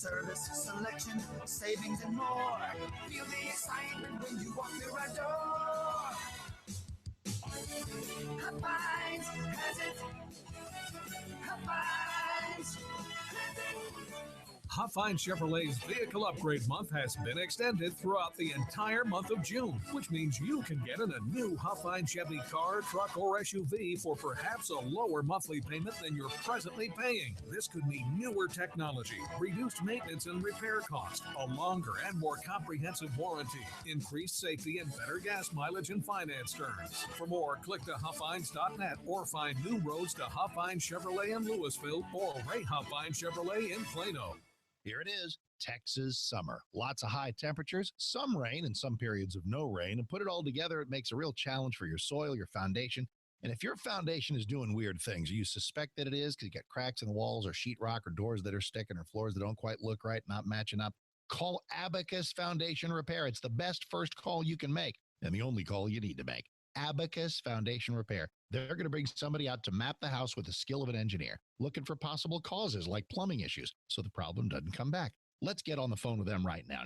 service, selection, savings, and more. Feel the excitement when you walk through our door. Hot-Finds has it. Hot-Finds has it. Hot-Finds Chevrolet's Vehicle Upgrade Month has been extended throughout the entire month of June, which means you can get in a new Hot-Finds Chevy car, truck, or SUV for perhaps a lower monthly payment than you're presently paying. This could mean newer technology, reduced maintenance and repair cost, a longer and more comprehensive warranty, increased safety, and better gas mileage and finance terms. For more, click to hotfinds.net or find new roads to Hot-Finds Chevrolet in Louisville or Ray Hot-Finds Chevrolet in Plano. Here it is, Texas summer. Lots of high temperatures, some rain, and some periods of no rain. And put it all together, it makes a real challenge for your soil, your foundation. And if your foundation is doing weird things, you suspect that it is because you got cracks in the walls or sheetrock or doors that are sticking or floors that don't quite look right, not matching up, call Abacus Foundation Repair. It's the best first call you can make and the only call you need to make. Abacus Foundation Repair. They're going to bring somebody out to map the house with the skill of an engineer, looking for possible causes like plumbing issues so the problem doesn't come back. Let's get on the phone with them right now.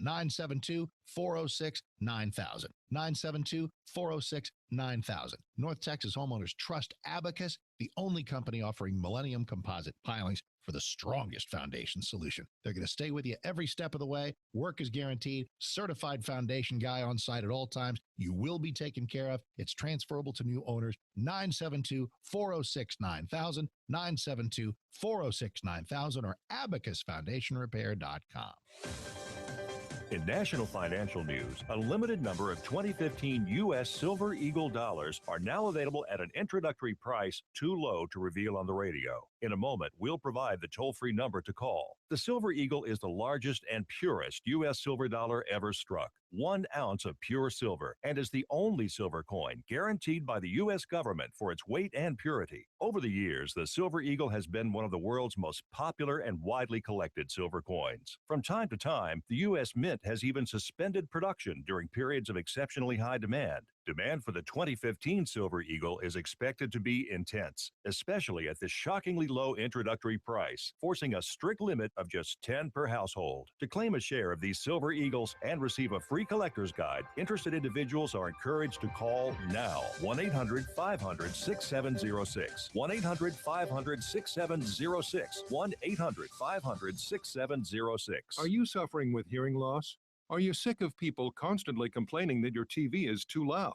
972-406-9000. 972-406-9000. North Texas homeowners trust Abacus, the only company offering Millennium composite pilings for the strongest foundation solution. They're going to stay with you every step of the way. Work is guaranteed. Certified foundation guy on site at all times. You will be taken care of. It's transferable to new owners. 972-406-9000. 972-406-9000 or abacusfoundationrepair.com. In national financial news, a limited number of 2015 U.S. Silver Eagle dollars are now available at an introductory price too low to reveal on the radio. In a moment, we'll provide the toll-free number to call. The Silver Eagle is the largest and purest U.S. silver dollar ever struck. 1 ounce of pure silver, and is the only silver coin guaranteed by the U.S. government for its weight and purity. Over the years, the Silver Eagle has been one of the world's most popular and widely collected silver coins. From time to time, the U.S. Mint has even suspended production during periods of exceptionally high demand. Demand for the 2015 Silver Eagle is expected to be intense, especially at this shockingly low introductory price, forcing a strict limit of just 10 per household. To claim a share of these Silver Eagles and receive a free collector's guide, interested individuals are encouraged to call now. 1-800-500-6706. 1-800-500-6706. 1-800-500-6706. Are you suffering with hearing loss? Are you sick of people constantly complaining that your TV is too loud?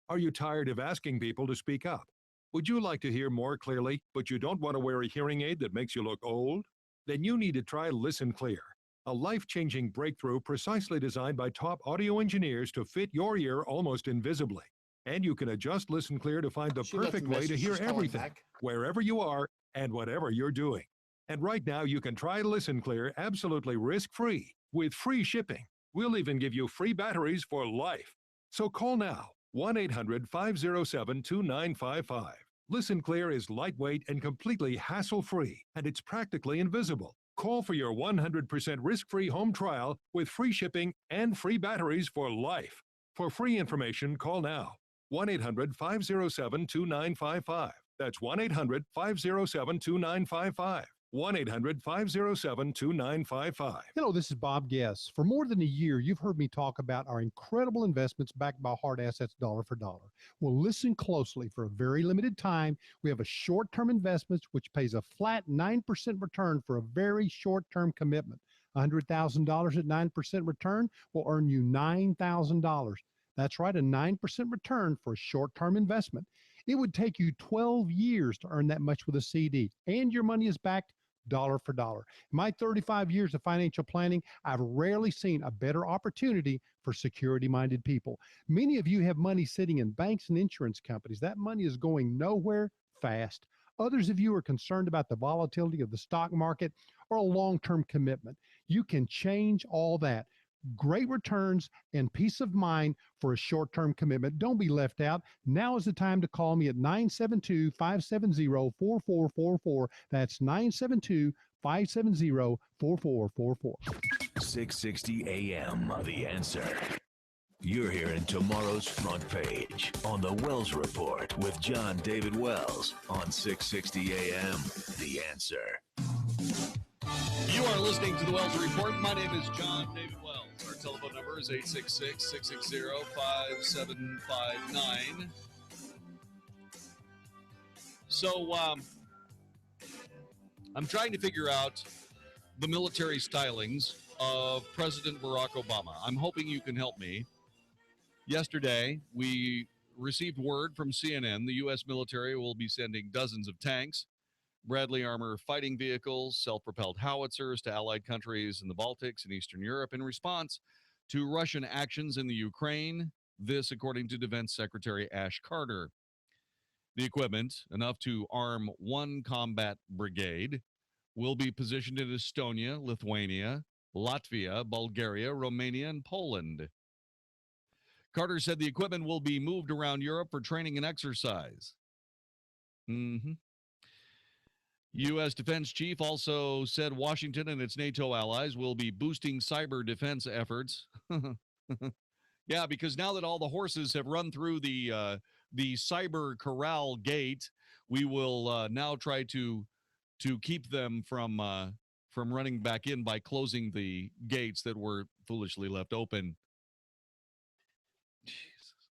Are you tired of asking people to speak up? Would you like to hear more clearly, but you don't want to wear a hearing aid that makes you look old? Then you need to try Listen Clear, a life-changing breakthrough precisely designed by top audio engineers to fit your ear almost invisibly. And you can adjust Listen Clear to find the perfect way to hear everything, wherever you are and whatever you're doing. And right now, you can try Listen Clear absolutely risk-free with free shipping. We'll even give you free batteries for life. So call now, 1-800-507-2955. Listen Clear is lightweight and completely hassle-free, and it's practically invisible. Call for your 100% risk-free home trial with free shipping and free batteries for life. For free information, call now, 1-800-507-2955. That's 1-800-507-2955. 1-800-507-2955. Hello, this is Bob Guess. For more than a year, you've heard me talk about our incredible investments backed by hard assets dollar for dollar. Well, listen closely. For a very limited time, we have a short-term investment which pays a flat 9% return for a very short-term commitment. $100,000 at 9% return will earn you $9,000. That's right, a 9% return for a short-term investment. It would take you 12 years to earn that much with a CD, and your money is backed dollar for dollar. In my 35 years of financial planning, I've rarely seen a better opportunity for security-minded people. Many of you have money sitting in banks and insurance companies. That money is going nowhere fast. Others of you are concerned about the volatility of the stock market or a long-term commitment. You can change all that. Great returns and peace of mind for a short-term commitment. Don't be left out. Now is the time to call me at 972-570-4444. That's 972-570-4444. 660 AM, The Answer. You're hearing tomorrow's front page on the Wells Report with Jon-David Wells on 660 AM, The Answer. You are listening to the Wells Report. My name is Jon-David Wells. Our telephone number is 866-660-5759. So, I'm trying to figure out the military stylings of President Barack Obama. I'm hoping you can help me. Yesterday, we received word from CNN the U.S. military will be sending dozens of tanks, Bradley armor fighting vehicles, self-propelled howitzers to allied countries in the Baltics and Eastern Europe in response to Russian actions in the Ukraine. This, according to Defense Secretary Ash Carter. The equipment, enough to arm one combat brigade, will be positioned in Estonia, Lithuania, Latvia, Bulgaria, Romania, and Poland. Carter said the equipment will be moved around Europe for training and exercise. U.S. Defense Chief also said Washington and its NATO allies will be boosting cyber defense efforts. Yeah, because now that all the horses have run through the cyber corral gate, we will now try to keep them from running back in by closing the gates that were foolishly left open. Jesus.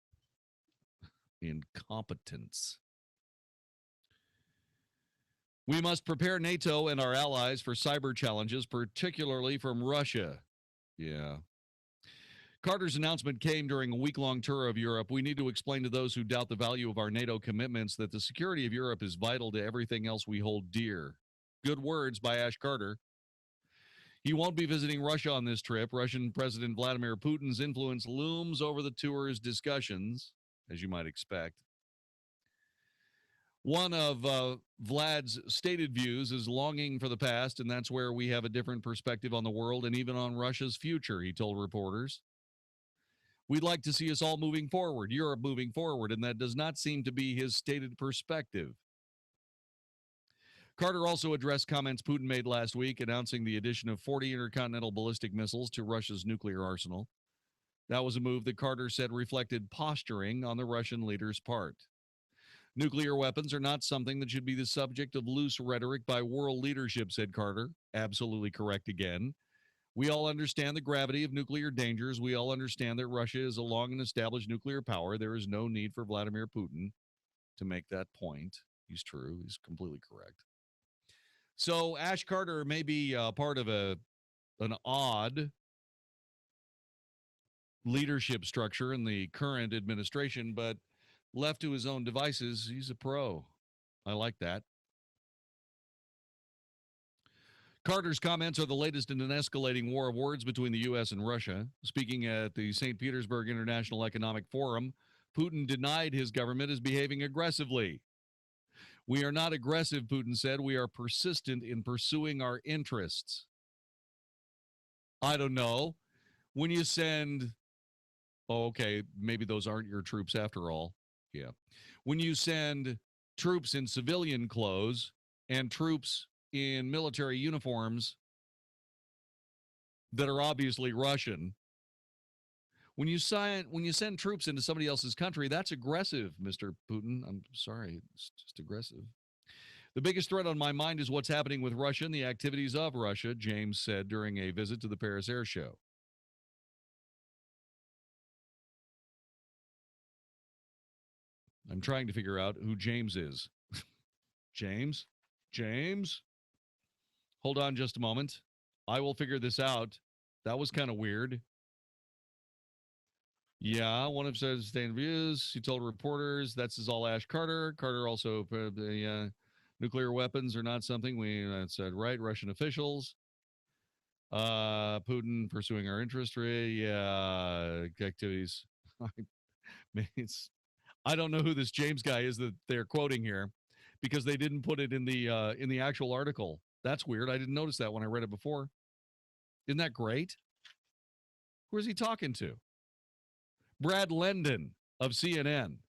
Incompetence. We must prepare NATO and our allies for cyber challenges, particularly from Russia. Yeah. Carter's announcement came during a week-long tour of Europe. We need to explain to those who doubt the value of our NATO commitments that the security of Europe is vital to everything else we hold dear. Good words by Ash Carter. He won't be visiting Russia on this trip. Russian President Vladimir Putin's influence looms over the tour's discussions, as you might expect. One of Vlad's stated views is longing for the past, and that's where we have a different perspective on the world and even on Russia's future, he told reporters. We'd like to see us all moving forward, Europe moving forward, and that does not seem to be his stated perspective. Carter also addressed comments Putin made last week announcing the addition of 40 intercontinental ballistic missiles to Russia's nuclear arsenal. That was a move that Carter said reflected posturing on the Russian leader's part. Nuclear weapons are not something that should be the subject of loose rhetoric by world leadership, said Carter. Absolutely correct again. We all understand the gravity of nuclear dangers. We all understand that Russia is a long and established nuclear power. There is no need for Vladimir Putin to make that point. He's true. He's completely correct. So Ash Carter may be part of an odd leadership structure in the current administration, but left to his own devices, he's a pro. I like that. Carter's comments are the latest in an escalating war of words between the U.S. and Russia. Speaking at the St. Petersburg International Economic Forum, Putin denied his government is behaving aggressively. We are not aggressive, Putin said. We are persistent in pursuing our interests. I don't know. When you send, okay, maybe those aren't your troops after all. Yeah. When you send troops in civilian clothes and troops in military uniforms that are obviously Russian, when you send troops into somebody else's country, that's aggressive, Mr. Putin. I'm sorry, it's just aggressive. The biggest threat on my mind is what's happening with Russia and the activities of Russia, James said during a visit to the Paris Air Show. I'm trying to figure out who James is. James? Hold on just a moment. I will figure this out. That was kind of weird. Yeah, one of his sustained views. He told reporters that's all Ash Carter. Carter also the nuclear weapons are not something we said, right? Russian officials. Putin pursuing our interest rate. Yeah, activities. I don't know who this James guy is that they're quoting here because they didn't put it in the actual article. That's weird. I didn't notice that when I read it before. Isn't that great? Who is he talking to? Brad Lendon of CNN.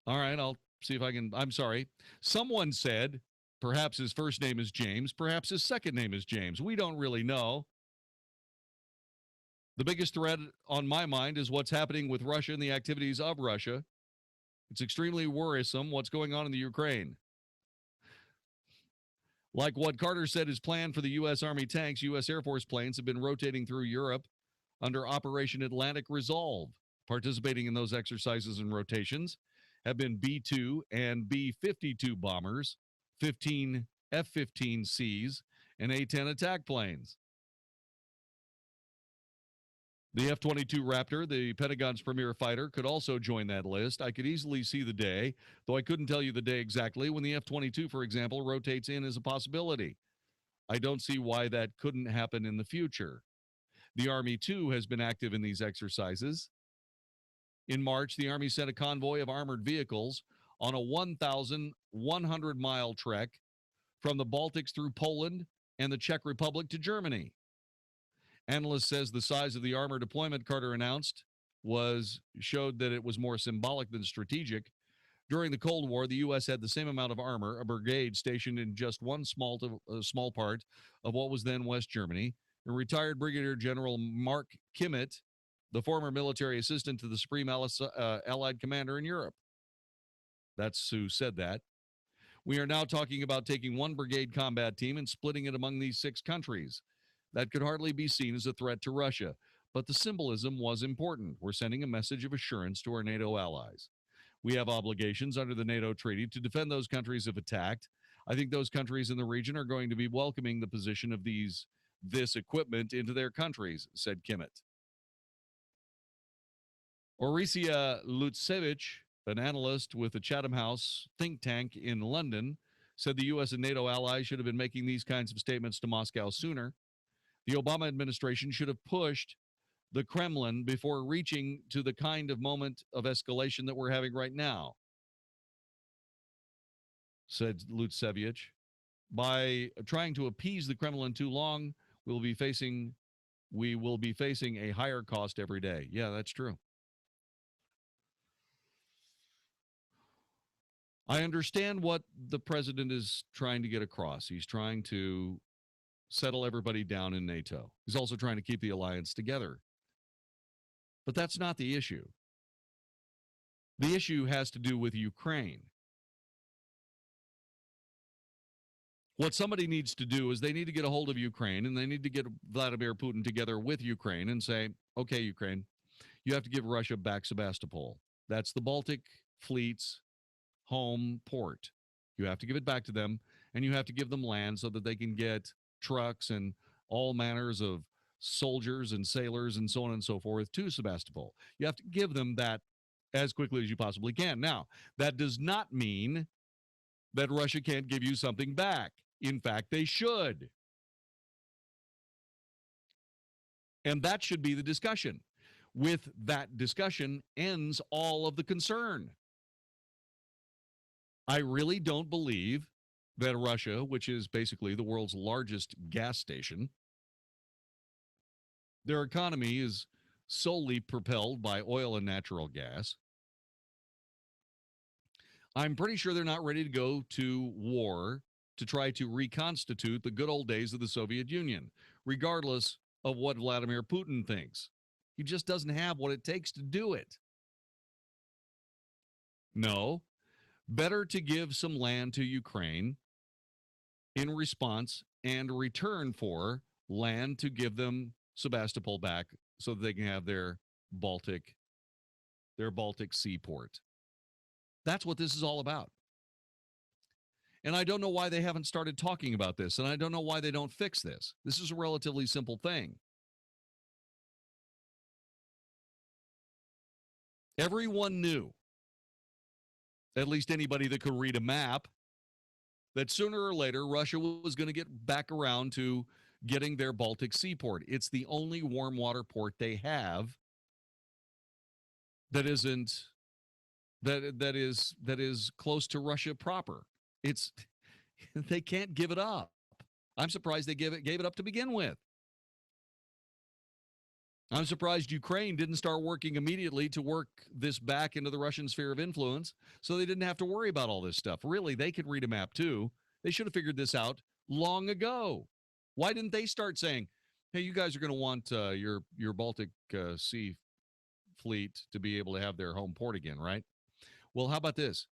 All right, I'll see if I can. I'm sorry. Someone said perhaps his first name is James, perhaps his second name is James. We don't really know. The biggest threat on my mind is what's happening with Russia and the activities of Russia. It's extremely worrisome what's going on in the Ukraine. Like what Carter said is planned for the U.S. Army tanks, U.S. Air Force planes have been rotating through Europe under Operation Atlantic Resolve. Participating in those exercises and rotations have been B-2 and B-52 bombers, 15 F-15Cs, and A-10 attack planes. The F-22 Raptor, the Pentagon's premier fighter, could also join that list. I could easily see the day, though I couldn't tell you the day exactly, when the F-22, for example, rotates in as a possibility. I don't see why that couldn't happen in the future. The Army, too, has been active in these exercises. In March, the Army sent a convoy of armored vehicles on a 1,100-mile trek from the Baltics through Poland and the Czech Republic to Germany. Analyst says the size of the armor deployment Carter announced showed that it was more symbolic than strategic. During the Cold War, the U.S. had the same amount of armor, a brigade stationed in just one small part of what was then West Germany. And retired Brigadier General Mark Kimmett, the former military assistant to the Supreme Allied Commander in Europe. That's who said that. We are now talking about taking one brigade combat team and splitting it among these 6 countries. That could hardly be seen as a threat to Russia, but the symbolism was important. We're sending a message of assurance to our NATO allies. We have obligations under the NATO treaty to defend those countries if attacked. I think those countries in the region are going to be welcoming the position of this equipment into their countries, said Kimmett. Orisia Lutsevich, an analyst with the Chatham House think tank in London, said the U.S. and NATO allies should have been making these kinds of statements to Moscow sooner. The Obama administration should have pushed the Kremlin before reaching to the kind of moment of escalation that we're having right now, said Lutsevich. By trying to appease the Kremlin too long, we will be facing a higher cost every day. Yeah, that's true. I understand what the president is trying to get across. He's trying to settle everybody down in NATO. He's also trying to keep the alliance together. But that's not the issue. The issue has to do with Ukraine. What somebody needs to do is they need to get a hold of Ukraine, and they need to get Vladimir Putin together with Ukraine and say, okay, Ukraine, you have to give Russia back Sebastopol. That's the Baltic fleet's home port. You have to give it back to them, and you have to give them land so that they can get trucks and all manners of soldiers and sailors and so on and so forth to Sebastopol. You have to give them that as quickly as you possibly can. Now, that does not mean that Russia can't give you something back. In fact, they should. And that should be the discussion. With that discussion ends all of the concern. I really don't believe that Russia, which is basically the world's largest gas station, their economy is solely propelled by oil and natural gas. I'm pretty sure they're not ready to go to war to try to reconstitute the good old days of the Soviet Union, regardless of what Vladimir Putin thinks. He just doesn't have what it takes to do it. No, better to give some land to Ukraine in response and return for land to give them Sebastopol back so that they can have their Baltic seaport. That's what this is all about. And I don't know why they haven't started talking about this, and I don't know why they don't fix this. This is a relatively simple thing. Everyone knew, at least anybody that could read a map, that sooner or later Russia was going to get back around to getting their Baltic seaport. It's the only warm water port they have that is close to Russia proper. They can't give it up. I'm surprised they gave it up to begin with. I'm surprised Ukraine didn't start working immediately to work this back into the Russian sphere of influence so they didn't have to worry about all this stuff. Really, they could read a map too. They should have figured this out long ago. Why didn't they start saying, hey, you guys are going to want your Baltic Sea fleet to be able to have their home port again, right? Well, how about this?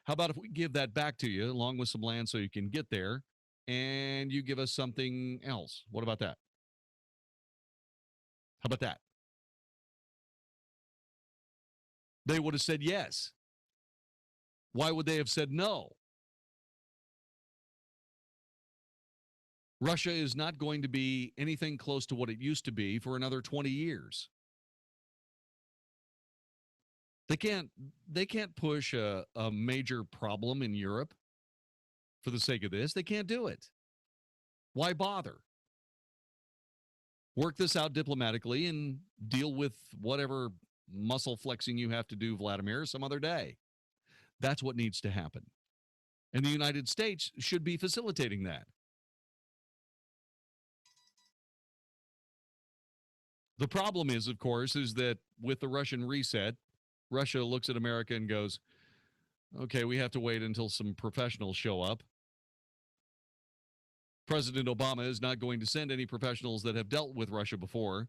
How about if we give that back to you along with some land so you can get there, and you give us something else. What about that? How about that? They would have said yes. Why would they have said no? Russia is not going to be anything close to what it used to be for another 20 years. They can't push a major problem in Europe for the sake of this. They can't do it. Why bother? Work this out diplomatically and deal with whatever muscle flexing you have to do, Vladimir, some other day. That's what needs to happen. And the United States should be facilitating that. The problem is, of course, is that with the Russian reset, Russia looks at America and goes, okay, we have to wait until some professionals show up. President Obama is not going to send any professionals that have dealt with Russia before.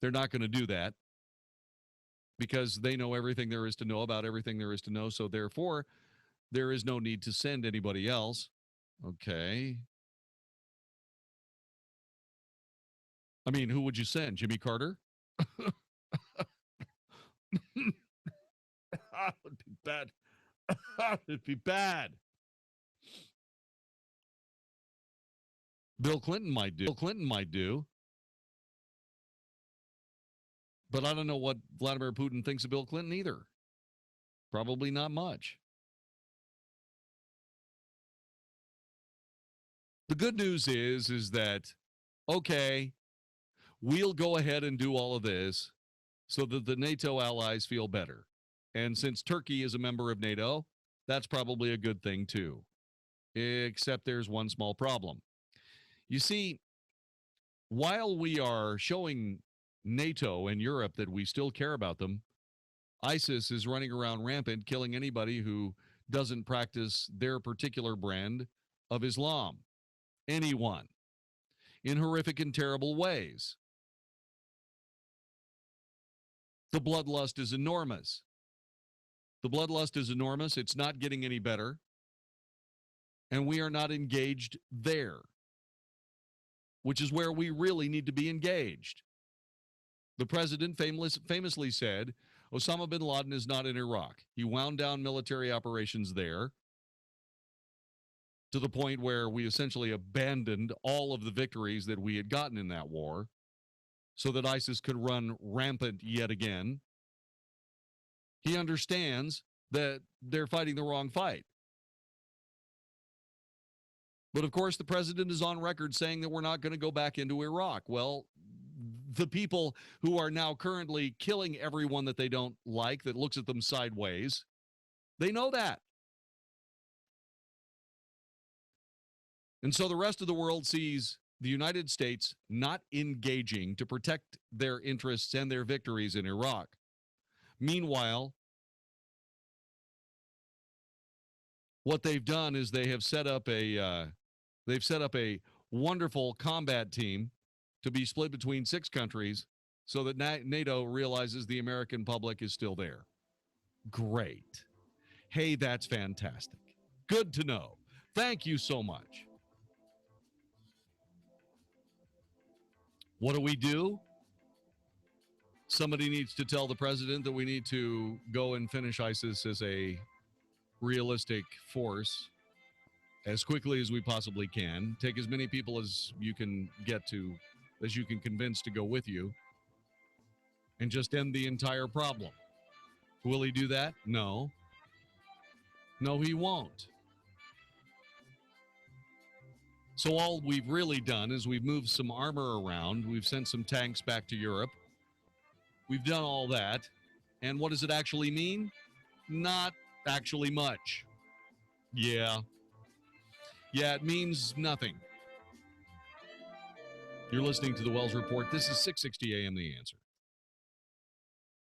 They're not going to do that because they know everything there is to know about everything there is to know. So therefore, there is no need to send anybody else. Okay. I mean, who would you send? Jimmy Carter? That would be bad. It'd be bad. Bill Clinton might do. But I don't know what Vladimir Putin thinks of Bill Clinton either. Probably not much. The good news is that, okay, we'll go ahead and do all of this so that the NATO allies feel better. And since Turkey is a member of NATO, that's probably a good thing too. Except there's one small problem. You see, while we are showing NATO and Europe that we still care about them, ISIS is running around rampant, killing anybody who doesn't practice their particular brand of Islam. Anyone. In horrific and terrible ways. The bloodlust is enormous. The bloodlust is enormous. It's not getting any better. And we are not engaged there, which is where we really need to be engaged. The president famously said, Osama bin Laden is not in Iraq. He wound down military operations there to the point where we essentially abandoned all of the victories that we had gotten in that war so that ISIS could run rampant yet again. He understands that they're fighting the wrong fight. But of course, the president is on record saying that we're not going to go back into Iraq. Well, the people who are now currently killing everyone that they don't like, that looks at them sideways, they know that. And so the rest of the world sees the United States not engaging to protect their interests and their victories in Iraq. Meanwhile, what they've done is they have set up a wonderful combat team to be split between 6 countries so that NATO realizes the American public is still there. Great. Hey, that's fantastic. Good to know. Thank you so much. What do? Somebody needs to tell the president that we need to go and finish ISIS as a realistic force as quickly as we possibly can. Take as many people as you can get to, as you can convince to go with you, and just end the entire problem. Will he do that? No. No, he won't. So all we've really done is we've moved some armor around. We've sent some tanks back to Europe. We've done all that. And what does it actually mean? Not actually much. Yeah, it means nothing. You're listening to the Wells Report. This is 660 AM The Answer.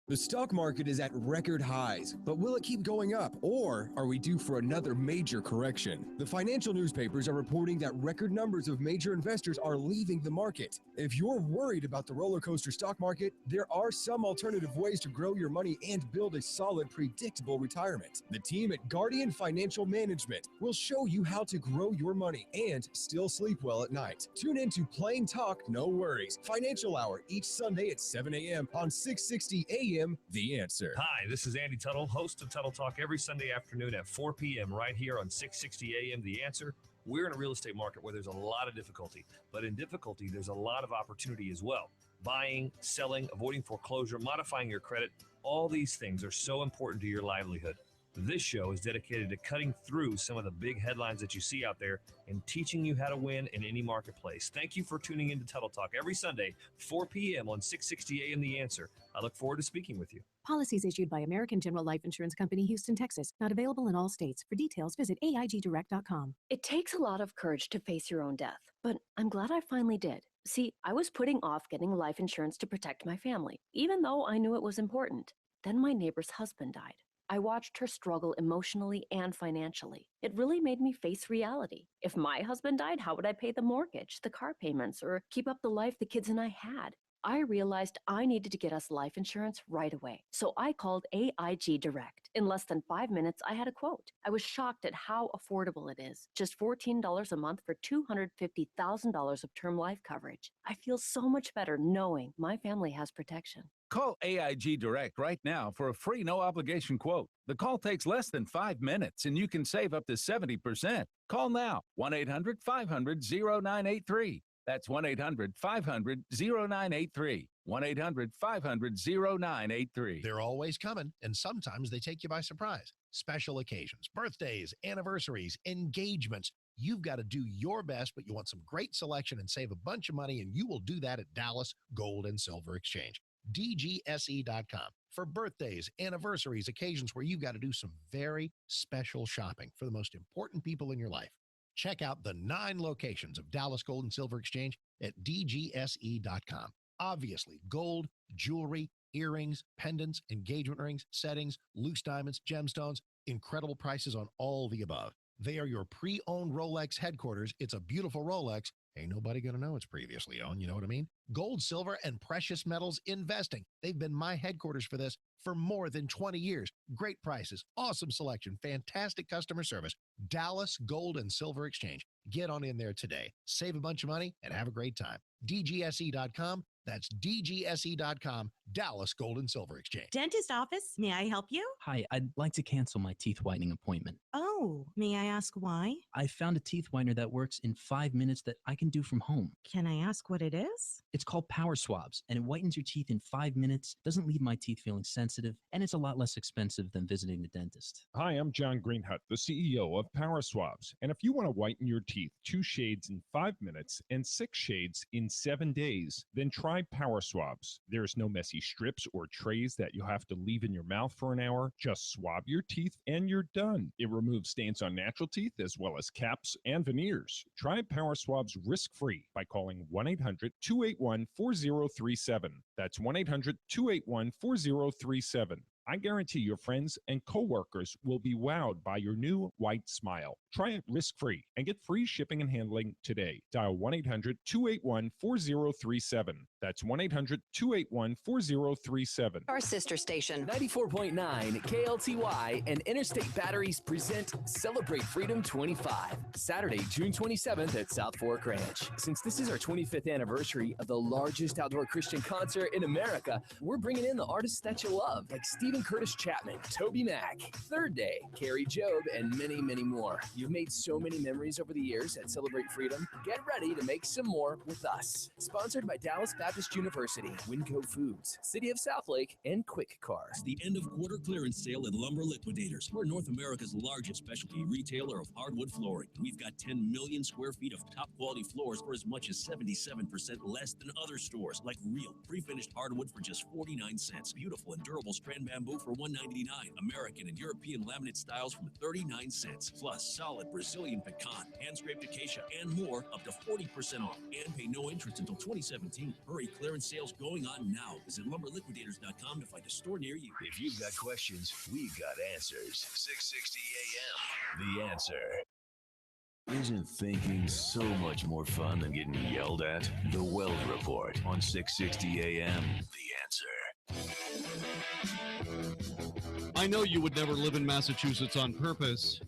The stock market is at record highs, but will it keep going up, or are we due for another major correction? The financial newspapers are reporting that record numbers of major investors are leaving the market. If you're worried about the roller coaster stock market, there are some alternative ways to grow your money and build a solid, predictable retirement. The team at Guardian Financial Management will show you how to grow your money and still sleep well at night. Tune in to Plain Talk, No Worries Financial Hour each Sunday at 7 a.m. on 660 a.m. The Answer. Hi, this is Andy Tuttle, host of Tuttle Talk every Sunday afternoon at 4 p.m. right here on 660 a.m. The Answer. We're in a real estate market where there's a lot of difficulty, but in difficulty, there's a lot of opportunity as well. Buying, selling, avoiding foreclosure, modifying your credit, all these things are so important to your livelihood. This show is dedicated to cutting through some of the big headlines that you see out there and teaching you how to win in any marketplace. Thank you for tuning in to Tuttle Talk every Sunday, 4 p.m. on 660 a.m. The Answer. I look forward to speaking with you. Policies issued by American General Life Insurance Company, Houston, Texas. Not available in all states. For details, visit AIGdirect.com. It takes a lot of courage to face your own death, but I'm glad I finally did. See, I was putting off getting life insurance to protect my family, even though I knew it was important. Then my neighbor's husband died. I watched her struggle emotionally and financially. It really made me face reality. If my husband died, how would I pay the mortgage, the car payments, or keep up the life the kids and I had? I realized I needed to get us life insurance right away. So I called AIG Direct. In less than 5 minutes, I had a quote. I was shocked at how affordable it is. Just $14 a month for $250,000 of term life coverage. I feel so much better knowing my family has protection. Call AIG Direct right now for a free no-obligation quote. The call takes less than 5 minutes, and you can save up to 70%. Call now, 1-800-500-0983. That's 1-800-500-0983. 1-800-500-0983. They're always coming, and sometimes they take you by surprise. Special occasions, birthdays, anniversaries, engagements. You've got to do your best, but you want some great selection and save a bunch of money, and you will do that at Dallas Gold and Silver Exchange. DGSE.com for birthdays, anniversaries, occasions where you've got to do some very special shopping for the most important people in your life. Check out the 9 locations of Dallas Gold and Silver Exchange at DGSE.com. Obviously, gold, jewelry, earrings, pendants, engagement rings, settings, loose diamonds, gemstones, incredible prices on all the above. They are your pre-owned Rolex headquarters. It's a beautiful Rolex. Ain't nobody going to know it's previously owned, you know what I mean? Gold, silver, and precious metals investing. They've been my headquarters for this for more than 20 years. Great prices, awesome selection, fantastic customer service. Dallas Gold and Silver Exchange. Get on in there today. Save a bunch of money and have a great time. DGSE.com. That's DGSE.com, Dallas Gold and Silver Exchange. Dentist office, may I help you? Hi, I'd like to cancel my teeth whitening appointment. Oh, may I ask why? I found a teeth whitener that works in 5 minutes that I can do from home. Can I ask what it is? It's called Power Swabs, and it whitens your teeth in 5 minutes, doesn't leave my teeth feeling sensitive, and it's a lot less expensive than visiting the dentist. Hi, I'm John Greenhut, the CEO of Power Swabs. And if you want to whiten your teeth 2 shades in 5 minutes and 6 shades in 7 days, then try Power Swabs. There's no messy strips or trays that you'll have to leave in your mouth for an hour. Just swab your teeth and you're done. It removes stains on natural teeth as well as caps and veneers. Try Power Swabs risk-free by calling 1-800-281-4037. That's 1-800-281-4037. I guarantee your friends and coworkers will be wowed by your new white smile. Try it risk-free and get free shipping and handling today. Dial 1-800-281-4037. That's 1-800-281-4037. Our sister station, 94.9 KLTY and Interstate Batteries present Celebrate Freedom 25, Saturday, June 27th at South Fork Ranch. Since this is our 25th anniversary of the largest outdoor Christian concert in America, we're bringing in the artists that you love, like Stephen Curtis Chapman, Toby Mac, Third Day, Carrie Job, and many, many more. You've made so many memories over the years at Celebrate Freedom. Get ready to make some more with us. Sponsored by Dallas Baptist University, Winco Foods, City of Southlake, and Quick Cars. The end of quarter clearance sale at Lumber Liquidators. We're North America's largest specialty retailer of hardwood flooring. We've got 10 million square feet of top quality floors for as much as 77% less than other stores, like real pre-finished hardwood for just 49 cents. Beautiful and durable strand bamboo bamboo for $1.99. American and European laminate styles from 39 cents. Plus solid Brazilian pecan, hand-scraped acacia, and more up to 40% off. And pay no interest until 2017. Hurry, clearance sales going on now. Visit lumberliquidators.com to find a store near you. If you've got questions, we've got answers. 660 AM. The Answer. Isn't thinking so much more fun than getting yelled at? The Wells Report on 660 AM. The Answer. I know you would never live in Massachusetts on purpose,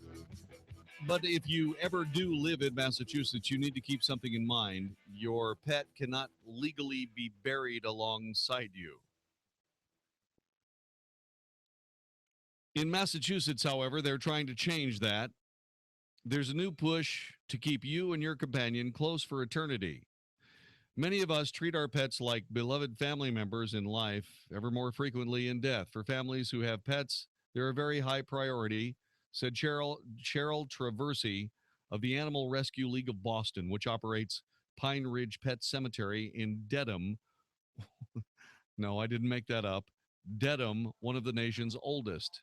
but if you ever do live in Massachusetts, you need to keep something in mind. Your pet cannot legally be buried alongside you. In Massachusetts, however, they're trying to change that. There's a new push to keep you and your companion close for eternity. Many of us treat our pets like beloved family members in life, ever more frequently in death. For families who have pets, they're a very high priority, said Cheryl Traversy of the Animal Rescue League of Boston, which operates Pine Ridge Pet Cemetery in Dedham. No, I didn't make that up. Dedham, one of the nation's oldest.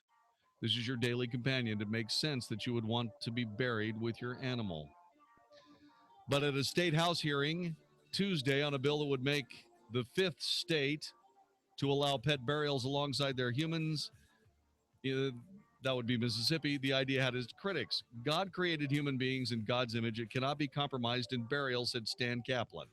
This is your daily companion. It makes sense that you would want to be buried with your animal. But at a state house hearing Tuesday on a bill that would make the fifth state to allow pet burials alongside their humans, that would be Mississippi, the idea had its critics. God created human beings in God's image. It cannot be compromised in burial, said Stan Kaplan.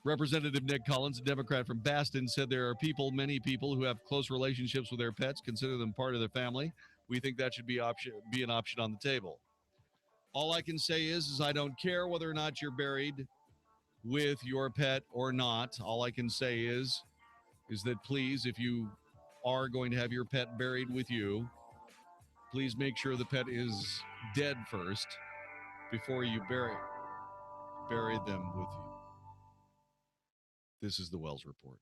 Representative Nick Collins, a Democrat from Baston, said there are many people who have close relationships with their pets, consider them part of their family. We think that should be an option on the table. All I can say is I don't care whether or not you're buried with your pet or not. All I can say is that please, if you are going to have your pet buried with you, please make sure the pet is dead first before you bury them with you. This is the Wells Report.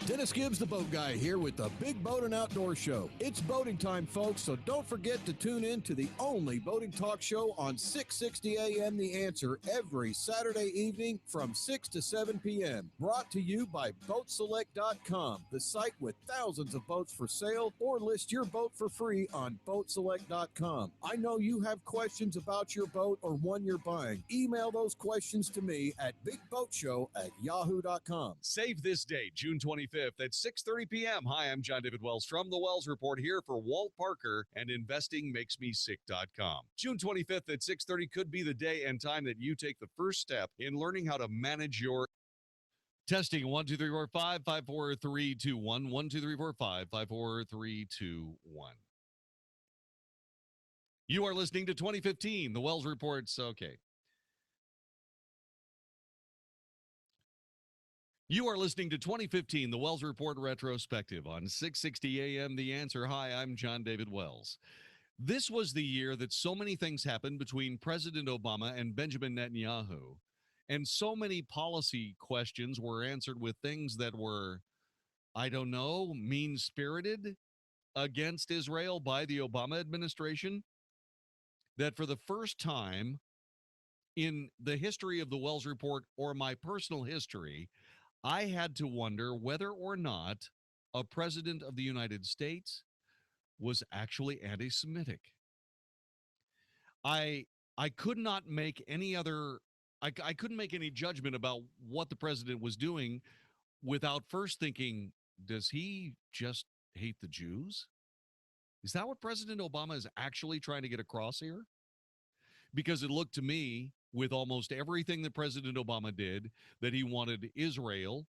Dennis Gibbs, the boat guy, here with the Big Boat and Outdoor Show. It's boating time, folks, so don't forget to tune in to the only boating talk show on 660 AM The Answer every Saturday evening from 6 to 7 p.m. Brought to you by BoatSelect.com, the site with thousands of boats for sale, or list your boat for free on BoatSelect.com. I know you have questions about your boat or one you're buying. Email those questions to me at BigBoatShow@yahoo.com. Save this date, June 25th. At 6:30 p.m. Hi, I'm Jon-David Wells from the Wells Report here for Walt Parker and InvestingMakesMeSick.com. June 25th at 6:30 could be the day and time that you take the first step in learning how to manage your testing. 1, 2, 3, 4, 5, 5, 4, 3, 2, 1. 1, 2, 3, 4, 5, 5, 4, 3, 2, 1. You are listening to 2015, the Wells Report's okay. You are listening to 2015, the Wells Report Retrospective on 660 AM The Answer. Hi, I'm Jon-David Wells. This was the year that so many things happened between President Obama and Benjamin Netanyahu, and so many policy questions were answered with things that were, I don't know, mean-spirited against Israel by the Obama administration, that for the first time in the history of the Wells Report or my personal history, I had to wonder whether or not a president of the United States was actually anti-Semitic. I could not make any other, I couldn't make any judgment about what the president was doing without first thinking, does he just hate the Jews? Is that what President Obama is actually trying to get across here? Because it looked to me, with almost everything that President Obama did, that he wanted Israel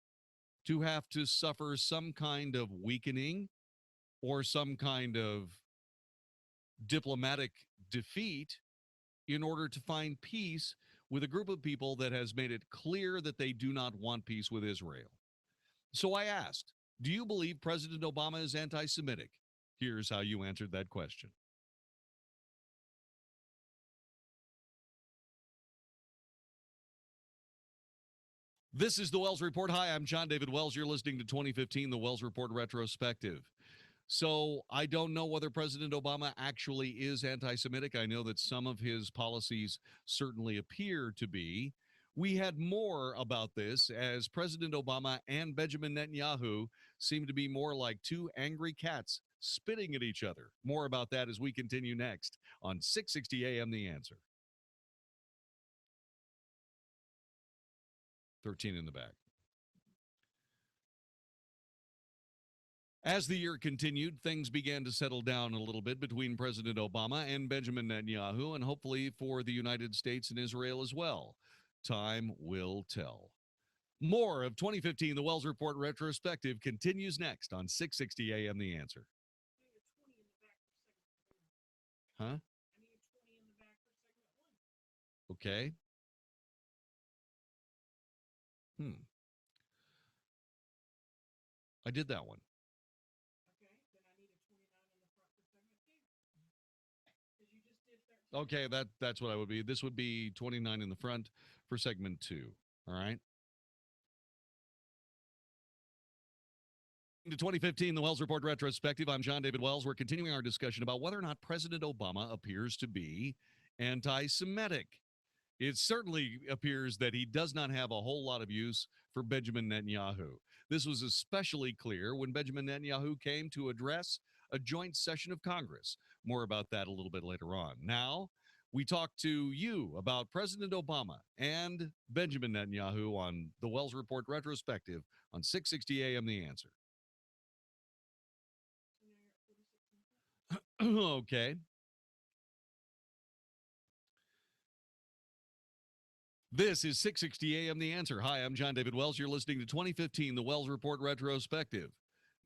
to have to suffer some kind of weakening or some kind of diplomatic defeat in order to find peace with a group of people that has made it clear that they do not want peace with Israel. So I asked, do you believe President Obama is anti-Semitic? Here's how you answered that question. This is the Wells Report. Hi, I'm Jon-David Wells. You're listening to 2015, the Wells Report Retrospective. So I don't know whether President Obama actually is anti-Semitic. I know that some of his policies certainly appear to be. We had more about this as President Obama and Benjamin Netanyahu seem to be more like two angry cats spitting at each other. More about that as we continue next on 660 AM The Answer. 13 in the back. As the year continued, things began to settle down a little bit between President Obama and Benjamin Netanyahu, and hopefully for the United States and Israel as well. Time will tell. More of 2015, the Wells Report retrospective continues next on 660 AM The Answer. Huh? Okay. I did that one. Okay, that's what I would be. This would be 29 in the front for segment 2. All right. To 2015, the Wells Report retrospective. I'm Jon-David Wells. We're continuing our discussion about whether or not President Obama appears to be anti-Semitic. It certainly appears that he does not have a whole lot of use for Benjamin Netanyahu. This was especially clear when Benjamin Netanyahu came to address a joint session of Congress. More about that a little bit later on. Now, we talk to you about President Obama and Benjamin Netanyahu on the Wells Report retrospective on 660 AM The Answer. Okay. This is 660 AM The Answer. Hi, I'm Jon-David Wells. You're listening to 2015, the Wells Report retrospective.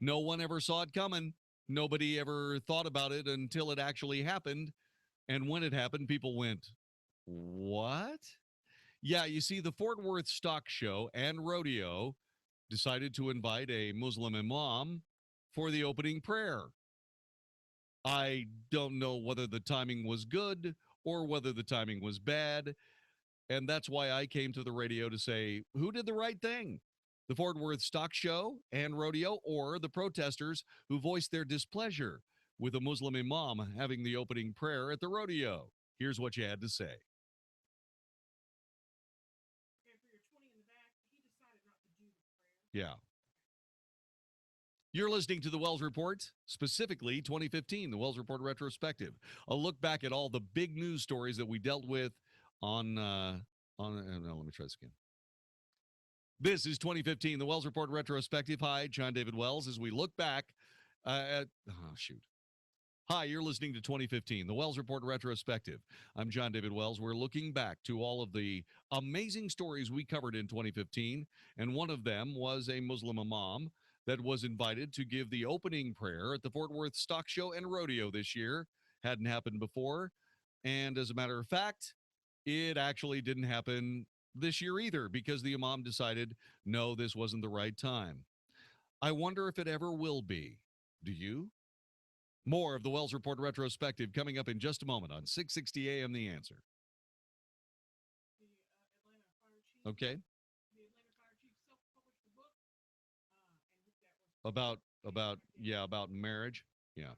No one ever saw it coming. Nobody ever thought about it until it actually happened. And when it happened, people went, what? Yeah, you see, the Fort Worth Stock Show and Rodeo decided to invite a Muslim imam for the opening prayer. I don't know whether the timing was good or whether the timing was bad. And that's why I came to the radio to say, who did the right thing? The Fort Worth Stock Show and Rodeo, or the protesters who voiced their displeasure with a Muslim imam having the opening prayer at the rodeo? Here's what you had to say. Yeah. You're listening to the Wells Report, specifically 2015, the Wells Report retrospective. A look back at all the big news stories that we dealt with on let me try this again. This is 2015, the Wells Report retrospective. Hi, Jon-David Wells, as we look back Hi, you're listening to 2015, the Wells Report retrospective. I'm Jon-David Wells. We're looking back to all of the amazing stories we covered in 2015, and one of them was a Muslim imam that was invited to give the opening prayer at the Fort Worth Stock Show and Rodeo this year. Hadn't happened before, and as a matter of fact, it actually didn't happen this year either, because the imam decided, no, this wasn't the right time. I wonder if it ever will be. Do you? More of the Wells Report retrospective coming up in just a moment on 660 AM The Answer. Okay. About marriage. Yeah.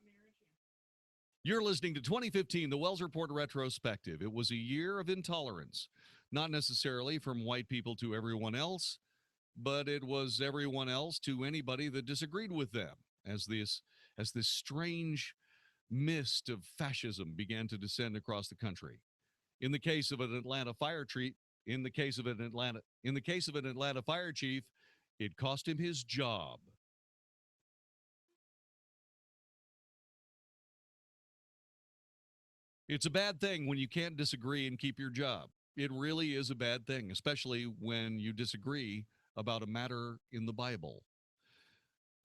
You're listening to 2015, the Wells Report retrospective. It was a year of intolerance, not necessarily from white people to everyone else, but it was everyone else to anybody that disagreed with them, as this strange mist of fascism began to descend across the country. In the case of an Atlanta fire chief, it cost him his job. It's a bad thing when you can't disagree and keep your job. It really is a bad thing, especially when you disagree about a matter in the Bible.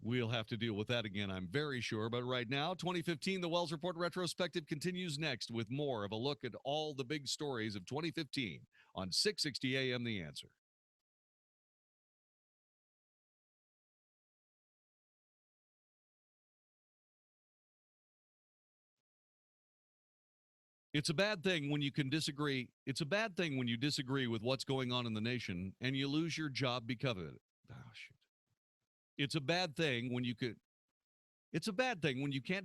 We'll have to deal with that again, I'm very sure. But right now, 2015, the Wells Report retrospective continues next with more of a look at all the big stories of 2015 on 660 AM The Answer. It's a bad thing when you can disagree. It's a bad thing when you disagree with what's going on in the nation and you lose your job because of it. Oh, shit. It's a bad thing when you can't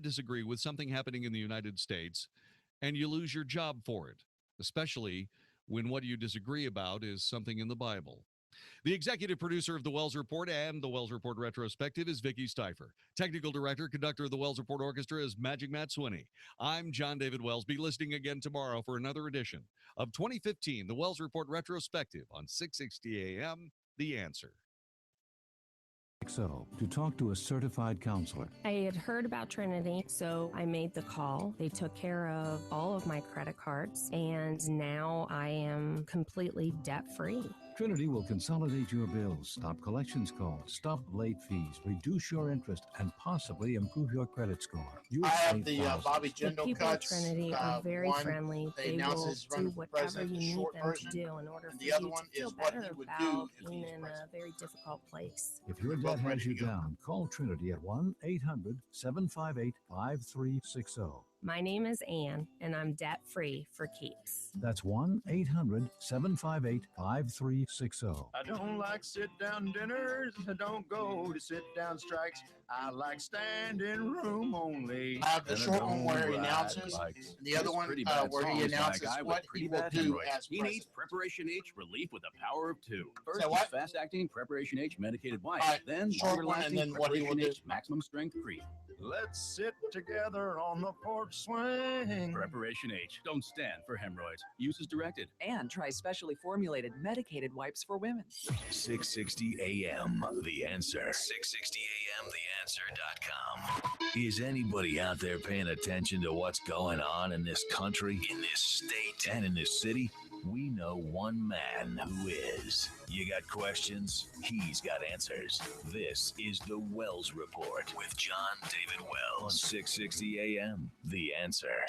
disagree with something happening in the United States and you lose your job for it, especially when what you disagree about is something in the Bible. The executive producer of the Wells Report and the Wells Report Retrospective is Vicki Steifer. Technical director, conductor of the Wells Report Orchestra is Magic Matt Swinney. I'm Jon-David Wells. Be listening again tomorrow for another edition of 2015, the Wells Report Retrospective on 660 AM, The Answer. So, to talk to a certified counselor. I had heard about Trinity, so I made the call. They took care of all of my credit cards, and now I am completely debt-free. Trinity will consolidate your bills, stop collections calls, stop late fees, reduce your interest, and possibly improve your credit score. I have the Bobby The Jindal people at cuts. Trinity are very One, friendly. they They announce will his do running for whatever president, you the need short them version. to do in order And for the other you one to feel is what better he would about do if being he was in president. a very difficult place. If your debt has you down, call Trinity at 1-800-758-5360. My name is Ann, and I'm debt-free for keeps. That's 1-800-758-5360. I don't like sit-down dinners. I don't go to sit-down strikes. I like standing room only. I have the And I short one don't where he ride announces, bikes. and the other This one pretty bad where song he is by a announces guy with what pretty he will bad do hemorrhoids. as He president. needs Preparation H relief with the power of two. First Say is what? fast-acting Preparation H medicated wipes. All right, Then short one, and longer-lasting then what he will Preparation do. H maximum strength cream. Let's sit together on the porch swing. Preparation H. Don't stand for hemorrhoids. Use as directed. And try specially formulated medicated wipes for women. 660 AM, The Answer. 660 AM, TheAnswer.com. Is anybody out there paying attention to what's going on in this country, in this state, and in this city? We know one man who is. You got questions? He's got answers. This is the Wells Report with Jon-David Wells on 660 AM, The Answer.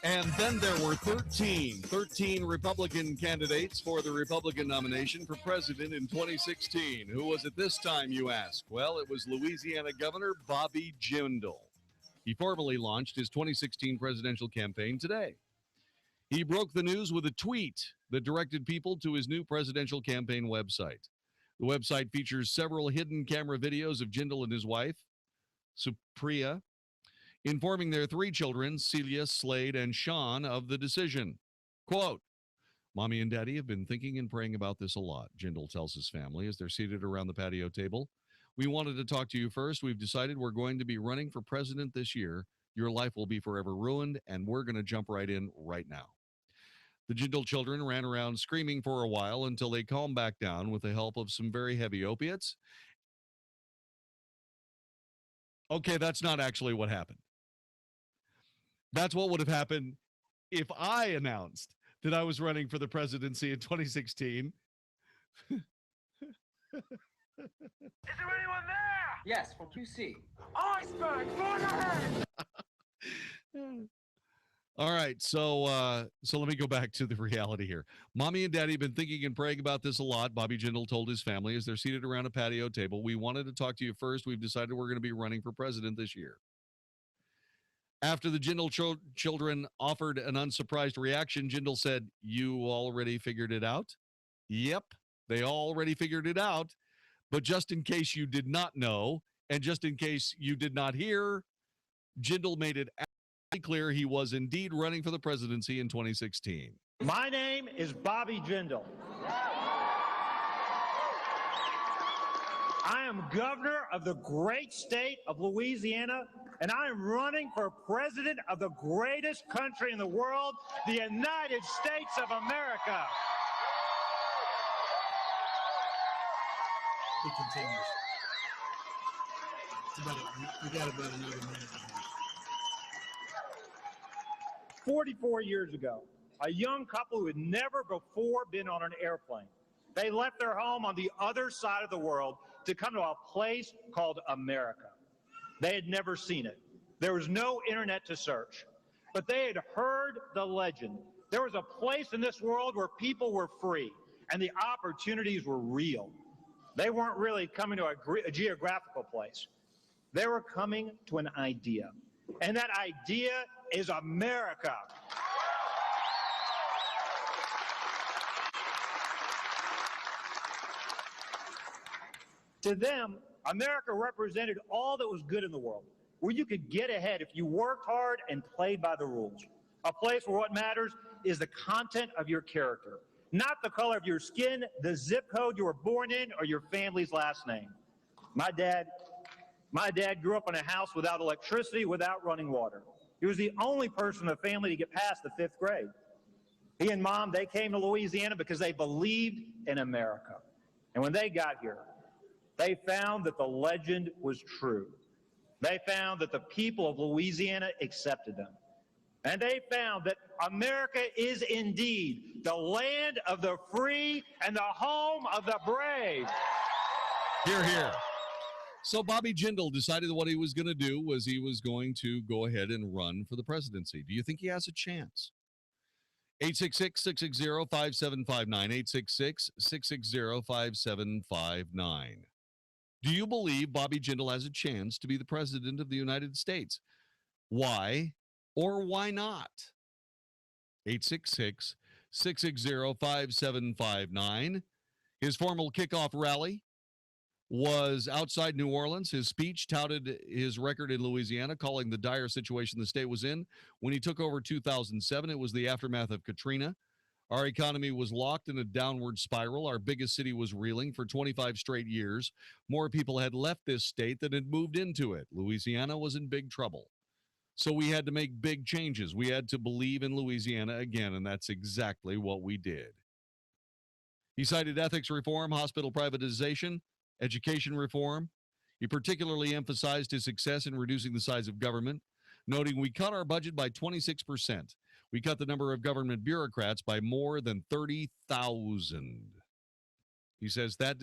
And then there were 13 Republican candidates for the Republican nomination for president in 2016. Who was it this time, you ask? Well, it was Louisiana Governor Bobby Jindal. He formally launched his 2016 presidential campaign today. He broke the news with a tweet that directed people to his new presidential campaign website. The website features several hidden camera videos of Jindal and his wife, Supriya, informing their three children, Celia, Slade, and Sean, of the decision. Quote, "Mommy and Daddy have been thinking and praying about this a lot," Jindal tells his family as they're seated around the patio table. "We wanted to talk to you first. We've decided we're going to be running for president this year. Your life will be forever ruined, and we're going to jump right in right now." The Jindal children ran around screaming for a while until they calmed back down with the help of some very heavy opiates. Okay, that's not actually what happened. That's what would have happened if I announced that I was running for the presidency in 2016. Is there anyone there? Yes, from QC. Iceberg, going ahead! All right, so let me go back to the reality here. Mommy and Daddy have been thinking and praying about this a lot, Bobby Jindal told his family as they're seated around a patio table. "We wanted to talk to you first. We've decided we're going to be running for president this year." After the Jindal children offered an unsurprised reaction, Jindal said, "You already figured it out?" Yep, they already figured it out. But just in case you did not know, and just in case you did not hear, Jindal made it absolutely clear he was indeed running for the presidency in 2016. My name is Bobby Jindal. I am governor of the great state of Louisiana, and I am running for president of the greatest country in the world, the United States of America. He continues. We got about another minute. 44 years ago, a young couple who had never before been on an airplane. They left their home on the other side of the world to come to a place called America. They had never seen it. There was no internet to search, but they had heard the legend. There was a place in this world where people were free and the opportunities were real. They weren't really coming to a geographical place. They were coming to an idea, and that idea is America. To them, America represented all that was good in the world, where you could get ahead if you worked hard and played by the rules. A place where what matters is the content of your character, not the color of your skin, the zip code you were born in, or your family's last name. My dad grew up in a house without electricity, without running water. He was the only person in the family to get past the 5th grade. He and Mom, they came to Louisiana because they believed in America. And when they got here, they found that the legend was true. They found that the people of Louisiana accepted them. And they found that America is indeed the land of the free and the home of the brave. Hear, hear. So Bobby Jindal decided what he was going to do was he was going to go ahead and run for the presidency. Do you think he has a chance? 866-660-5759, 866-660-5759. Do you believe Bobby Jindal has a chance to be the president of the United States? Why or why not? 866-660-5759. His formal kickoff rally was outside New Orleans. His speech touted his record in Louisiana, calling the dire situation the state was in. When he took over 2007, it was the aftermath of Katrina. Our economy was locked in a downward spiral. Our biggest city was reeling for 25 straight years. More people had left this state than had moved into it. Louisiana was in big trouble. So we had to make big changes. We had to believe in Louisiana again, and that's exactly what we did. He cited ethics reform, hospital privatization, education reform. He particularly emphasized his success in reducing the size of government, noting we cut our budget by 26%. We cut the number of government bureaucrats by more than 30,000. He says that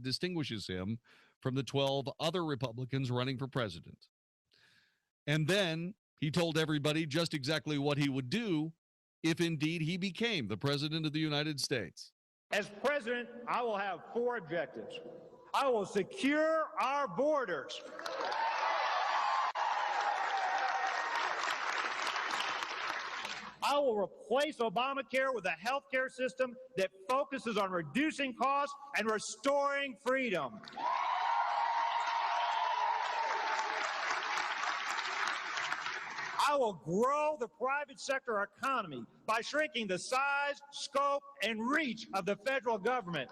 distinguishes him from the 12 other Republicans running for president. And then he told everybody just exactly what he would do if indeed he became the president of the United States. As president, I will have 4 objectives. I will secure our borders. I will replace Obamacare with a health care system that focuses on reducing costs and restoring freedom. I will grow the private sector economy by shrinking the size, scope, and reach of the federal government.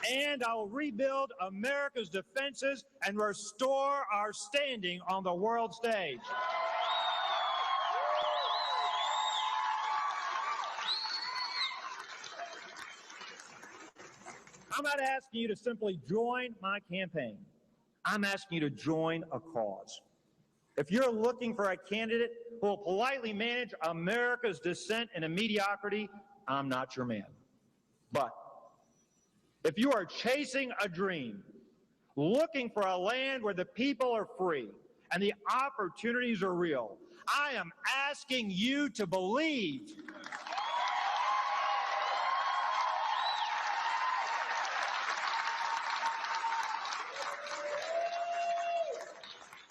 And I will rebuild America's defenses and restore our standing on the world stage. I'm not asking you to simply join my campaign. I'm asking you to join a cause. If you're looking for a candidate who will politely manage America's descent into mediocrity, I'm not your man. But if you are chasing a dream, looking for a land where the people are free and the opportunities are real, I am asking you to believe.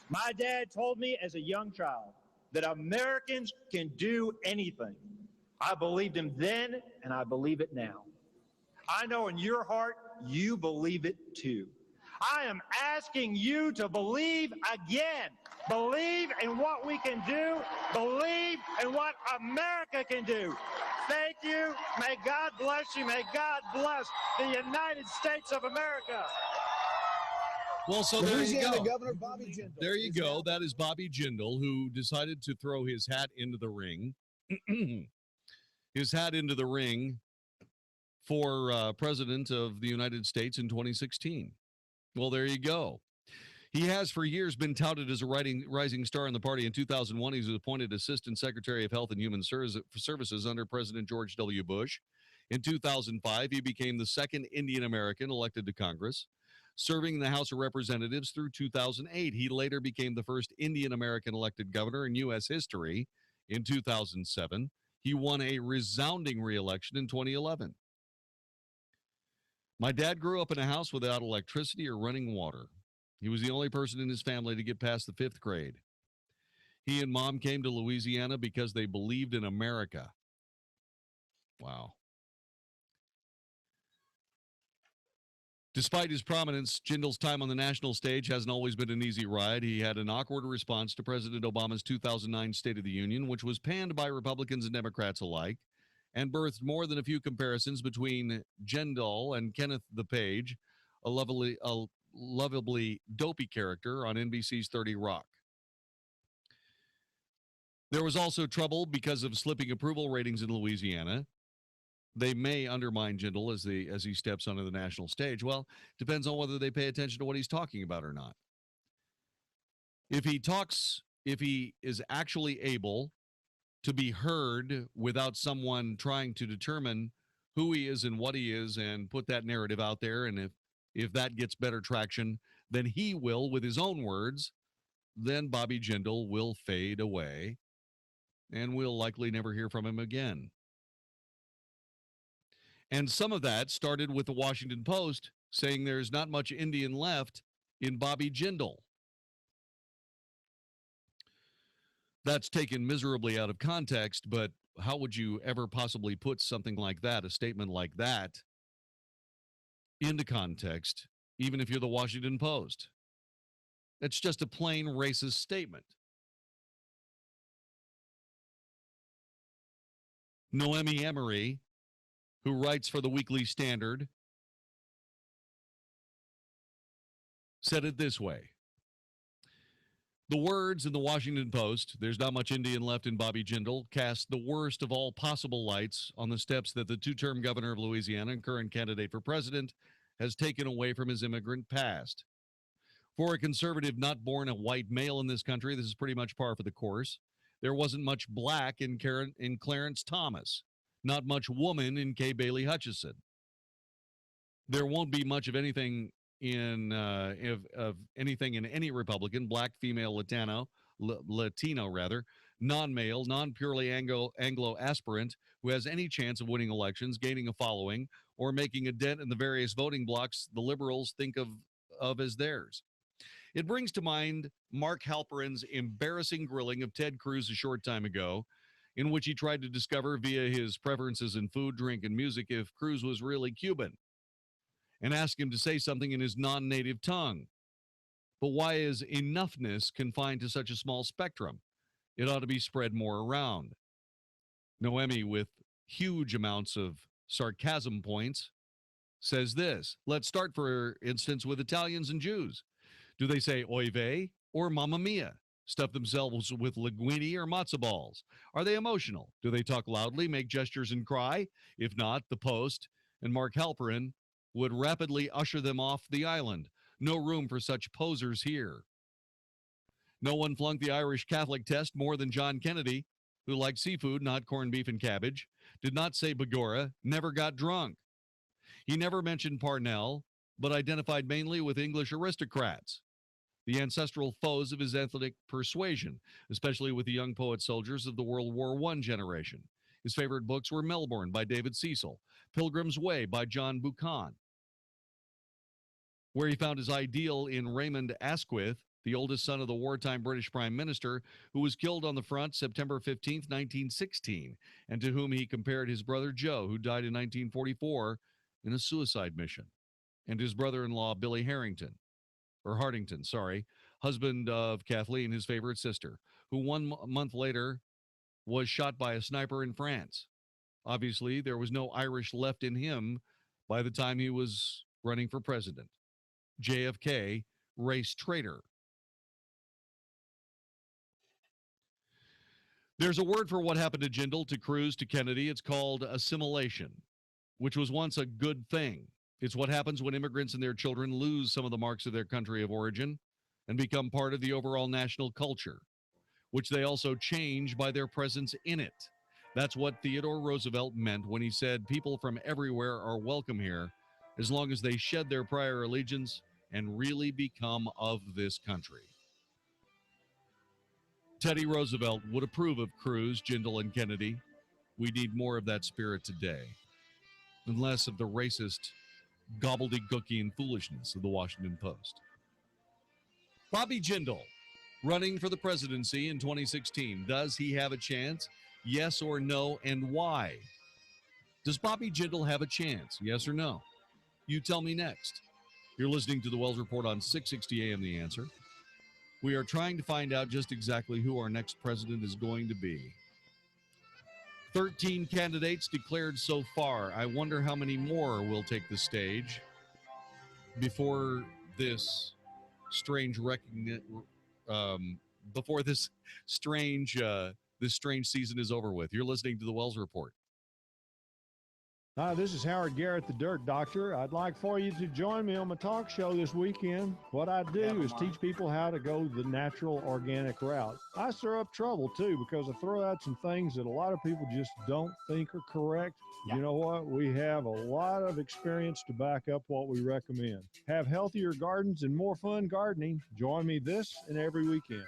My dad told me as a young child that Americans can do anything. I believed him then, and I believe it now. I know in your heart, you believe it too. I am asking you to believe again. Believe in what we can do. Believe in what America can do. Thank you. May God bless you. May God bless the United States of America. Well, so there you go. Governor Bobby Jindal. There you go. That is Bobby Jindal, who decided to throw his hat into the ring. His hat into the ring for president of the United States in 2016. Well, there you go. He has for years been touted as a rising star in the party. In 2001, he was appointed Assistant Secretary of Health and Human Services under President George W. Bush. In 2005, he became the second Indian American elected to Congress, serving in the House of Representatives through 2008. He later became the first Indian American elected governor in U.S. history in 2007. He won a resounding re-election in 2011. My dad grew up in a house without electricity or running water. He was the only person in his family to get past the 5th grade. He and Mom came to Louisiana because they believed in America. Wow. Despite his prominence, Jindal's time on the national stage hasn't always been an easy ride. He had an awkward response to President Obama's 2009 State of the Union, which was panned by Republicans and Democrats alike, and birthed more than a few comparisons between Jindal and Kenneth the Page, a lovably dopey character on NBC's 30 Rock. There was also trouble because of slipping approval ratings in Louisiana. They may undermine Jindal as he steps onto the national stage. Well, depends on whether they pay attention to what he's talking about or not. If he is actually able to be heard without someone trying to determine who he is and what he is and put that narrative out there, and if that gets better traction than he will with his own words, then Bobby Jindal will fade away, and we'll likely never hear from him again. And some of that started with the Washington Post saying there's not much Indian left in Bobby Jindal. That's taken miserably out of context, but how would you ever possibly put something like that, a statement like that, into context, even if you're the Washington Post? It's just a plain racist statement. Noemi Emery, who writes for the Weekly Standard, said it this way. The words in the Washington Post, "There's not much Indian left in Bobby Jindal," cast the worst of all possible lights on the steps that the two-term governor of Louisiana and current candidate for president has taken away from his immigrant past. For a conservative not born a white male in this country, this is pretty much par for the course. There wasn't much black in Clarence Thomas. Not much woman in Kay Bailey Hutchison. There won't be much of anything in anything in any Republican, black, female, Latino, non-male, non-purely Anglo aspirant who has any chance of winning elections, gaining a following, or making a dent in the various voting blocks the liberals think of as theirs. It brings to mind Mark Halperin's embarrassing grilling of Ted Cruz a short time ago, in which he tried to discover via his preferences in food, drink, and music if Cruz was really Cuban, and asked him to say something in his non-native tongue. But why is enoughness confined to such a small spectrum? It ought to be spread more around. Noemi, with huge amounts of sarcasm points, says this. Let's start, for instance, with Italians and Jews. Do they say oy vey or mamma mia? Stuff themselves with linguine or matzo balls? Are they emotional? Do they talk loudly, make gestures, and cry? If not, the Post and Mark Halperin would rapidly usher them off the island. No room for such posers here. No one flunked the Irish Catholic test more than John Kennedy, who liked seafood, not corned beef and cabbage, did not say Bagora, never got drunk. He never mentioned Parnell, but identified mainly with English aristocrats, the ancestral foes of his ethnic persuasion, especially with the young poet soldiers of the World War I generation. His favorite books were Melbourne by David Cecil, Pilgrim's Way by John Buchan, where he found his ideal in Raymond Asquith, the oldest son of the wartime British Prime Minister, who was killed on the front September 15, 1916, and to whom he compared his brother Joe, who died in 1944 in a suicide mission, and his brother-in-law Billy Harrington, husband of Kathleen, his favorite sister, who 1 month later was shot by a sniper in France. Obviously, there was no Irish left in him by the time he was running for president. JFK, race traitor. There's a word for what happened to Jindal, to Cruz, to Kennedy. It's called assimilation, which was once a good thing. It's what happens when immigrants and their children lose some of the marks of their country of origin and become part of the overall national culture, which they also change by their presence in it. That's what Theodore Roosevelt meant when he said people from everywhere are welcome here as long as they shed their prior allegiance and really become of this country. Teddy Roosevelt would approve of Cruz, Jindal, and Kennedy. We need more of that spirit today, and less of the racist gobbledygooky foolishness of the Washington Post. Bobby Jindal, running for the presidency in 2016. Does he have a chance? Yes or no, and why? Does Bobby Jindal have a chance? Yes or no? You tell me next. You're listening to the Wells Report on 660 AM The Answer. We are trying to find out just exactly who our next president is going to be. 13 candidates declared so far. I wonder how many more will take the stage before this strange before this strange season is over with. You're listening to the Wells Report. Hi, this is Howard Garrett, the Dirt Doctor. I'd like for you to join me on my talk show this weekend. What I do is teach people how to go the natural, organic route. I stir up trouble, too, because I throw out some things that a lot of people just don't think are correct. You know what? We have a lot of experience to back up what we recommend. Have healthier gardens and more fun gardening. Join me this and every weekend.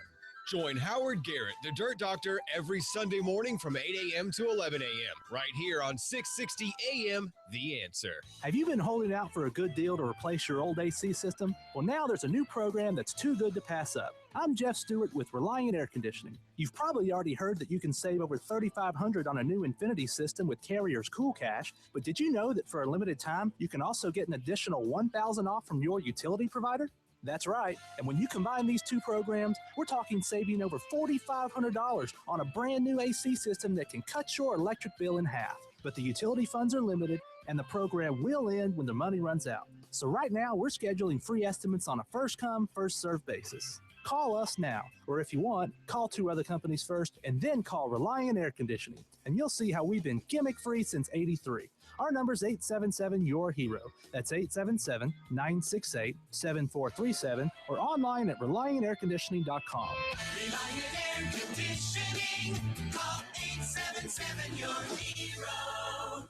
Join Howard Garrett, the Dirt Doctor, every Sunday morning from 8 a.m. to 11 a.m. right here on 660 a.m. The Answer. Have you been holding out for a good deal to replace your old AC system? Well, now there's a new program that's too good to pass up. I'm Jeff Stewart with Reliant Air Conditioning. You've probably already heard that you can save over $3,500 on a new Infinity system with Carrier's Cool Cash, but did you know that for a limited time, you can also get an additional $1,000 off from your utility provider? That's right, and when you combine these two programs, we're talking saving over $4,500 on a brand new AC system that can cut your electric bill in half. But the utility funds are limited, and the program will end when the money runs out. So right now, we're scheduling free estimates on a first-come, first-served basis. Call us now, or if you want, call 2 other companies first, and then call Reliant Air Conditioning, and you'll see how we've been gimmick-free since '83. Our number's 877-YOUR-HERO. That's 877-968-7437 or online at ReliantAirConditioning.com. Reliant Air Conditioning. Call 877-YOUR-HERO.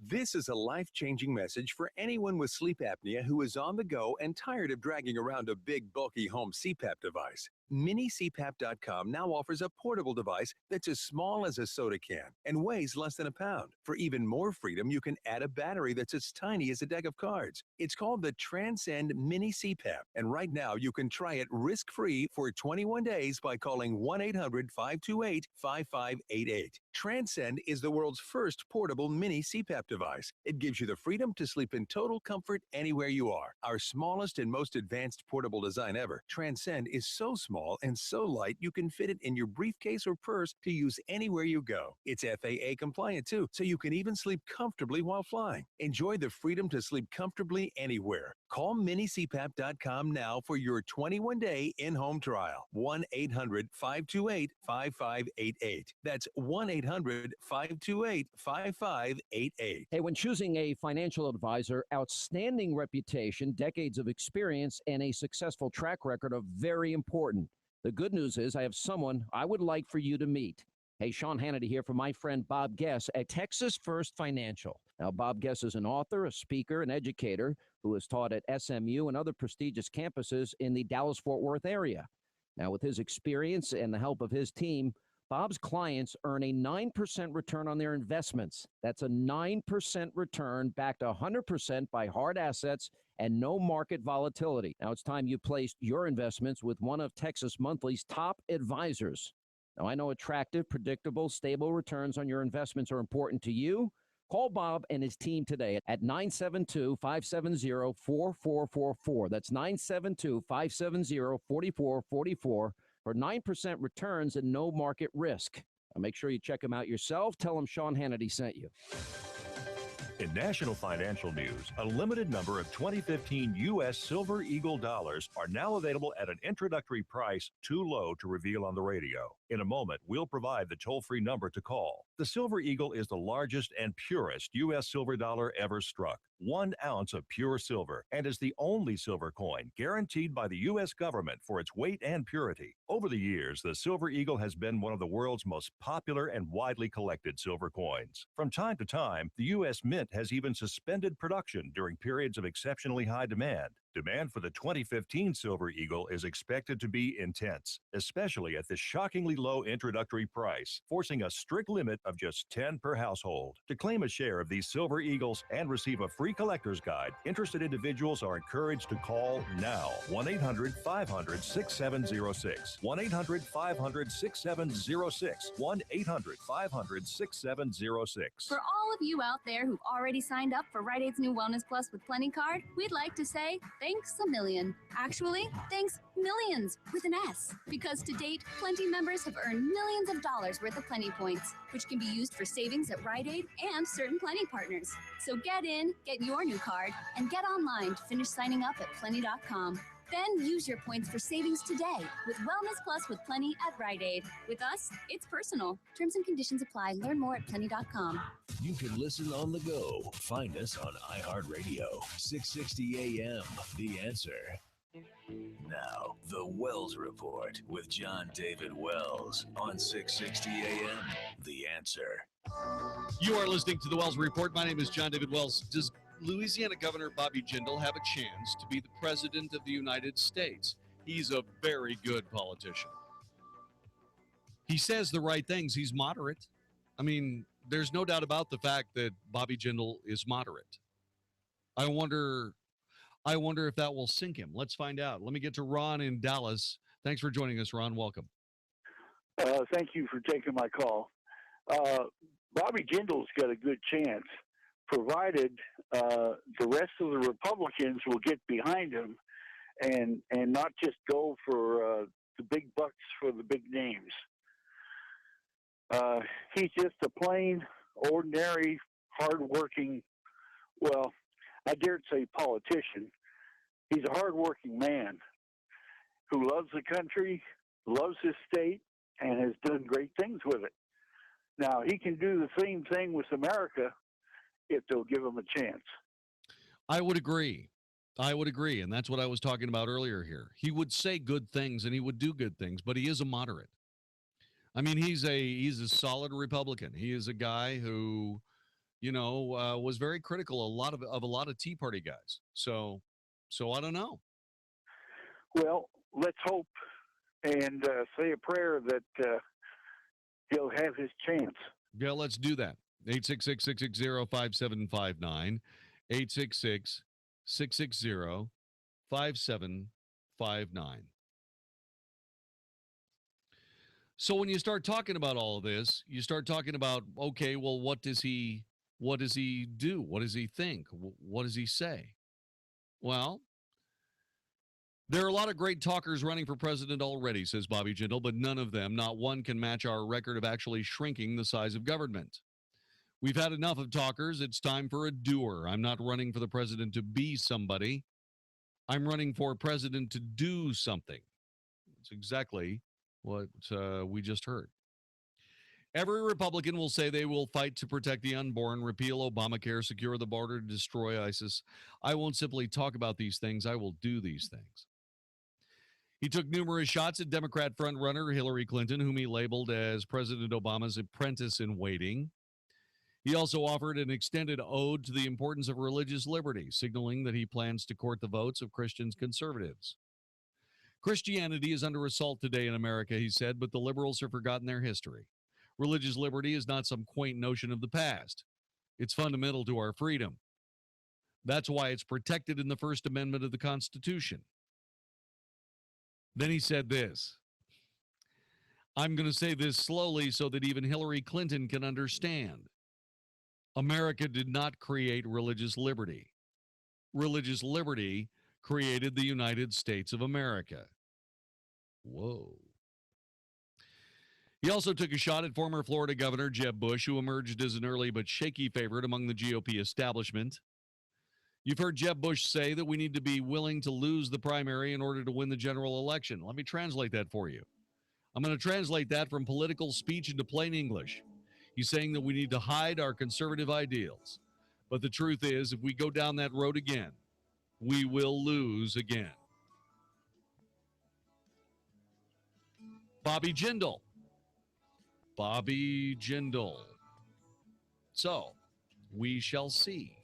This is a life-changing message for anyone with sleep apnea who is on the go and tired of dragging around a big, bulky home CPAP device. MiniCPAP.com now offers a portable device that's as small as a soda can and weighs less than a pound. For even more freedom, you can add a battery that's as tiny as a deck of cards. It's called the Transcend Mini CPAP, and right now you can try it risk-free for 21 days by calling 1-800-528-5588. Transcend is the world's first portable mini CPAP device. It gives you the freedom to sleep in total comfort anywhere you are. Our smallest and most advanced portable design ever, Transcend is so small and so light you can fit it in your briefcase or purse to use anywhere you go. It's FAA compliant too, so you can even sleep comfortably while flying. Enjoy the freedom to sleep comfortably anywhere. Call minicpap.com now for your 21-day in-home trial. 1-800-528-5588. That's 1-800-528-5588. Hey, when choosing a financial advisor, outstanding reputation, decades of experience, and a successful track record are very important. The good news is I have someone I would like for you to meet. Hey, Sean Hannity here for my friend Bob Guess at Texas First Financial. Now, Bob Guess is an author, a speaker, an educator who has taught at SMU and other prestigious campuses in the Dallas-Fort Worth area. Now, with his experience and the help of his team, Bob's clients earn a 9% return on their investments. That's a 9% return backed 100% by hard assets and no market volatility. Now, it's time you placed your investments with one of Texas Monthly's top advisors. Now, I know attractive, predictable, stable returns on your investments are important to you. Call Bob and his team today at 972-570-4444. That's 972-570-4444 for 9% returns and no market risk. Now, make sure you check him out yourself. Tell him Sean Hannity sent you. In national financial news, a limited number of 2015 U.S. Silver Eagle dollars are now available at an introductory price too low to reveal on the radio. In a moment, we'll provide the toll-free number to call. The Silver Eagle is the largest and purest U.S. silver dollar ever struck. 1 ounce of pure silver, and is the only silver coin guaranteed by the U.S. government for its weight and purity. Over the years, the Silver Eagle has been one of the world's most popular and widely collected silver coins. From time to time, the U.S. Mint has even suspended production during periods of exceptionally high demand. Demand for the 2015 Silver Eagle is expected to be intense, especially at this shockingly low introductory price, forcing a strict limit of just 10 per household. To claim a share of these Silver Eagles and receive a free free collector's guide. Interested individuals are encouraged to call now. 1-800-500-6706. 1-800-500-6706. 1-800-500-6706. For all of you out there who've already signed up for Rite Aid's new Wellness Plus with Plenty card, we'd like to say thanks a million. Actually, thanks millions with an S. Because to date, Plenty members have earned millions of dollars worth of Plenty points, which can be used for savings at Rite Aid and certain Plenty partners. So get in, get your new card, and get online to finish signing up at Plenty.com. Then use your points for savings today with Wellness Plus with Plenty at Rite Aid. With us, it's personal. Terms and conditions apply. Learn more at Plenty.com. You can listen on the go. Find us on iHeartRadio, 660 AM. The Answer. Now, the Wells Report with Jon-David Wells on 660 AM. The Answer. You are listening to the Wells Report. My name is Jon-David Wells. Does Louisiana Governor Bobby Jindal have a chance to be the President of the United States? He's a very good politician. He says the right things. He's moderate. I mean, there's no doubt about the fact that Bobby Jindal is moderate. I wonder if that will sink him. Let's find out. Let me get to Ron in Dallas. Thanks for joining us, Ron. Welcome. Thank you for taking my call. Bobby Jindal's got a good chance, provided the rest of the Republicans will get behind him and not just go for the big bucks for the big names. He's just a plain, ordinary, hardworking, well, I dare say politician. He's a hardworking man who loves the country, loves his state, and has done great things with it. Now, he can do the same thing with America if they'll give him a chance. I would agree. And that's what I was talking about earlier here. He would say good things and he would do good things, but he is a moderate. I mean, he's a solid Republican. He is a guy who, was very critical of a lot of Tea Party guys. So I don't know. Well, let's hope and say a prayer that he'll have his chance. Yeah, let's do that. 866-660-5759. 866-660-5759. So when you start talking about all of this, you start talking about, okay, well, what does he do? What does he think? What does he say? Well, there are a lot of great talkers running for president already, says Bobby Jindal, but none of them, not one, can match our record of actually shrinking the size of government. We've had enough of talkers. It's time for a doer. I'm not running for the president to be somebody. I'm running for president to do something. That's exactly what we just heard. Every Republican will say they will fight to protect the unborn, repeal Obamacare, secure the border, destroy ISIS. I won't simply talk about these things. I will do these things. He took numerous shots at Democrat frontrunner Hillary Clinton, whom he labeled as President Obama's apprentice in waiting. He also offered an extended ode to the importance of religious liberty, signaling that he plans to court the votes of Christian conservatives. Christianity is under assault today in America, he said, but the liberals have forgotten their history. Religious liberty is not some quaint notion of the past. It's fundamental to our freedom. That's why it's protected in the First Amendment of the Constitution. Then he said this. I'm going to say this slowly so that even Hillary Clinton can understand. America did not create religious liberty. Religious liberty created the United States of America. Whoa. He also took a shot at former Florida Governor Jeb Bush, who emerged as an early but shaky favorite among the GOP establishment. You've heard Jeb Bush say that we need to be willing to lose the primary in order to win the general election. Let me translate that for you. I'm going to translate that from political speech into plain English. He's saying that we need to hide our conservative ideals. But the truth is, if we go down that road again, we will lose again. Bobby Jindal. Bobby Jindal. So, we shall see.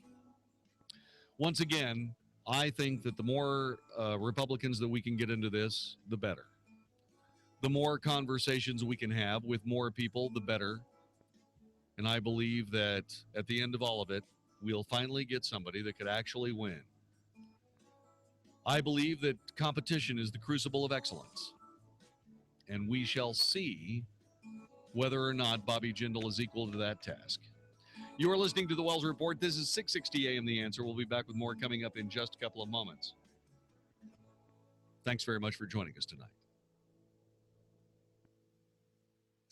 Once again, I think that the more Republicans that we can get into this, the better. The more conversations we can have with more people, the better. And I believe that at the end of all of it, we'll finally get somebody that could actually win. I believe that competition is the crucible of excellence, and we shall see whether or not Bobby Jindal is equal to that task. You are listening to the Wells Report. This is 660 AM The Answer. We'll be back with more coming up in just a couple of moments. Thanks very much for joining us tonight.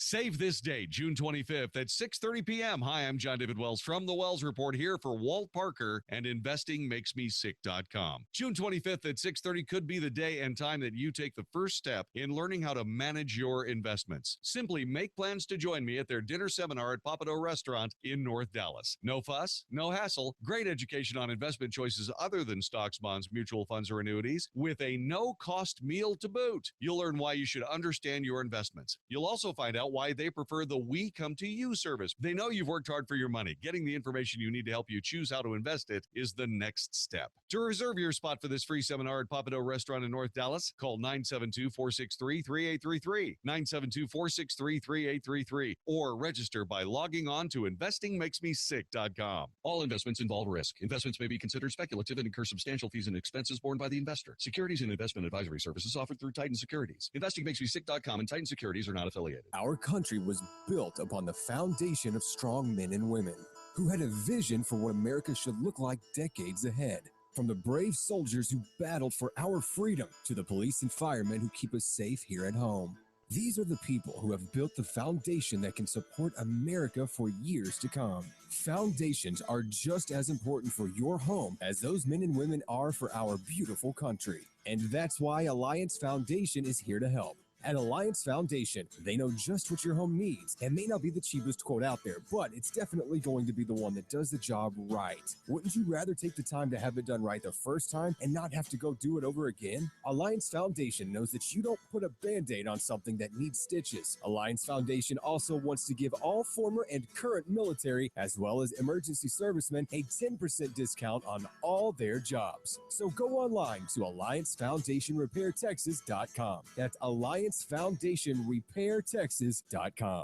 Save this date, June 25th at 6:30 p.m. Hi, I'm Jon-David Wells from the Wells Report here for Walt Parker and InvestingMakesMeSick.com. June 25th at 6:30 could be the day and time that you take the first step in learning how to manage your investments. Simply make plans to join me at their dinner seminar at Papado Restaurant in North Dallas. No fuss, no hassle, great education on investment choices other than stocks, bonds, mutual funds, or annuities with a no-cost meal to boot. You'll learn why you should understand your investments. You'll also find out why they prefer the We Come to You service. They know you've worked hard for your money. Getting the information you need to help you choose how to invest it is the next step. To reserve your spot for this free seminar at Papado Restaurant in North Dallas, call 972-463-3833, 972-463-3833, or register by logging on to InvestingMakesMeSick.com. All investments involve risk. Investments may be considered speculative and incur substantial fees and expenses borne by the investor. Securities and investment advisory services offered through Titan Securities. InvestingMakesMeSick.com and Titan Securities are not affiliated. Our country was built upon the foundation of strong men and women who had a vision for what America should look like decades ahead. From the brave soldiers who battled for our freedom to the police and firemen who keep us safe here at home. These are the people who have built the foundation that can support America for years to come. Foundations are just as important for your home as those men and women are for our beautiful country. And that's why Alliance Foundation is here to help. At Alliance Foundation, they know just what your home needs. It may not be the cheapest quote out there, but it's definitely going to be the one that does the job right. Wouldn't you rather take the time to have it done right the first time and not have to go do it over again? Alliance Foundation knows that you don't put a Band-Aid on something that needs stitches. Alliance Foundation also wants to give all former and current military, as well as emergency servicemen, a 10% discount on all their jobs. So go online to AllianceFoundationRepairTexas.com. That's AllianceFoundationRepairTexas.com.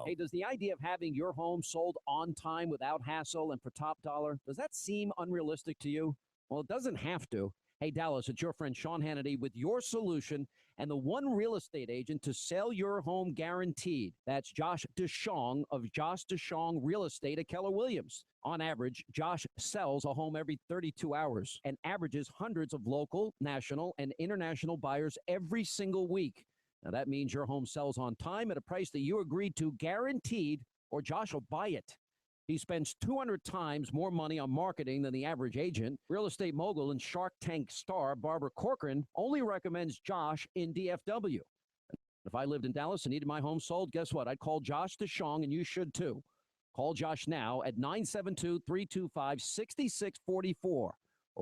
Hey, does the idea of having your home sold on time without hassle and for top dollar, does that seem unrealistic to you? Well, it doesn't have to. Hey, Dallas, it's your friend Sean Hannity with your solution and the one real estate agent to sell your home guaranteed. That's Josh DeShong of Josh DeShong Real Estate at Keller Williams. On average, Josh sells a home every 32 hours and averages hundreds of local, national, and international buyers every single week. Now, that means your home sells on time at a price that you agreed to, guaranteed, or Josh will buy it. He spends 200 times more money on marketing than the average agent. Real estate mogul and Shark Tank star Barbara Corcoran only recommends Josh in DFW. If I lived in Dallas and needed my home sold, guess what? I'd call Josh DeShong, and you should too. Call Josh now at 972-325-6644 or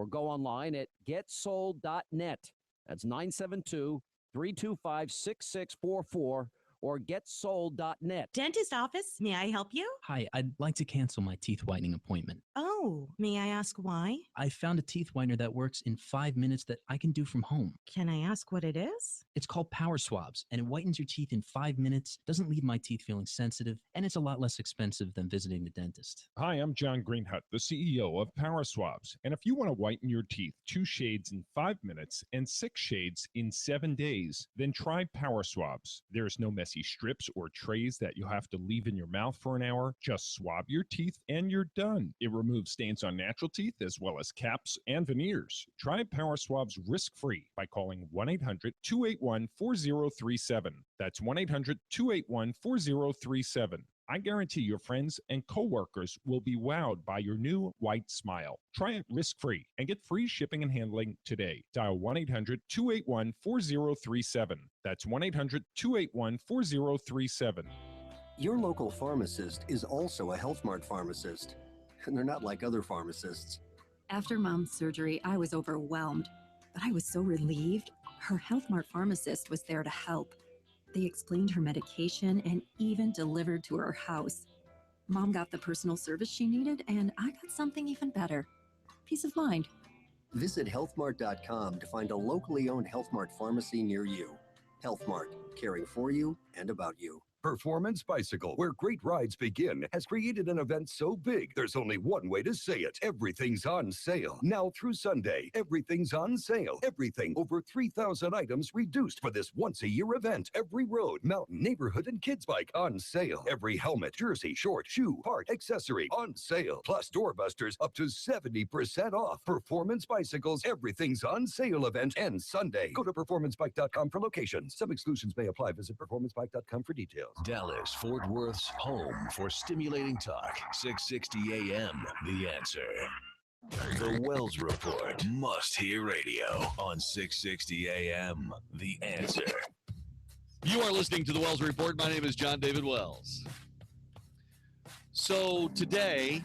go online at getsold.net. That's 972-325-6644 or getsold.net. Dentist office, may I help you? Hi, I'd like to cancel my teeth whitening appointment. Oh, may I ask why? I found a teeth whitener that works in 5 minutes that I can do from home. Can I ask what it is? It's called Power Swabs, and it whitens your teeth in 5 minutes, doesn't leave my teeth feeling sensitive, and it's a lot less expensive than visiting the dentist. Hi, I'm John Greenhut, the CEO of Power Swabs. And if you want to whiten your teeth 2 shades in 5 minutes and 6 shades in 7 days, then try Power Swabs. There's no messy strips or trays that you have to leave in your mouth for an hour. Just swab your teeth and you're done. It removes stains on natural teeth as well as caps and veneers. Try Power Swabs risk-free by calling 1-800-281-4037. That's 1-800-281-4037. I guarantee your friends and coworkers will be wowed by your new white smile. Try it risk-free and get free shipping and handling today. Dial 1-800-281-4037. That's 1-800-281-4037. Your local pharmacist is also a Health Mart pharmacist, and they're not like other pharmacists. After Mom's surgery, I was overwhelmed, but I was so relieved. Her Health Mart pharmacist was there to help. They explained her medication and even delivered to her house. Mom got the personal service she needed, and I got something even better. Peace of mind. Visit healthmart.com to find a locally owned Health Mart pharmacy near you. Health Mart, caring for you and about you. Performance Bicycle, where great rides begin, has created an event so big, there's only one way to say it. Everything's on sale. Now through Sunday, everything's on sale. Everything over 3,000 items reduced for this once-a-year event. Every road, mountain, neighborhood, and kids bike on sale. Every helmet, jersey, short, shoe, part, accessory on sale. Plus doorbusters up to 70% off. Performance Bicycles, everything's on sale event ends Sunday. Go to performancebike.com for locations. Some exclusions may apply. Visit performancebike.com for details. Dallas, Fort Worth's home for stimulating talk. 660 AM, The Answer. The Wells Report, must-hear radio on 660 AM, The Answer. You are listening to the Wells Report. My name is Jon-David Wells. So today,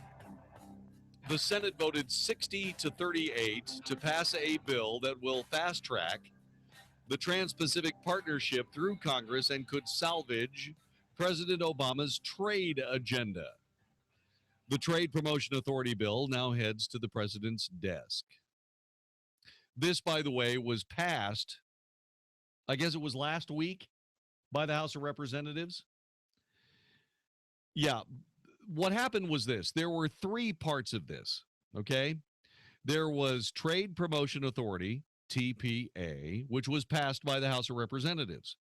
the Senate voted 60-38 to pass a bill that will fast-track the Trans-Pacific Partnership through Congress and could salvage President Obama's trade agenda. The Trade Promotion Authority bill now heads to the president's desk. This, by the way, was passed, I guess it was last week, by the House of Representatives. Yeah, what happened was this. There were three parts of this, okay? There was Trade Promotion Authority, TPA, which was passed by the House of Representatives.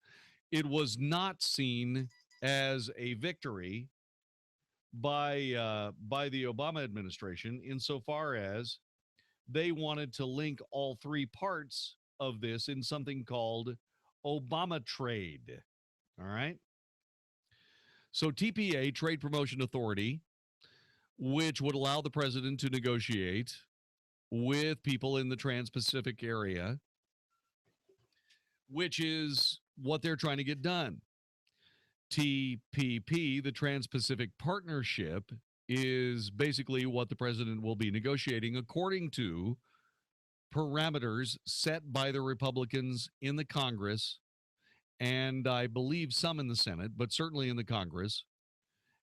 It was not seen as a victory by the Obama administration insofar as they wanted to link all three parts of this in something called Obama Trade. All right? So TPA, Trade Promotion Authority, which would allow the president to negotiate with people in the Trans-Pacific area, which is what they're trying to get done. TPP, the Trans-Pacific Partnership, is basically what the president will be negotiating according to parameters set by the Republicans in the Congress, and I believe some in the Senate, but certainly in the Congress.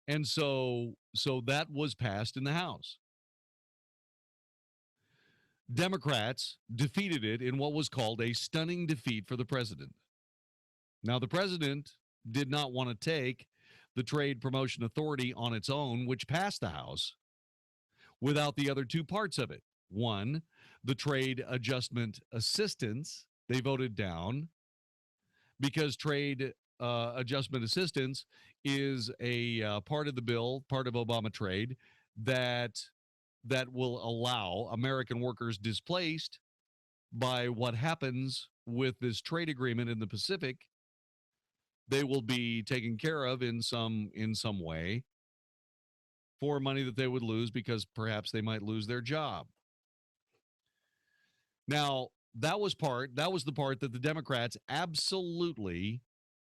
And so that was passed in the House. Democrats defeated it in what was called a stunning defeat for the president. Now, the president did not want to take the Trade Promotion Authority on its own, which passed the House, without the other two parts of it. One, the Trade Adjustment Assistance, they voted down because Trade Adjustment Assistance is a part of the bill, part of Obama trade, that will allow American workers displaced by what happens with this trade agreement in the Pacific. They will be taken care of in some way for money that they would lose because perhaps they might lose their job. Now, that was the part that the Democrats absolutely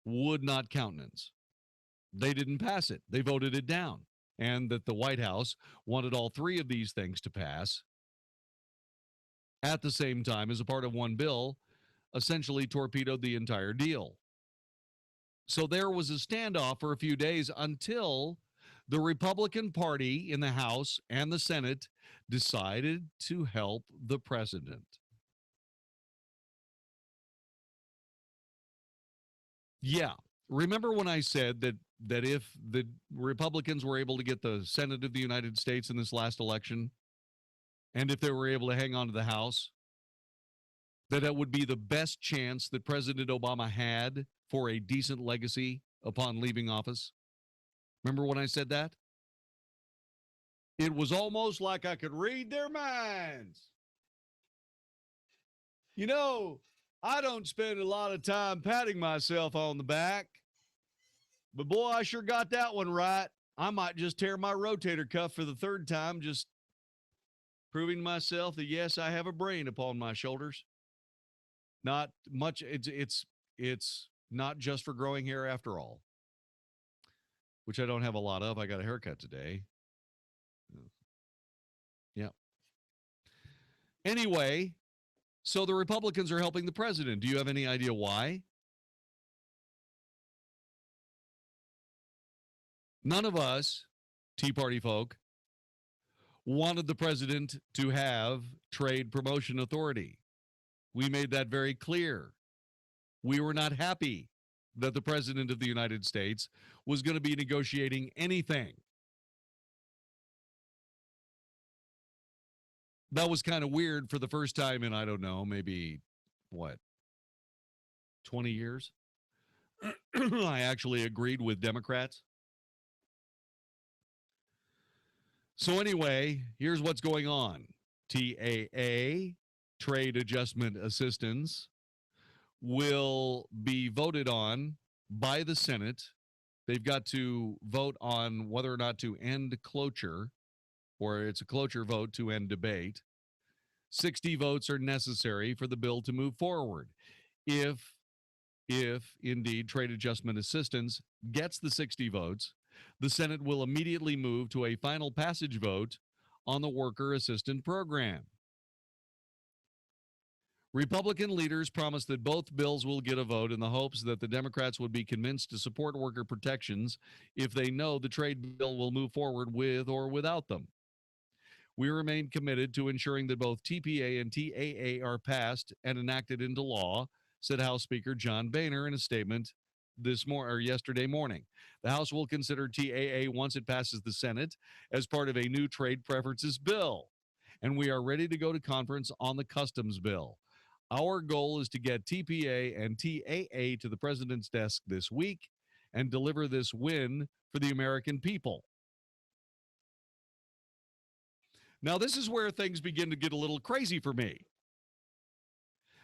would not countenance. They didn't pass it. They voted it down. And that the White House wanted all three of these things to pass at the same time as a part of one bill, essentially torpedoed the entire deal. So there was a standoff for a few days until the Republican Party in the House and the Senate decided to help the president. Yeah. Remember when I said that if the Republicans were able to get the Senate of the United States in this last election, and if they were able to hang on to the House, that would be the best chance that President Obama had for a decent legacy upon leaving office? Remember when I said that? It was almost like I could read their minds. You know, I don't spend a lot of time patting myself on the back, but boy, I sure got that one right. I might just tear my rotator cuff for the third time, just proving to myself that, yes, I have a brain upon my shoulders. Not much. It's not just for growing hair after all, which I don't have a lot of. I got a haircut today. Yeah. Anyway, so the Republicans are helping the president. Do you have any idea why? None of us, Tea Party folk, wanted the president to have Trade Promotion Authority. We made that very clear. We were not happy that the President of the United States was going to be negotiating anything. That was kind of weird for the first time in, I don't know, maybe, 20 years? I actually agreed with Democrats. So anyway, here's what's going on. TAA, Trade Adjustment Assistance, will be voted on by the Senate. They've got to vote on whether or not to end cloture, or it's a cloture vote to end debate. 60 votes are necessary for the bill to move forward. If indeed trade adjustment assistance gets the 60 votes, the Senate will immediately move to a final passage vote on the worker assistance program. Republican leaders promised that both bills will get a vote in the hopes that the Democrats would be convinced to support worker protections if they know the trade bill will move forward with or without them. We remain committed to ensuring that both TPA and TAA are passed and enacted into law, said House Speaker John Boehner in a statement yesterday morning. The House will consider TAA once it passes the Senate as part of a new trade preferences bill, and we are ready to go to conference on the customs bill. Our goal is to get TPA and TAA to the president's desk this week and deliver this win for the American people. Now, this is where things begin to get a little crazy for me.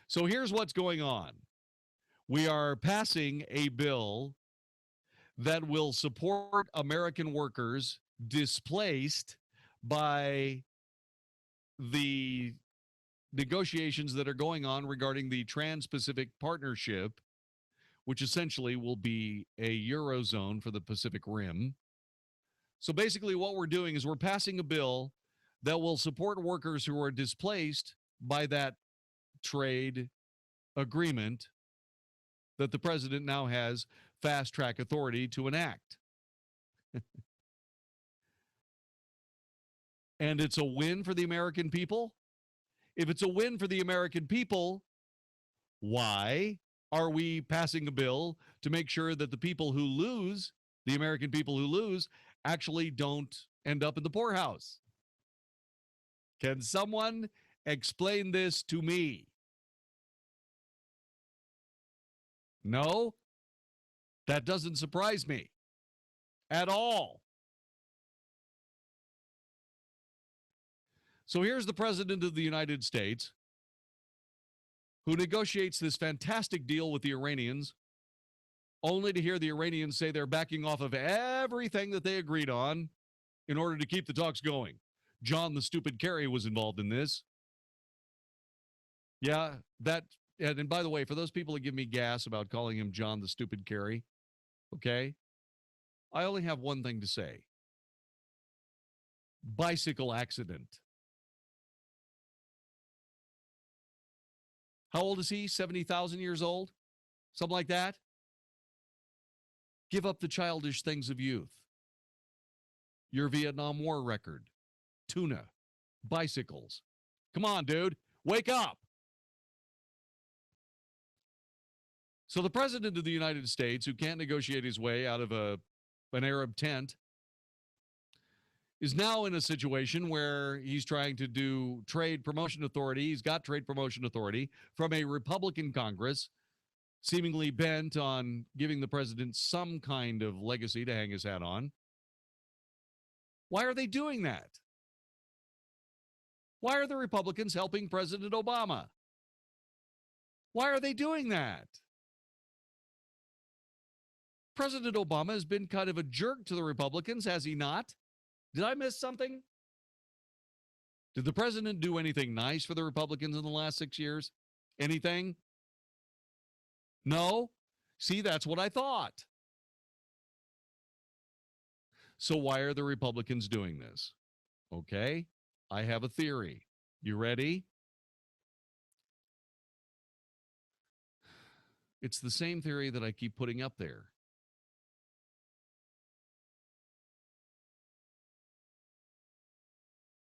So here's what's going on. We are passing a bill that will support American workers displaced by the negotiations that are going on regarding the Trans-Pacific Partnership, which essentially will be a Eurozone for the Pacific Rim. So basically what we're doing is we're passing a bill that will support workers who are displaced by that trade agreement that the president now has fast-track authority to enact. And it's a win for the American people? If it's a win for the American people, why are we passing a bill to make sure that the people who lose, the American people who lose, actually don't end up in the poorhouse? Can someone explain this to me? No? That doesn't surprise me at all. So here's the President of the United States who negotiates this fantastic deal with the Iranians, only to hear the Iranians say they're backing off of everything that they agreed on in order to keep the talks going. John the Stupid Kerry was involved in this. Yeah, and by the way, for those people that give me gas about calling him John the Stupid Kerry, okay, I only have one thing to say. Bicycle accident. How old is he? 70,000 years old? Something like that? Give up the childish things of youth. Your Vietnam War record. Tuna. Bicycles. Come on, dude. Wake up. So the President of the United States, who can't negotiate his way out of an Arab tent, is now in a situation where he's trying to do trade promotion authority. He's got trade promotion authority from a Republican Congress, seemingly bent on giving the president some kind of legacy to hang his hat on. Why are they doing that? Why are the Republicans helping President Obama? Why are they doing that? President Obama has been kind of a jerk to the Republicans, has he not? Did I miss something? Did the president do anything nice for the Republicans in the last 6 years? Anything? No? See, that's what I thought. So why are the Republicans doing this? Okay, I have a theory. You ready? It's the same theory that I keep putting up there.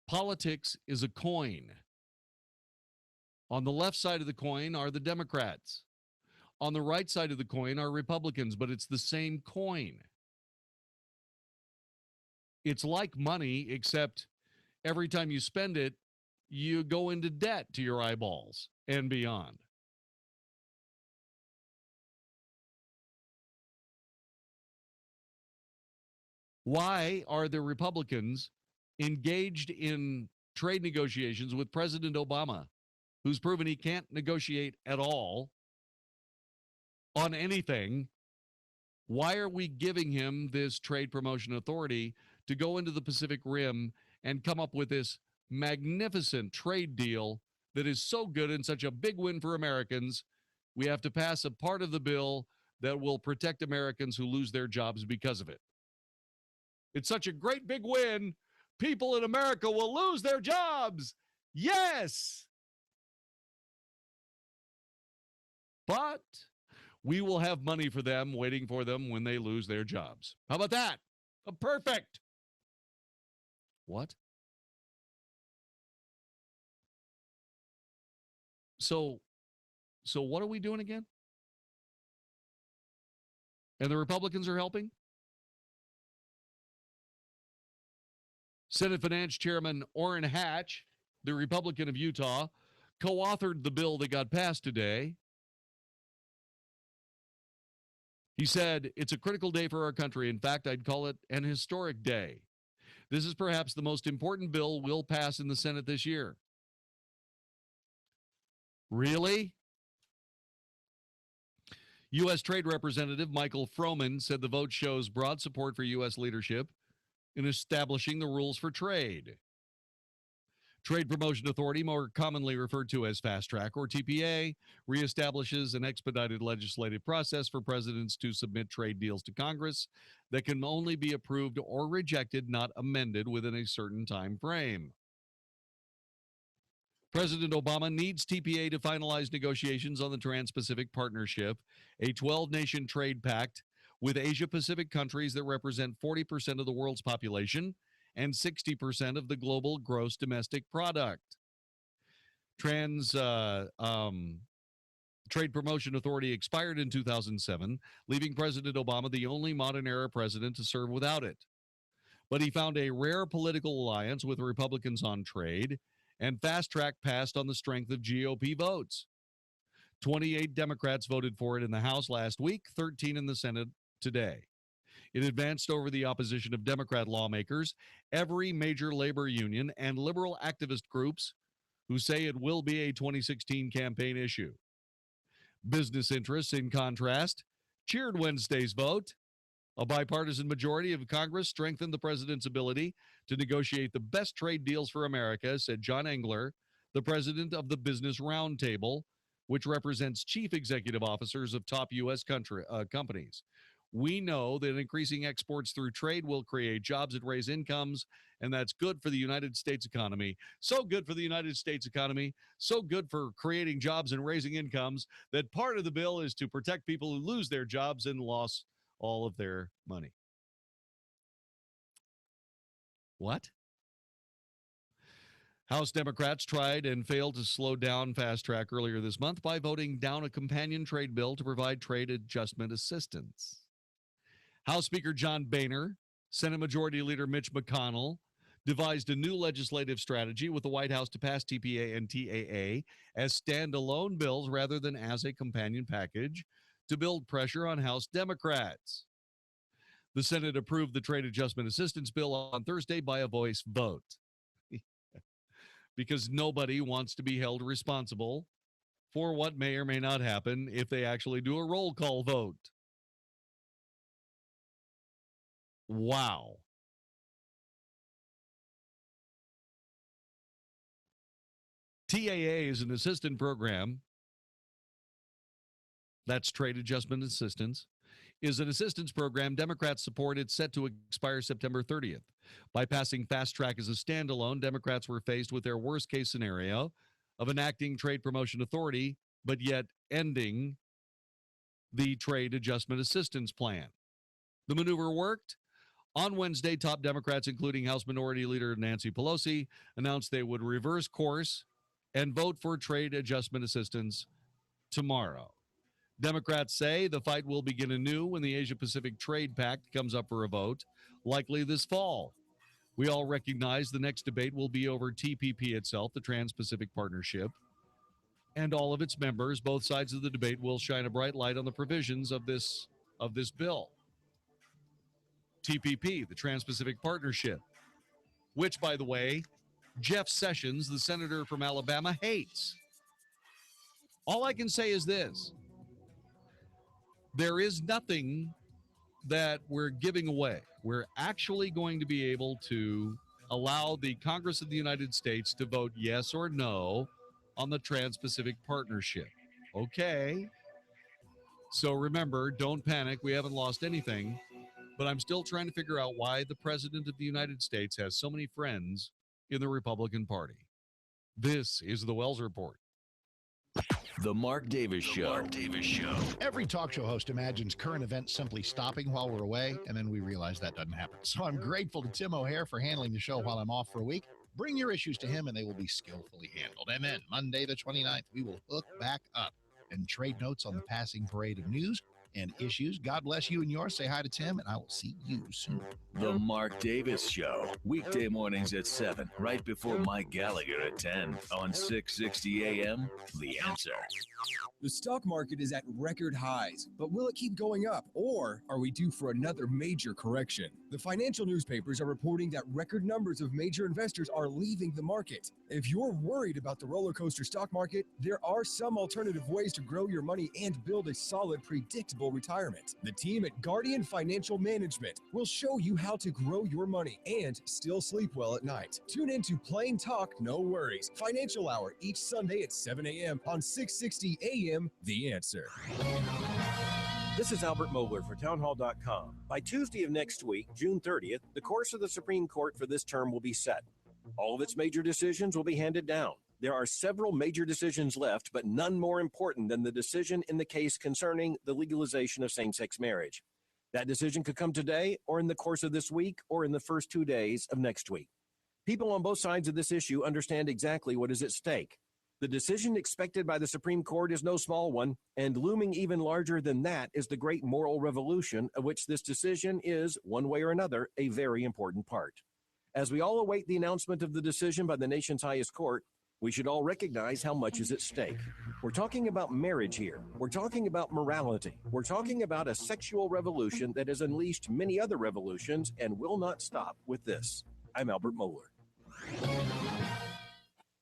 Politics is a coin. On the left side of the coin are the Democrats. On the right side of the coin are Republicans, but it's the same coin. It's like money, except every time you spend it, you go into debt to your eyeballs and beyond. Why are the Republicans engaged in trade negotiations with President Obama, who's proven he can't negotiate at all on anything? Why are we giving him this trade promotion authority to go into the Pacific Rim and come up with this magnificent trade deal that is so good and such a big win for Americans? We have to pass a part of the bill that will protect Americans who lose their jobs because of it. It's such a great big win. People in America will lose their jobs. Yes. But we will have money for them, waiting for them when they lose their jobs. How about that? Perfect. What? So what are we doing again? And the Republicans are helping? Senate Finance Chairman Orrin Hatch, the Republican of Utah, co-authored the bill that got passed today. He said, "It's a critical day for our country. In fact, I'd call it an historic day. This is perhaps the most important bill we'll pass in the Senate this year." Really? U.S. Trade Representative Michael Froman said the vote shows broad support for U.S. leadership in establishing the rules for trade. Trade Promotion Authority, more commonly referred to as Fast Track or TPA, reestablishes an expedited legislative process for presidents to submit trade deals to Congress that can only be approved or rejected, not amended, within a certain time frame. President Obama needs TPA to finalize negotiations on the Trans-Pacific Partnership, a 12-nation trade pact with Asia-Pacific countries that represent 40% of the world's population and 60% of the global gross domestic product. Trade Promotion Authority expired in 2007, leaving President Obama the only modern-era president to serve without it. But he found a rare political alliance with Republicans on trade, and Fast Track passed on the strength of GOP votes. 28 Democrats voted for it in the House last week, 13 in the Senate today. It advanced over the opposition of Democrat lawmakers, every major labor union, and liberal activist groups who say it will be a 2016 campaign issue. Business interests, in contrast, cheered Wednesday's vote. A bipartisan majority of Congress strengthened the president's ability to negotiate the best trade deals for America, said John Engler, the president of the Business Roundtable, which represents chief executive officers of top U.S. companies. We know that increasing exports through trade will create jobs and raise incomes, and that's good for the United States economy. So good for the United States economy, so good for creating jobs and raising incomes, that part of the bill is to protect people who lose their jobs and lost all of their money. What? House Democrats tried and failed to slow down Fast Track earlier this month by voting down a companion trade bill to provide trade adjustment assistance. House Speaker John Boehner, Senate Majority Leader Mitch McConnell devised a new legislative strategy with the White House to pass TPA and TAA as standalone bills rather than as a companion package to build pressure on House Democrats. The Senate approved the Trade Adjustment Assistance Bill on Thursday by a voice vote because nobody wants to be held responsible for what may or may not happen if they actually do a roll call vote. Wow. TAA is an assistance program. That's Trade Adjustment Assistance. Is an assistance program Democrats support. It's set to expire September 30th. By passing Fast Track as a standalone, Democrats were faced with their worst-case scenario of enacting Trade Promotion Authority, but yet ending the Trade Adjustment Assistance Plan. The maneuver worked. On Wednesday, top Democrats, including House Minority Leader Nancy Pelosi, announced they would reverse course and vote for trade adjustment assistance tomorrow. Democrats say the fight will begin anew when the Asia-Pacific Trade Pact comes up for a vote, likely this fall. We all recognize the next debate will be over TPP itself, the Trans-Pacific Partnership, and all of its members. Both sides of the debate will shine a bright light on the provisions of this bill. TPP, the Trans-Pacific Partnership, which, by the way, Jeff Sessions, the senator from Alabama, hates. All I can say is this. There is nothing that we're giving away. We're actually going to be able to allow the Congress of the United States to vote yes or no on the Trans-Pacific Partnership. Okay. So remember, don't panic. We haven't lost anything. But I'm still trying to figure out why the President of the United States has so many friends in the Republican Party. This is the Wells Report. The Mark Davis Show. Mark Davis Show. Every talk show host imagines current events simply stopping while we're away, and then we realize that doesn't happen. So I'm grateful to Tim O'Hare for handling the show while I'm off for a week. Bring your issues to him, and they will be skillfully handled. And then, Monday the 29th, we will hook back up and trade notes on the passing parade of news and issues. God bless you and yours. Say hi to Tim, and I will see you soon. The Mark Davis Show. Weekday mornings at 7, right before Mike Gallagher at 10 on 660 AM. The Answer. The stock market is at record highs, but will it keep going up, or are we due for another major correction? The financial newspapers are reporting that record numbers of major investors are leaving the market. If you're worried about the roller coaster stock market, there are some alternative ways to grow your money and build a solid, predictable retirement. The team at Guardian Financial Management will show you how to grow your money and still sleep well at night. Tune in to Plain Talk, No Worries, Financial Hour each Sunday at 7 a.m. on 660 AM, The Answer. This is Albert Mohler for townhall.com. By Tuesday of next week, June 30th, the course of the Supreme Court for this term will be set. All of its major decisions will be handed down. There are several major decisions left, but none more important than the decision in the case concerning the legalization of same-sex marriage. That decision could come today, or in the course of this week, or in the first 2 days of next week. People on both sides of this issue understand exactly what is at stake. The decision expected by the Supreme Court is no small one, and looming even larger than that is the great moral revolution of which this decision is, one way or another, a very important part. As we all await the announcement of the decision by the nation's highest court, we should all recognize how much is at stake. We're talking about marriage here. We're talking about morality. We're talking about a sexual revolution that has unleashed many other revolutions and will not stop with this. I'm Albert Mohler.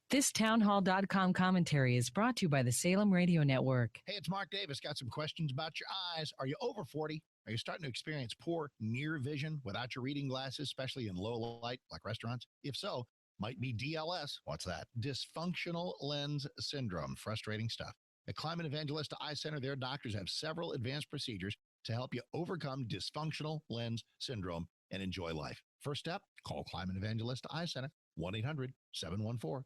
This townhall.com commentary is brought to you by the Salem Radio Network. Hey, it's Mark Davis. Got some questions about your eyes. Are you over 40? Are you starting to experience poor near vision without your reading glasses, especially in low light like restaurants? If so, might be DLS. What's that? Dysfunctional lens syndrome. Frustrating stuff. At Climate Evangelista Eye Center, their doctors have several advanced procedures to help you overcome dysfunctional lens syndrome and enjoy life. First step, call Climate Evangelista Eye Center, 1-800-714-2020.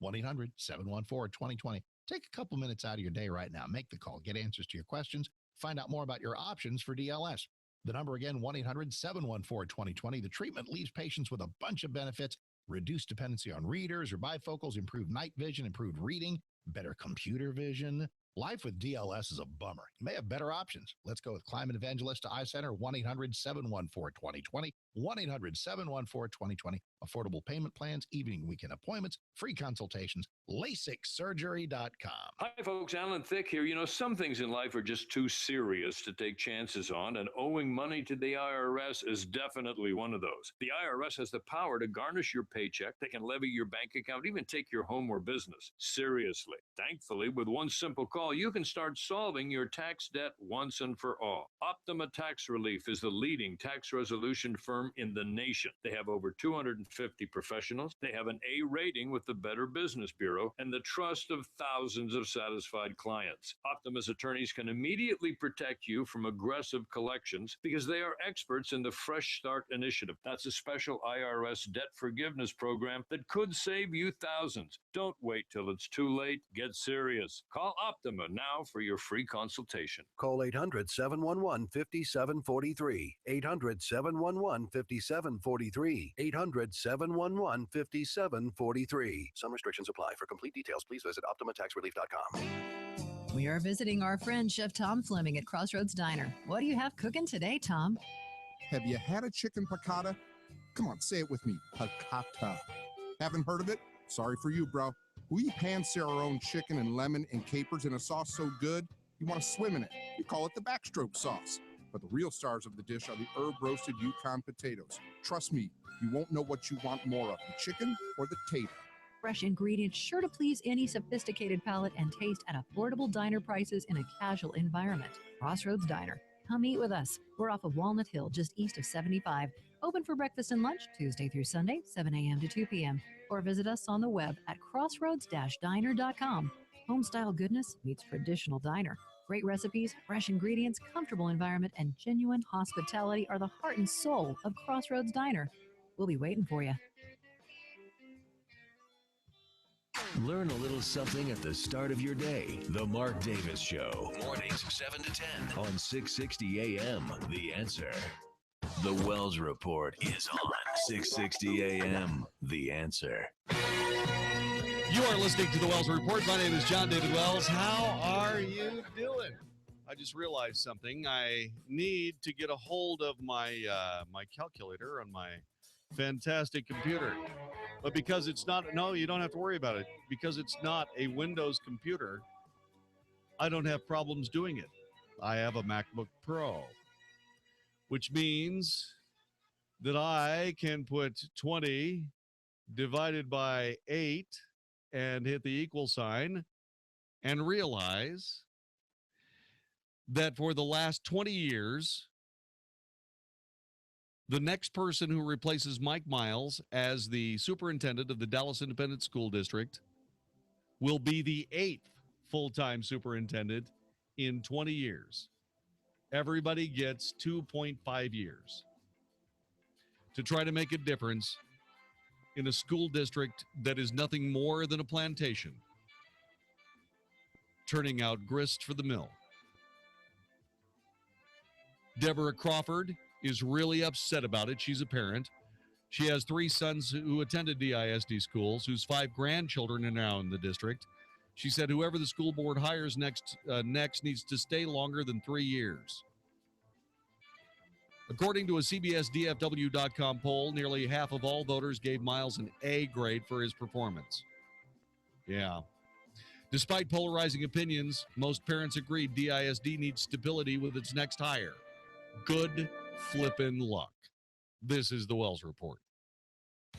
1-800-714-2020. Take a couple minutes out of your day right now. Make the call. Get answers to your questions. Find out more about your options for DLS. The number again, 1-800-714-2020. The treatment leaves patients with a bunch of benefits: reduced dependency on readers or bifocals, improved night vision, improved reading, better computer vision. Life with DLS is a bummer. You may have better options. Let's go with Climate Evangelista Eye Center, 1-800-714-2020, 1-800-714-2020. Affordable payment plans, evening weekend appointments, free consultations, LASIKsurgery.com. Hi, folks. Alan Thicke here. You know, some things in life are just too serious to take chances on, and owing money to the IRS is definitely one of those. The IRS has the power to garnish your paycheck. They can levy your bank account, even take your home or business. Seriously. Thankfully, with one simple call, you can start solving your tax debt once and for all. Optima Tax Relief is the leading tax resolution firm in the nation. They have over 250 professionals. They have an A rating with the Better Business Bureau and the trust of thousands of satisfied clients. Optima's attorneys can immediately protect you from aggressive collections because they are experts in the Fresh Start Initiative. That's a special IRS debt forgiveness program that could save you thousands. Don't wait till it's too late. Get serious. Call Optima now for your free consultation. Call 800-711-5743. 800-711-5743. 800-711-5743. Some restrictions apply. For complete details, please visit OptimaTaxRelief.com. We are visiting our friend Chef Tom Fleming at Crossroads Diner. What do you have cooking today, Tom? Have you had a chicken piccata? Come on, say it with me. Piccata. Haven't heard of it? Sorry for you, bro. We pan-sear our own chicken and lemon and capers in a sauce so good, you want to swim in it. We call it the backstroke sauce. But the real stars of the dish are the herb-roasted Yukon potatoes. Trust me, you won't know what you want more of, the chicken or the tater. Fresh ingredients sure to please any sophisticated palate and taste at affordable diner prices in a casual environment. Crossroads Diner. Come eat with us. We're off of Walnut Hill, just east of 75. Open for breakfast and lunch Tuesday through Sunday, 7 a.m. to 2 p.m. Or visit us on the web at crossroads-diner.com. Homestyle goodness meets traditional diner. Great recipes, fresh ingredients, comfortable environment, and genuine hospitality are the heart and soul of Crossroads Diner. We'll be waiting for you. Learn a little something at the start of your day. The Mark Davis Show. Mornings 7 to 10 on 660 AM. The Answer. The Wells Report is on 660 AM. The Answer. You are listening to the Wells Report. My name is Jon-David Wells. How are you doing? I just realized something. I need to get a hold of my my calculator on my fantastic computer. But because it's not, no, you don't have to worry about it. Because it's not a Windows computer, I don't have problems doing it. I have a MacBook Pro, which means that I can put 20 divided by 8 and hit the equal sign and realize that for the last 20 years, the next person who replaces Mike Miles as the superintendent of the Dallas Independent School District will be the 8th full-time superintendent in 20 years. Everybody gets 2.5 years to try to make a difference in a school district that is nothing more than a plantation, turning out grist for the mill. Deborah Crawford is really upset about it. She's a parent. She has 3 sons who attended DISD schools, whose 5 grandchildren are now in the district. She said whoever the school board hires next needs to stay longer than 3 years. According to a CBSDFW.com poll, nearly half of all voters gave Miles an A grade for his performance. Yeah. Despite polarizing opinions, most parents agreed DISD needs stability with its next hire. Good flippin' luck. This is the Wells Report.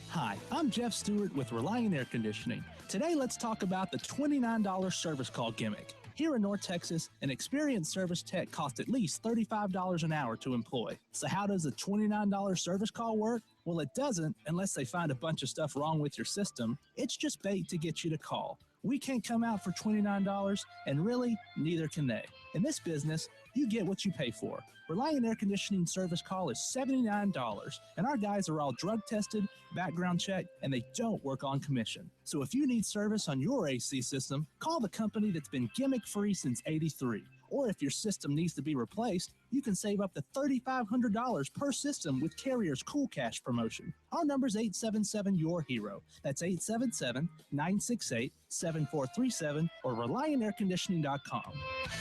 Hi, I'm Jeff Stewart with Reliant Air Conditioning. Today, let's talk about the $29 service call gimmick. Here in North Texas, an experienced service tech costs at least $35 an hour to employ. So how does a $29 service call work? Well, it doesn't unless they find a bunch of stuff wrong with your system. It's just bait to get you to call. We can't come out for $29, and really, neither can they. In this business, you get what you pay for. Reliant Air Conditioning service call is $79, and our guys are all drug tested, background checked, and they don't work on commission. So if you need service on your AC system, call the company that's been gimmick-free since '83. Or if your system needs to be replaced, you can save up to $3,500 per system with Carrier's Cool Cash promotion. Our number's 877-YOUR-HERO. That's 877-968-7437 or ReliantAirConditioning.com.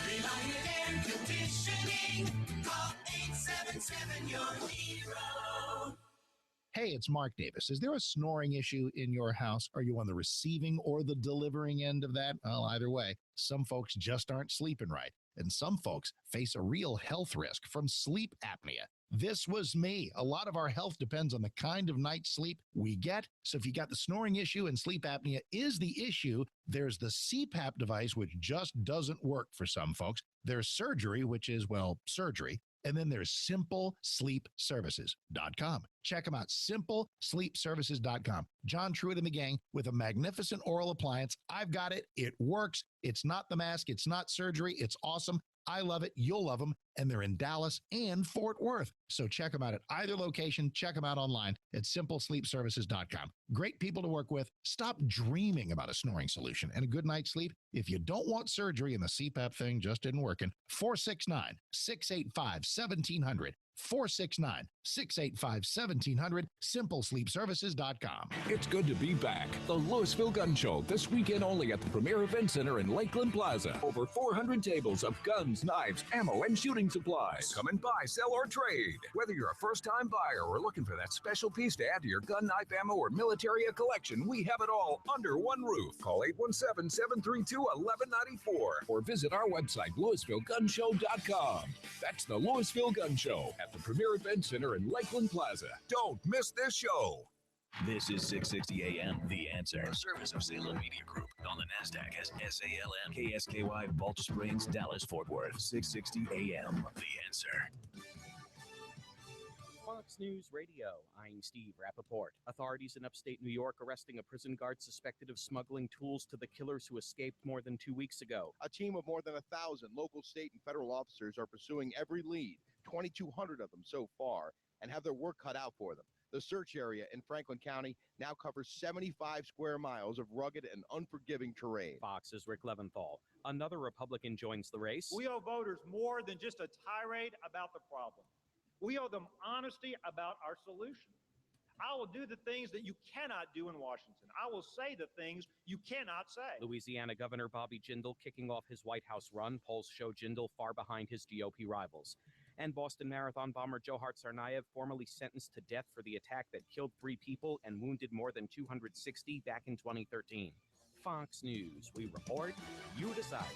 Reliant Air Conditioning. Call 877-YOUR-HERO. Hey, it's Mark Davis. Is there a snoring issue in your house? Are you on the receiving or the delivering end of that? Well, either way, some folks just aren't sleeping right. And some folks face a real health risk from sleep apnea. This was me. A lot of our health depends on the kind of night's sleep we get. So if you got the snoring issue and sleep apnea is the issue, there's the CPAP device, which just doesn't work for some folks. There's surgery, which is, well, surgery. And then there's SimpleSleepServices.com. Check them out, SimpleSleepServices.com. John Truitt and the gang with a magnificent oral appliance. I've got it. It works. It's not the mask. It's not surgery. It's awesome. I love it. You'll love them. And they're in Dallas and Fort Worth. So check them out at either location. Check them out online at SimpleSleepServices.com. Great people to work with. Stop dreaming about a snoring solution and a good night's sleep. If you don't want surgery and the CPAP thing just isn't working, 469-685-1700. 469-685-1700, simplesleepservices.com. It's good to be back. The Louisville Gun Show, this weekend only at the Premier Event Center in Lakeland Plaza. Over 400 tables of guns, knives, ammo, and shooting supplies. Come and buy, sell, or trade. Whether you're a first-time buyer or looking for that special piece to add to your gun, knife, ammo, or military collection, we have it all under one roof. Call 817-732-1194 or visit our website, LouisvilleGunShow.com. That's the Louisville Gun Show at the Premier Event Center in Lakeland Plaza. Don't miss this show. This is 660 AM, The Answer. A service of Salem Media Group. On the NASDAQ as SALM, KSKY, Balch Springs, Dallas, Fort Worth. 660 AM, The Answer. Fox News Radio. I'm Steve Rappaport. Authorities in upstate New York arresting a prison guard suspected of smuggling tools to the killers who escaped more than 2 weeks ago. A team of more than 1,000 local, state, and federal officers are pursuing every lead, 2,200 of them so far, and have their work cut out for them. The search area in Franklin County now covers 75 square miles of rugged and unforgiving terrain. Fox's Rick Leventhal. Another Republican joins the race. We owe voters more than just a tirade about the problem. We owe them honesty about our solution. I will do the things that you cannot do in Washington. I will say the things you cannot say. Louisiana Governor Bobby Jindal kicking off his White House run. Polls show Jindal far behind his GOP rivals. And Boston Marathon bomber Johar Tsarnaev formally sentenced to death for the attack that killed 3 people and wounded more than 260 back in 2013. Fox News. We report, you decide.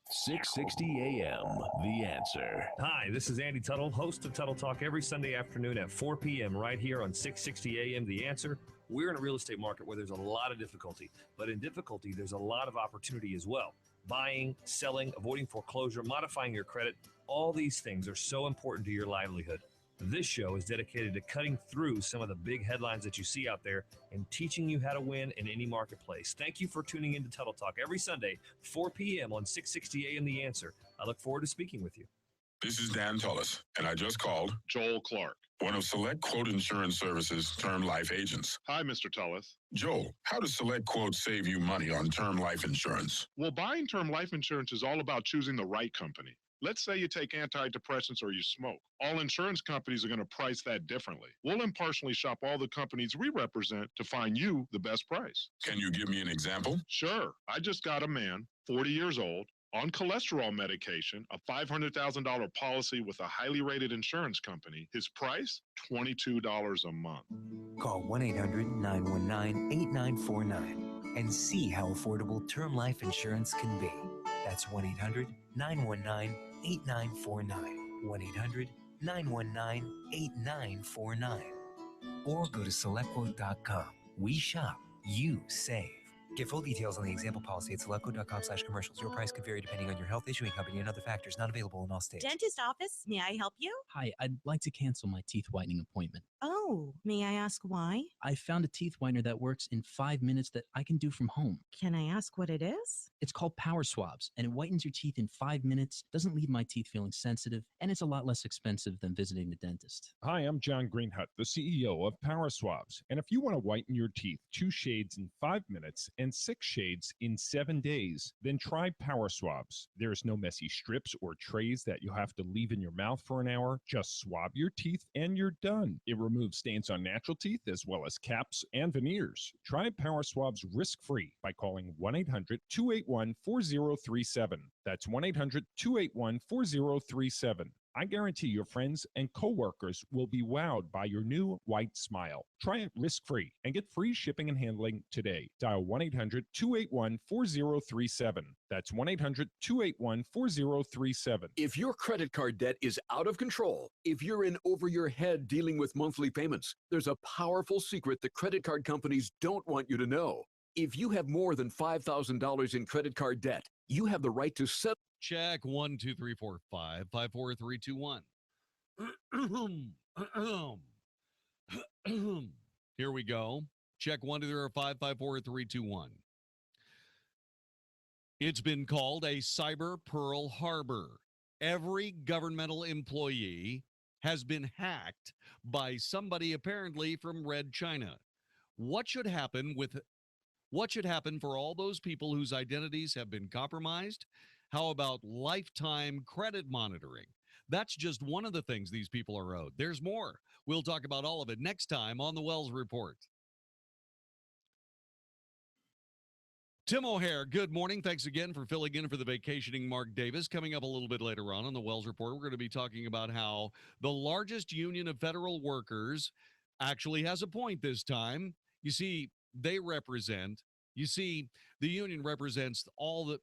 660 AM, The Answer. Hi, this is Andy Tuttle, host of Tuttle Talk every Sunday afternoon at 4 p.m. right here on 660 AM, The Answer. We're in a real estate market where there's a lot of difficulty, but in difficulty, there's a lot of opportunity as well. Buying, selling, avoiding foreclosure, modifying your credit, all these things are so important to your livelihood. This show is dedicated to cutting through some of the big headlines that you see out there and teaching you how to win in any marketplace. Thank you for tuning in to Tuttle Talk every Sunday, 4 p.m. on 660 AM The Answer. I look forward to speaking with you. This is Dan Tullis, and I just called Joel Clark, one of Select Quote Insurance Services' term life agents. Hi, Mr. Tullis. Joel, how does Select Quote save you money on term life insurance? Well, buying term life insurance is all about choosing the right company. Let's say you take antidepressants or you smoke. All insurance companies are going to price that differently. We'll impartially shop all the companies we represent to find you the best price. Can you give me an example? Sure. I just got a man, 40 years old, on cholesterol medication, a $500,000 policy with a highly rated insurance company. His price, $22 a month. Call 1-800-919-8949 and see how affordable term life insurance can be. That's 1-800-919-8949. 1-800-919-8949. Or go to selectquote.com. We shop, you save. Get full details on the example policy at selectquote.com/commercials. Your price could vary depending on your health, issuing company, and other factors. Not available in all states. Dentist office, may I help you? Hi, I'd like to cancel my teeth whitening appointment. Oh, may I ask why? I found a teeth whitener that works in 5 minutes that I can do from home. Can I ask what it is? It's called Power Swabs, and it whitens your teeth in 5 minutes, doesn't leave my teeth feeling sensitive, and it's a lot less expensive than visiting the dentist. Hi, I'm John Greenhut, the CEO of Power Swabs. And if you want to whiten your teeth 2 shades in 5 minutes and 6 shades in 7 days, then try Power Swabs. There's no messy strips or trays that you'll have to leave in your mouth for an hour. Just swab your teeth and you're done. It removes stains on natural teeth as well as caps and veneers. Try Power Swabs risk-free by calling 1-800-281-4037. That's 1-800-281-4037. I guarantee your friends and coworkers will be wowed by your new white smile. Try it risk-free and get free shipping and handling today. Dial 1-800-281-4037. That's 1-800-281-4037. If your credit card debt is out of control, if you're in over your head dealing with monthly payments, there's a powerful secret the credit card companies don't want you to know. If you have more than $5,000 in credit card debt, you have the right to settle. Check 1, 2, 3, 4, 5, 5, 4, 3, 2, 1. Here we go. Check 1, 2, 3, 4, 5, 5, 4, 3, 2, 1. It's been called a cyber Pearl Harbor. Every governmental employee has been hacked by somebody apparently from Red China. What should happen for all those people whose identities have been compromised? How about lifetime credit monitoring? That's just one of the things these people are owed. There's more. We'll talk about all of it next time on the Wells Report. Tim O'Hare, good morning. Thanks again for filling in for the vacationing Mark Davis. Coming up a little bit later on the Wells Report, we're going to be talking about how the largest union of federal workers actually has a point this time. You see, the union represents all the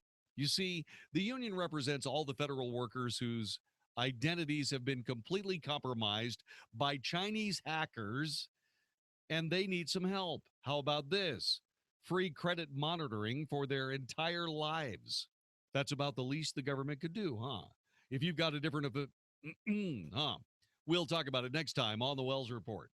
federal workers whose identities have been completely compromised by Chinese hackers, and they need some help. How about this? Free credit monitoring for their entire lives. That's about the least the government could do, huh? If you've got a different We'll talk about it next time on the Wells Report.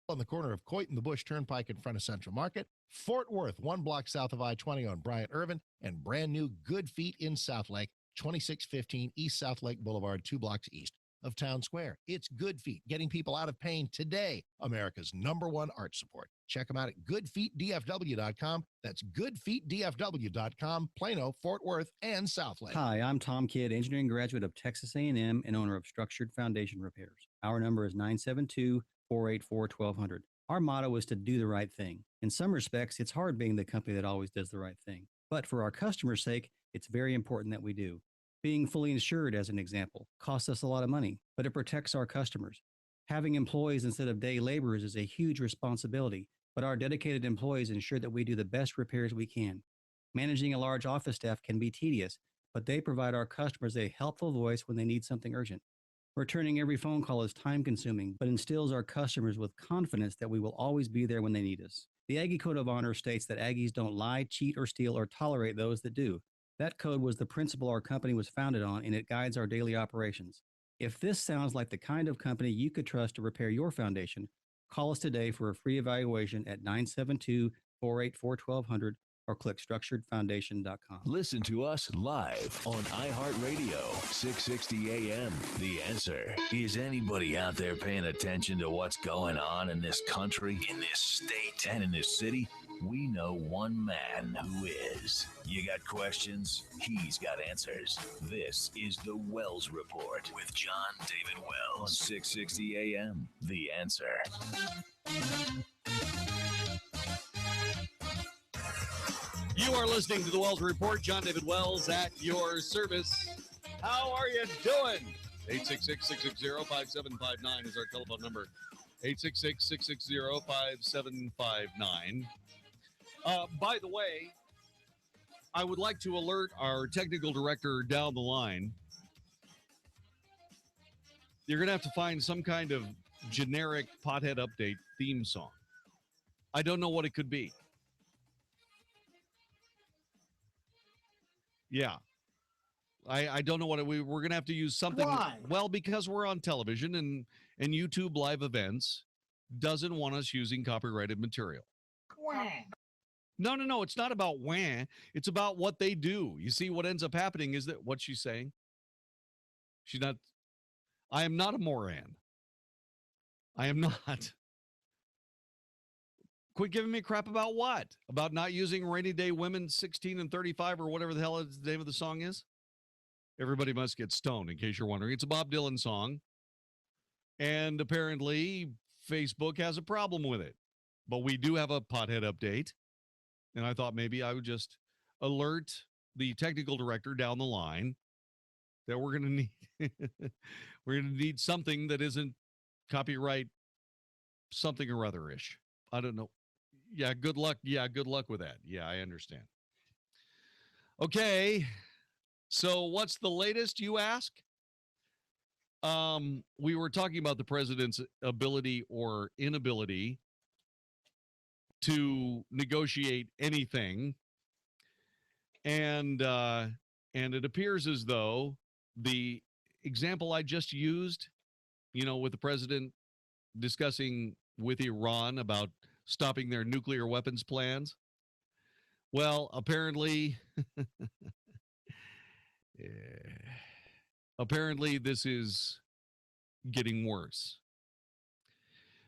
On the corner of Coit and the Bush Turnpike in front of Central Market, Fort Worth, 1 block south of I-20 on Bryant Irvin, and brand new Good Feet in South Lake, 2615 East South Lake Boulevard, 2 blocks east of Town Square. It's Good Feet, getting people out of pain today. America's #1 arch support. Check them out at goodfeetdfw.com. That's goodfeetdfw.com, Plano, Fort Worth, and South Lake. Hi, I'm Tom Kidd, engineering graduate of Texas A&M and owner of Structured Foundation Repairs. Our number is 972-484-1200. Our motto is to do the right thing. In some respects, it's hard being the company that always does the right thing. But for our customers' sake, it's very important that we do. Being fully insured, as an example, costs us a lot of money, but it protects our customers. Having employees instead of day laborers is a huge responsibility, but our dedicated employees ensure that we do the best repairs we can. Managing a large office staff can be tedious, but they provide our customers a helpful voice when they need something urgent. Returning every phone call is time-consuming, but instills our customers with confidence that we will always be there when they need us. The Aggie Code of Honor states that Aggies don't lie, cheat, or steal, or tolerate those that do. That code was the principle our company was founded on, and it guides our daily operations. If this sounds like the kind of company you could trust to repair your foundation, call us today for a free evaluation at 972-484-1200 or click structuredfoundation.com. Listen to us live on iHeartRadio, 660 AM. The Answer. Is anybody out there paying attention to what's going on in this country, in this state, and in this city? We know one man who is. You got questions? He's got answers. This is the Wells Report with Jon-David Wells on 660 AM. The Answer. You are listening to the Wells Report. Jon-David Wells at your service. How are you doing? 866-660-5759 is our telephone number. 866-660-5759. By the way, I would like to alert our technical director down the line. You're going to have to find some kind of generic Pothead Update theme song. I don't know what it could be. Yeah. I don't know what we're going to have to use something. Why? Well, because we're on television and YouTube live events doesn't want us using copyrighted material. No. It's not about wah. It's about what they do. You see, what ends up happening is that what she's saying. She's not. I am not a moron. I am not. Quit giving me crap about what? About not using Rainy Day Women 16 and 35 or whatever the hell the name of the song is? Everybody Must Get Stoned, in case you're wondering. It's a Bob Dylan song. And apparently, Facebook has a problem with it. But we do have a Pothead Update. And I thought maybe I would just alert the technical director down the line that we're going to need something that isn't copyright something or other-ish. I don't know. Yeah, good luck. Yeah, good luck with that. Yeah, I understand. Okay. So what's the latest, you ask? We were talking about the president's ability or inability to negotiate anything. And it appears as though the example I just used, with the president discussing with Iran about stopping their nuclear weapons plans. Well, apparently, this is getting worse.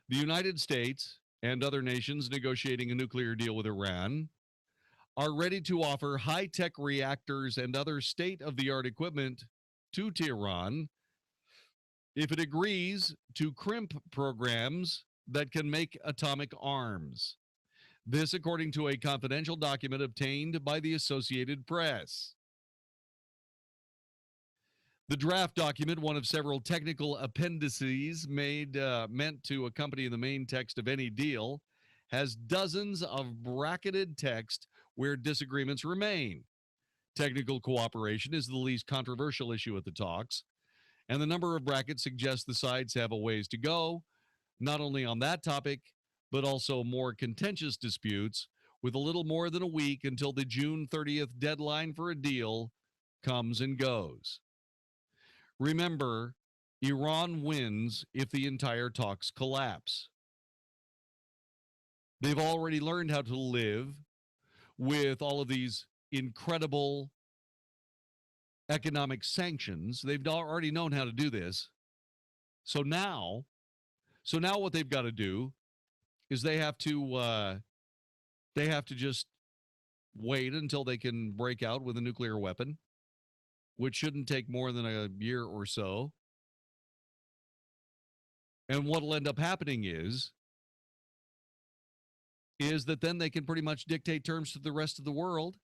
The United States and other nations negotiating a nuclear deal with Iran are ready to offer high-tech reactors and other state-of-the-art equipment to Tehran if it agrees to crimp programs that can make atomic arms. This, according to a confidential document obtained by the Associated Press. The draft document, one of several technical appendices meant to accompany the main text of any deal, has dozens of bracketed text where disagreements remain. Technical cooperation is the least controversial issue at the talks, and the number of brackets suggests the sides have a ways to go, not only on that topic, but also more contentious disputes, with a little more than a week until the June 30th deadline for a deal comes and goes. Remember, Iran wins if the entire talks collapse. They've already learned how to live with all of these incredible economic sanctions. They've already known how to do this. So now what they've got to do is they have to just wait until they can break out with a nuclear weapon, which shouldn't take more than a year or so. And what will end up happening is that then they can pretty much dictate terms to the rest of the world,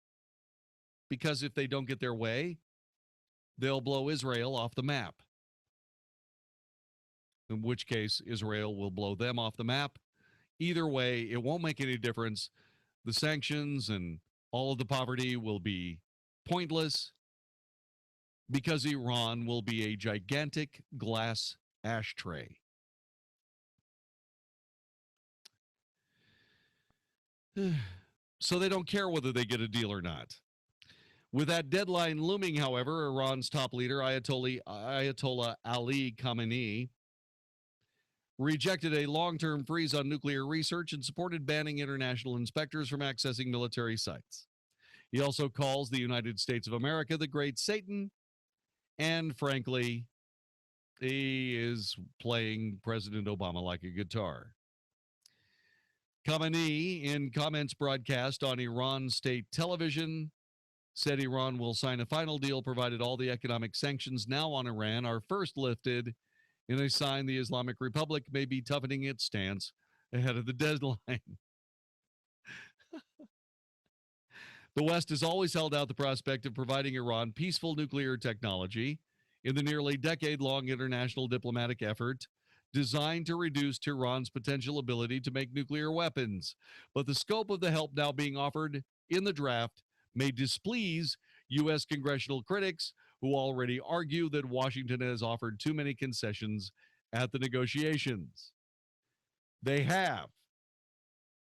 because if they don't get their way, they'll blow Israel off the map. In which case, Israel will blow them off the map. Either way, it won't make any difference. The sanctions and all of the poverty will be pointless, because Iran will be a gigantic glass ashtray. So they don't care whether they get a deal or not. With that deadline looming, however, Iran's top leader, Ayatollah Ali Khamenei, rejected a long-term freeze on nuclear research and supported banning international inspectors from accessing military sites. He also calls the United States of America the Great Satan, and frankly, he is playing President Obama like a guitar. Khamenei, in comments broadcast on Iran state television, said Iran will sign a final deal provided all the economic sanctions now on Iran are first lifted, in a sign the Islamic Republic may be toughening its stance ahead of the deadline. The West has always held out the prospect of providing Iran peaceful nuclear technology in the nearly decade-long international diplomatic effort designed to reduce Tehran's potential ability to make nuclear weapons. But the scope of the help now being offered in the draft may displease U.S. congressional critics, who already argue that Washington has offered too many concessions at the negotiations. They have.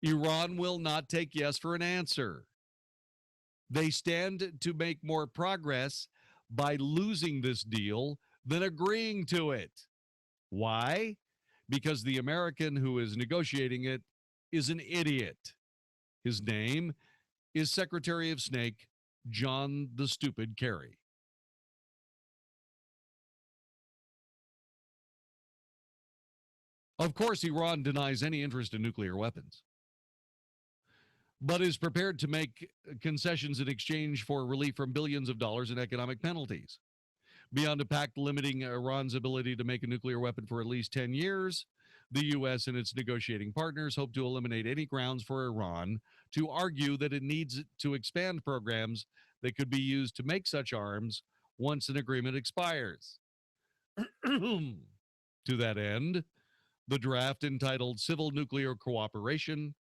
Iran will not take yes for an answer. They stand to make more progress by losing this deal than agreeing to it. Why? Because the American who is negotiating it is an idiot. His name is Secretary of State John the Stupid Kerry. Of course, Iran denies any interest in nuclear weapons, but is prepared to make concessions in exchange for relief from billions of dollars in economic penalties. Beyond a pact limiting Iran's ability to make a nuclear weapon for at least 10 years, the U.S. and its negotiating partners hope to eliminate any grounds for Iran to argue that it needs to expand programs that could be used to make such arms once an agreement expires. To that end, the draft, entitled Civil Nuclear Cooperation,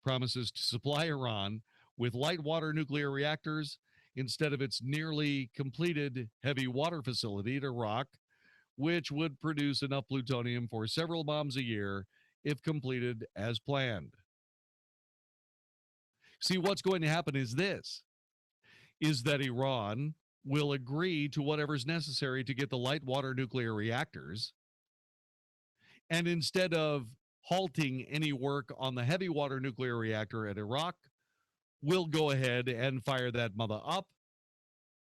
promises to supply Iran with light water nuclear reactors instead of its nearly completed heavy water facility at Iraq, which would produce enough plutonium for several bombs a year if completed as planned. See, what's going to happen is that Iran will agree to whatever's necessary to get the light water nuclear reactors, and instead of halting any work on the heavy water nuclear reactor at Iraq, we'll go ahead and fire that mother up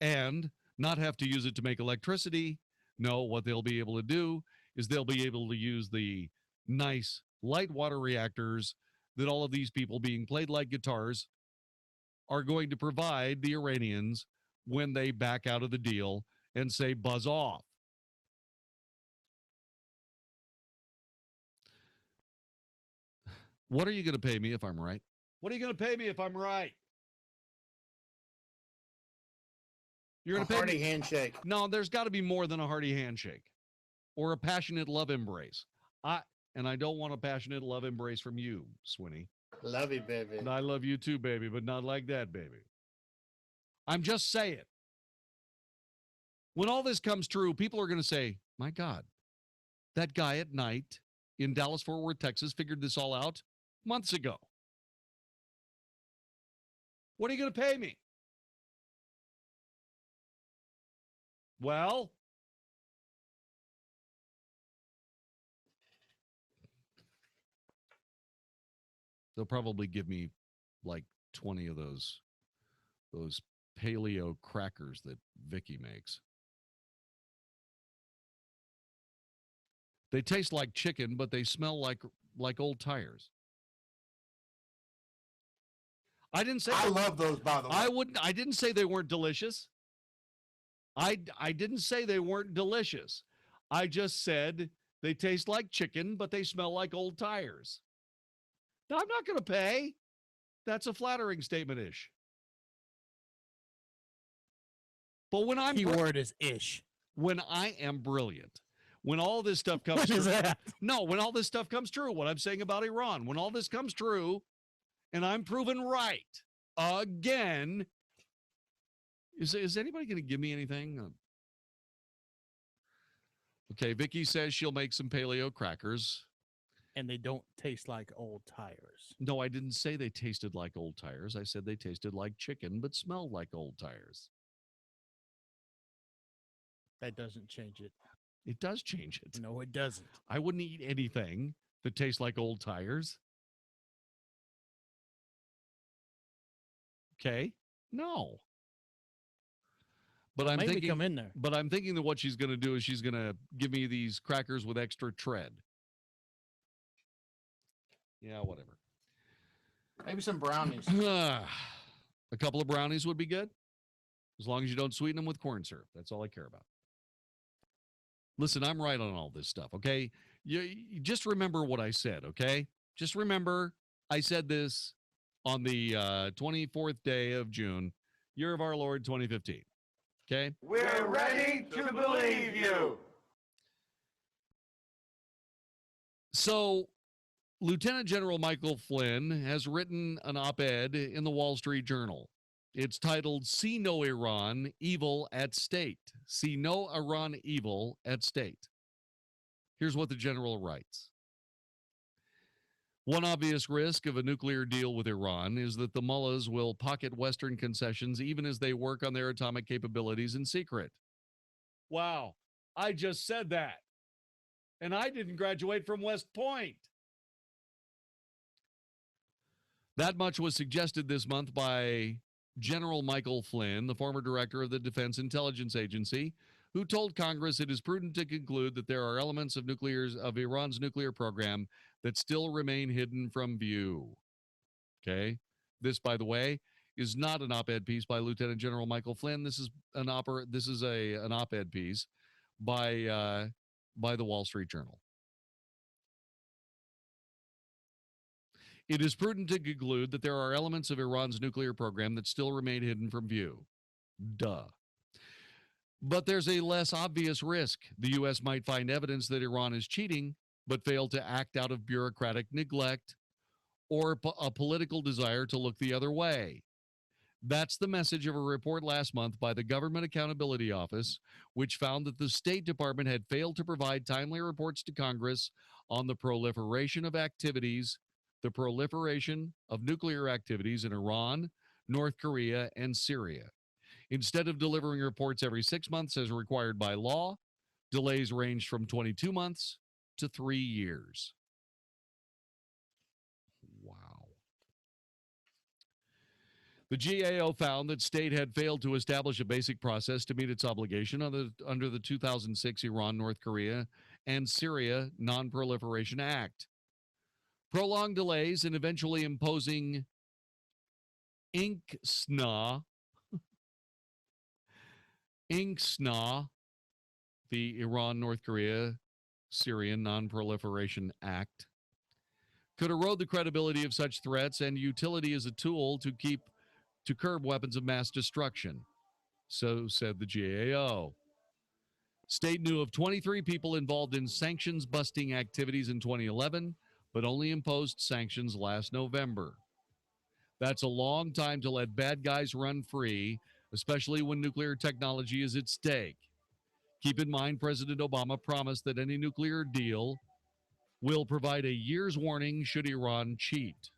and not have to use it to make electricity. No, what they'll be able to do is they'll be able to use the nice light water reactors that all of these people being played like guitars are going to provide the Iranians when they back out of the deal and say buzz off. What are you going to pay me if I'm right? What are you going to pay me if I'm right? You're going to pay hearty me handshake. No, there's got to be more than a hearty handshake or a passionate love embrace. And I don't want a passionate love embrace from you, Swinny. Love you, baby. And I love you too, baby, but not like that, baby. I'm just saying. When all this comes true, people are going to say, my God, that guy at night in Dallas-Fort Worth, Texas, figured this all out months ago. What are you going to pay me? Well, they'll probably give me like 20 of those paleo crackers that Vicky makes. They taste like chicken, but they smell like old tires. I didn't say I love those, by the way. I didn't say they weren't delicious. I didn't say they weren't delicious. I just said they taste like chicken, but they smell like old tires. Now, I'm not going to pay. That's a flattering statement-ish. But when I'm keyword is ish. When I am brilliant, when all this stuff comes What true. is that? No, when all this stuff comes true, what I'm saying about Iran, when all this comes true, and I'm proven right again, is anybody going to give me anything? Okay, Vicky says she'll make some paleo crackers. And they don't taste like old tires. No, I didn't say they tasted like old tires. I said they tasted like chicken, but smelled like old tires. That doesn't change it. It does change it. No, it doesn't. I wouldn't eat anything that tastes like old tires. Okay? No. But I'm Maybe thinking, come in there. But I'm thinking that what she's going to do is she's going to give me these crackers with extra tread. Yeah, whatever. Maybe some brownies. A couple of brownies would be good. As long as you don't sweeten them with corn syrup. That's all I care about. Listen, I'm right on all this stuff, okay? You just remember what I said, okay? Just remember I said this on the 24th day of June, year of our Lord 2015, okay? We're ready to believe you. So, Lieutenant General Michael Flynn has written an op-ed in the Wall Street Journal. It's titled, See No Iran, Evil at State. See No Iran Evil at State. Here's what the general writes. One obvious risk of a nuclear deal with Iran is that the mullahs will pocket Western concessions even as they work on their atomic capabilities in secret. Wow, I just said that. And I didn't graduate from West Point. That much was suggested this month by General Michael Flynn, the former director of the Defense Intelligence Agency, who told Congress it is prudent to conclude that there are elements of Iran's nuclear program that still remain hidden from view. Okay? This, by the way, is not an op-ed piece by Lieutenant General Michael Flynn. This is an op-ed piece by the Wall Street Journal. It is prudent to conclude that there are elements of Iran's nuclear program that still remain hidden from view. Duh. But there's a less obvious risk. The U.S. might find evidence that Iran is cheating, but fail to act out of bureaucratic neglect or a political desire to look the other way. That's the message of a report last month by the Government Accountability Office, which found that the State Department had failed to provide timely reports to Congress on the proliferation of nuclear activities in Iran, North Korea, and Syria. Instead of delivering reports every 6 months as required by law, delays ranged from 22 months to 3 years. Wow. The GAO found that state had failed to establish a basic process to meet its obligation under the 2006 Iran, North Korea, and Syria Non-Proliferation Act. Prolonged delays and eventually imposing INCSNA, the Iran, North Korea, Syrian Non-Proliferation Act, could erode the credibility of such threats and utility as a tool to curb weapons of mass destruction. So said the GAO. State knew of 23 people involved in sanctions-busting activities in 2011, but only imposed sanctions last November. That's a long time to let bad guys run free, especially when nuclear technology is at stake. Keep in mind, President Obama promised that any nuclear deal will provide a year's warning should Iran cheat.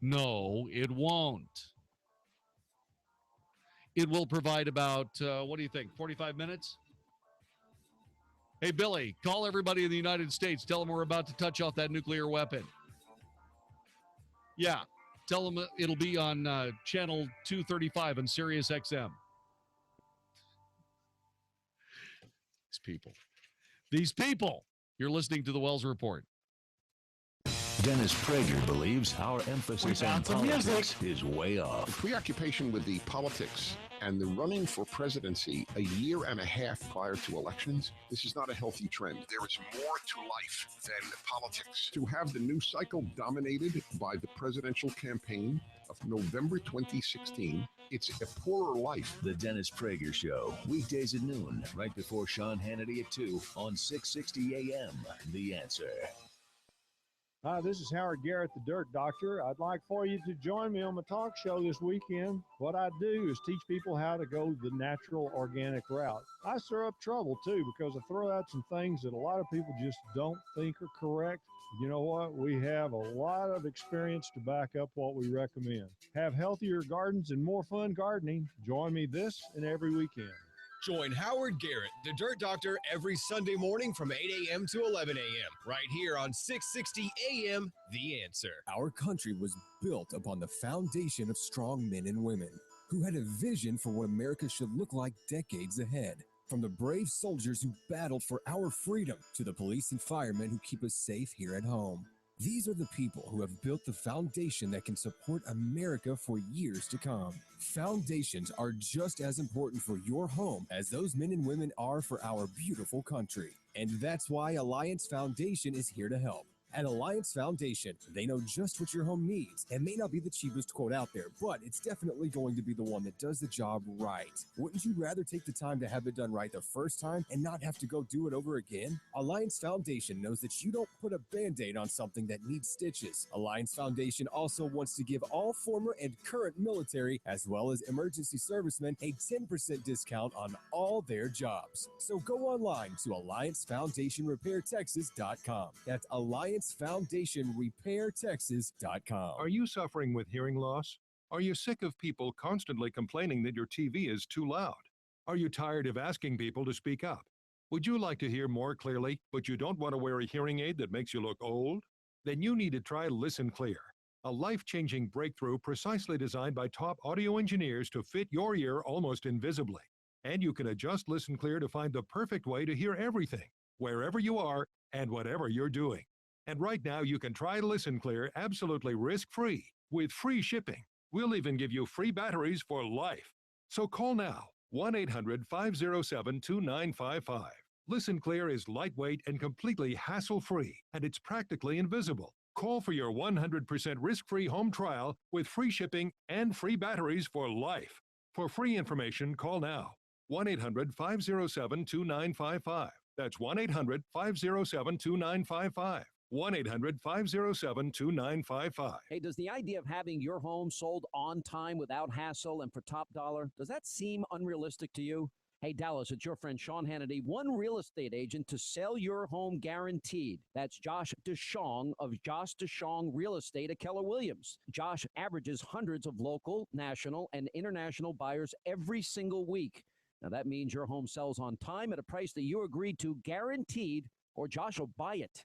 No, it won't. It will provide about, what do you think, 45 minutes? Hey, Billy, call everybody in the United States. Tell them we're about to touch off that nuclear weapon. Yeah, tell them it'll be on channel 235 on Sirius XM. These people. You're listening to the Wells Report. Dennis Prager believes our emphasis on politics is way off. The preoccupation with the politics and the running for presidency a year and a half prior to elections, this is not a healthy trend. There is more to life than politics. To have the new cycle dominated by the presidential campaign of November 2016, it's a poorer life. The Dennis Prager Show, weekdays at noon, right before Sean Hannity at 2 on 660 AM. The Answer. Hi, this is Howard Garrett, the Dirt Doctor. I'd like for you to join me on my talk show this weekend. What I do is teach people how to go the natural, organic route. I stir up trouble, too, because I throw out some things that a lot of people just don't think are correct. You know what? We have a lot of experience to back up what we recommend. Have healthier gardens and more fun gardening. Join me this and every weekend. Join Howard Garrett, the Dirt Doctor, every Sunday morning from 8 a.m. to 11 a.m. right here on 660 a.m. The Answer. Our country was built upon the foundation of strong men and women who had a vision for what America should look like decades ahead. From the brave soldiers who battled for our freedom to the police and firemen who keep us safe here at home. These are the people who have built the foundation that can support America for years to come. Foundations are just as important for your home as those men and women are for our beautiful country. And that's why Alliance Foundation is here to help. At Alliance Foundation, they know just what your home needs. It may not be the cheapest quote out there, but it's definitely going to be the one that does the job right. Wouldn't you rather take the time to have it done right the first time and not have to go do it over again? Alliance Foundation knows that you don't put a Band-Aid on something that needs stitches. Alliance Foundation also wants to give all former and current military, as well as emergency servicemen, a 10% discount on all their jobs. So go online to AllianceFoundationRepairTexas.com. That's AllianceFoundationRepairTexas.com. Are you suffering with hearing loss? Are you sick of people constantly complaining that your TV is too loud? Are you tired of asking people to speak up? Would you like to hear more clearly, but you don't want to wear a hearing aid that makes you look old? Then you need to try Listen Clear, a life-changing breakthrough precisely designed by top audio engineers to fit your ear almost invisibly. And you can adjust Listen Clear to find the perfect way to hear everything, wherever you are and whatever you're doing. And right now, you can try Listen Clear absolutely risk-free with free shipping. We'll even give you free batteries for life. So call now, 1-800-507-2955. Listen Clear is lightweight and completely hassle-free, and it's practically invisible. Call for your 100% risk-free home trial with free shipping and free batteries for life. For free information, call now, 1-800-507-2955. That's 1-800-507-2955. 1-800-507-2955. Hey, does the idea of having your home sold on time without hassle and for top dollar, does that seem unrealistic to you? Hey, Dallas, it's your friend Sean Hannity, one real estate agent to sell your home guaranteed. That's Josh DeShong of Josh DeShong Real Estate at Keller Williams. Josh averages hundreds of local, national, and international buyers every single week. Now, that means your home sells on time at a price that you agreed to, guaranteed, or Josh will buy it.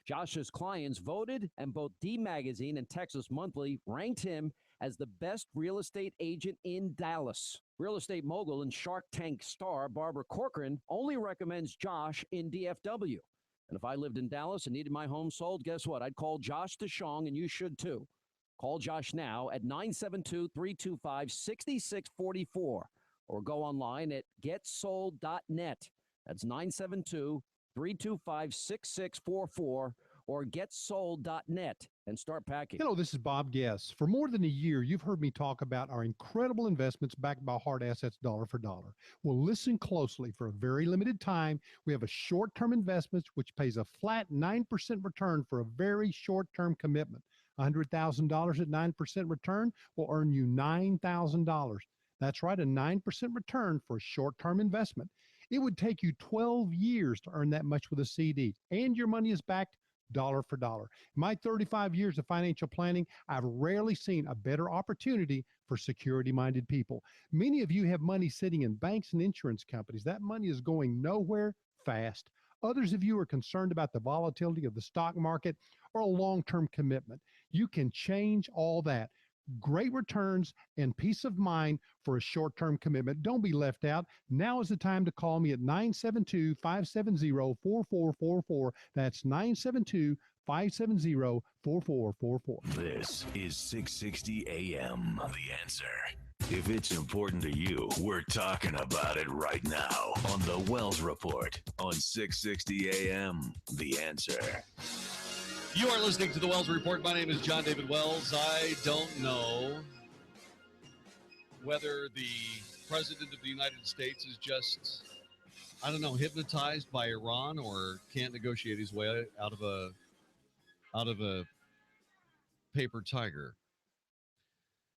Josh's clients voted, and both D Magazine and Texas Monthly ranked him as the best real estate agent in Dallas. Real estate mogul and Shark Tank star Barbara Corcoran only recommends Josh in DFW. And if I lived in Dallas and needed my home sold, guess what? I'd call Josh DeShong, and you should too. Call Josh now at 972-325-6644 or go online at getsold.net. That's 972-325-6644 or getsold.net and start packing. Hello, this is Bob Guess. For more than a year, you've heard me talk about our incredible investments backed by hard assets dollar for dollar. Well, listen closely. For a very limited time, we have a short-term investment which pays a flat 9% return for a very short-term commitment. $100,000 at 9% return will earn you $9,000. That's right, a 9% return for a short-term investment. It would take you 12 years to earn that much with a CD, and your money is backed dollar for dollar. In my 35 years of financial planning, I've rarely seen a better opportunity for security-minded people. Many of you have money sitting in banks and insurance companies. That money is going nowhere fast. Others of you are concerned about the volatility of the stock market or a long-term commitment. You can change all that. Great returns and peace of mind for a short-term commitment. Don't be left out. Now is the time to call me at 972-570-4444. That's 972-570-4444. This is 660 AM. The Answer. If it's important to you, we're talking about it right now on the Wells Report on 660 AM. The Answer. You are listening to the Wells Report. My name is Jon-David Wells. I don't know whether the President of the United States is just, hypnotized by Iran or can't negotiate his way out of a paper tiger.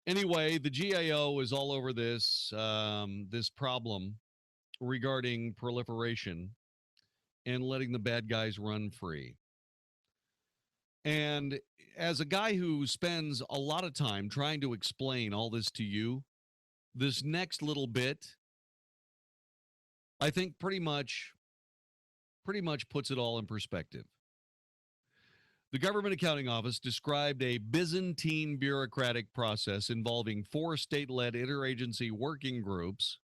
Anyway, the GAO is all over this problem regarding proliferation and letting the bad guys run free. And as a guy who spends a lot of time trying to explain all this to you, this next little bit, I think pretty much puts it all in perspective. The Government Accounting Office described a Byzantine bureaucratic process involving 4 state-led interagency working groups,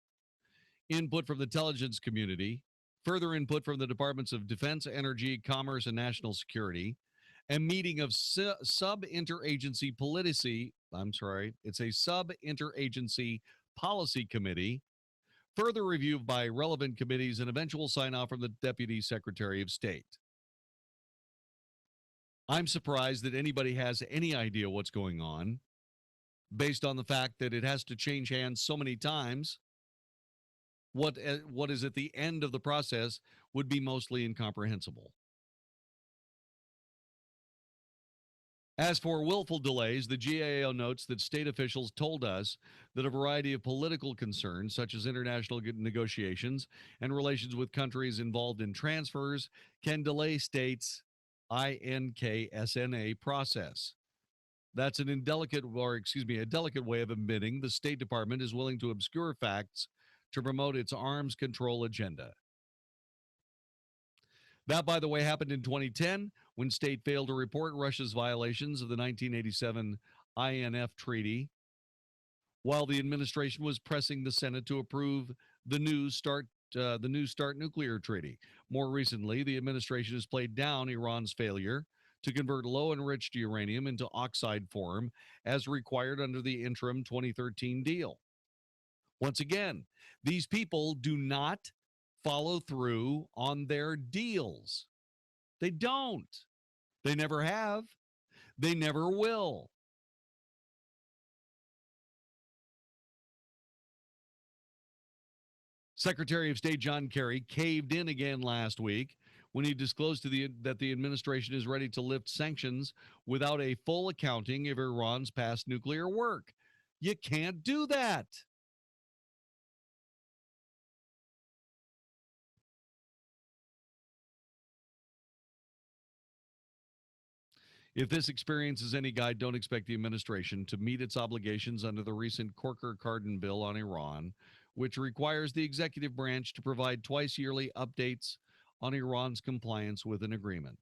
input from the intelligence community, further input from the Departments of Defense, Energy, Commerce, and National Security, a meeting of sub-interagency policy committee, further review by relevant committees, and eventual sign-off from the Deputy Secretary of State. I'm surprised that anybody has any idea what's going on, based on the fact that it has to change hands so many times. What is at the end of the process would be mostly incomprehensible. As for willful delays, the GAO notes that state officials told us that a variety of political concerns, such as international negotiations and relations with countries involved in transfers, can delay states' INKSNA process. That's a delicate way of admitting the State Department is willing to obscure facts to promote its arms control agenda. That, by the way, happened in 2010 when state failed to report Russia's violations of the 1987 INF Treaty, while the administration was pressing the Senate to approve the New Start nuclear treaty. More recently, the administration has played down Iran's failure to convert low-enriched uranium into oxide form as required under the interim 2013 deal. Once again, these people do not follow through on their deals. They don't. They never have. They never will. Secretary of State John Kerry caved in again last week when he disclosed that the administration is ready to lift sanctions without a full accounting of Iran's past nuclear work. You can't do that. If this experience is any guide, don't expect the administration to meet its obligations under the recent Corker-Cardin bill on Iran, which requires the executive branch to provide twice-yearly updates on Iran's compliance with an agreement.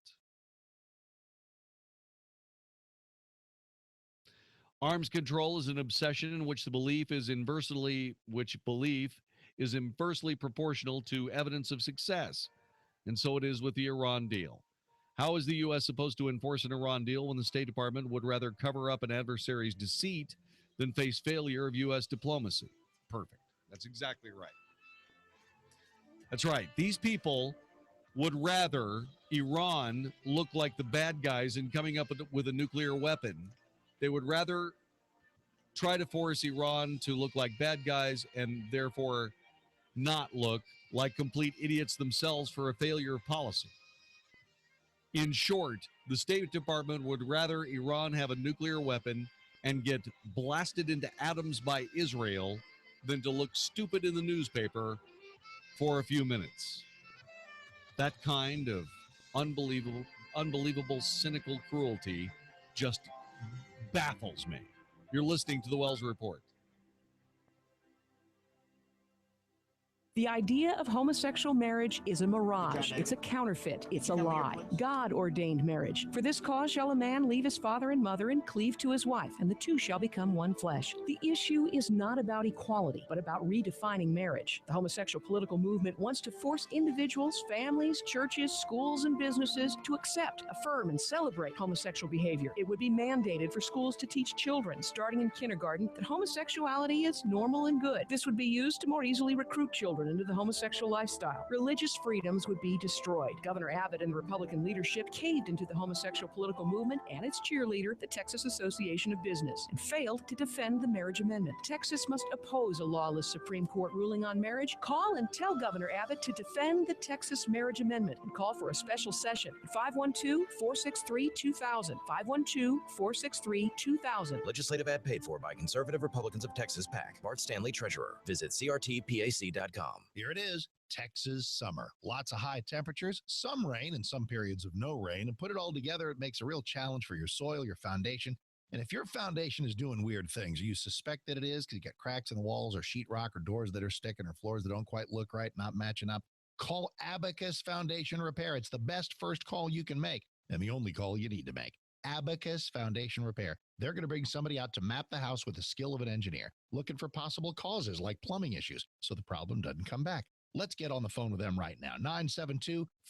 Arms control is an obsession in which belief is inversely proportional to evidence of success, and so it is with the Iran deal. How is the U.S. supposed to enforce an Iran deal when the State Department would rather cover up an adversary's deceit than face failure of U.S. diplomacy? Perfect. That's exactly right. That's right. These people would rather Iran look like the bad guys in coming up with a nuclear weapon. They would rather try to force Iran to look like bad guys and therefore not look like complete idiots themselves for a failure of policy. In short, the State Department would rather Iran have a nuclear weapon and get blasted into atoms by Israel than to look stupid in the newspaper for a few minutes. That kind of unbelievable, cynical cruelty just baffles me. You're listening to the Wells Report. The idea of homosexual marriage is a mirage. It's a counterfeit. It's a lie. God ordained marriage. For this cause shall a man leave his father and mother and cleave to his wife, and the two shall become one flesh. The issue is not about equality, but about redefining marriage. The homosexual political movement wants to force individuals, families, churches, schools, and businesses to accept, affirm, and celebrate homosexual behavior. It would be mandated for schools to teach children, starting in kindergarten, that homosexuality is normal and good. This would be used to more easily recruit children into the homosexual lifestyle. Religious freedoms would be destroyed. Governor Abbott and the Republican leadership caved into the homosexual political movement and its cheerleader, the Texas Association of Business, and failed to defend the marriage amendment. Texas must oppose a lawless Supreme Court ruling on marriage. Call and tell Governor Abbott to defend the Texas marriage amendment and call for a special session at 512-463-2000. 512-463-2000. Legislative ad paid for by Conservative Republicans of Texas PAC. Bart Stanley, Treasurer. Visit crtpac.com. Here it is, Texas summer. Lots of high temperatures, some rain, and some periods of no rain. And put it all together, it makes a real challenge for your soil, your foundation. And if your foundation is doing weird things, you suspect that it is because you got cracks in the walls or sheetrock or doors that are sticking or floors that don't quite look right, not matching up, call Abacus Foundation Repair. It's the best first call you can make and the only call you need to make. Abacus Foundation Repair. They're going to bring somebody out to map the house with the skill of an engineer, looking for possible causes like plumbing issues so the problem doesn't come back. Let's get on the phone with them right now.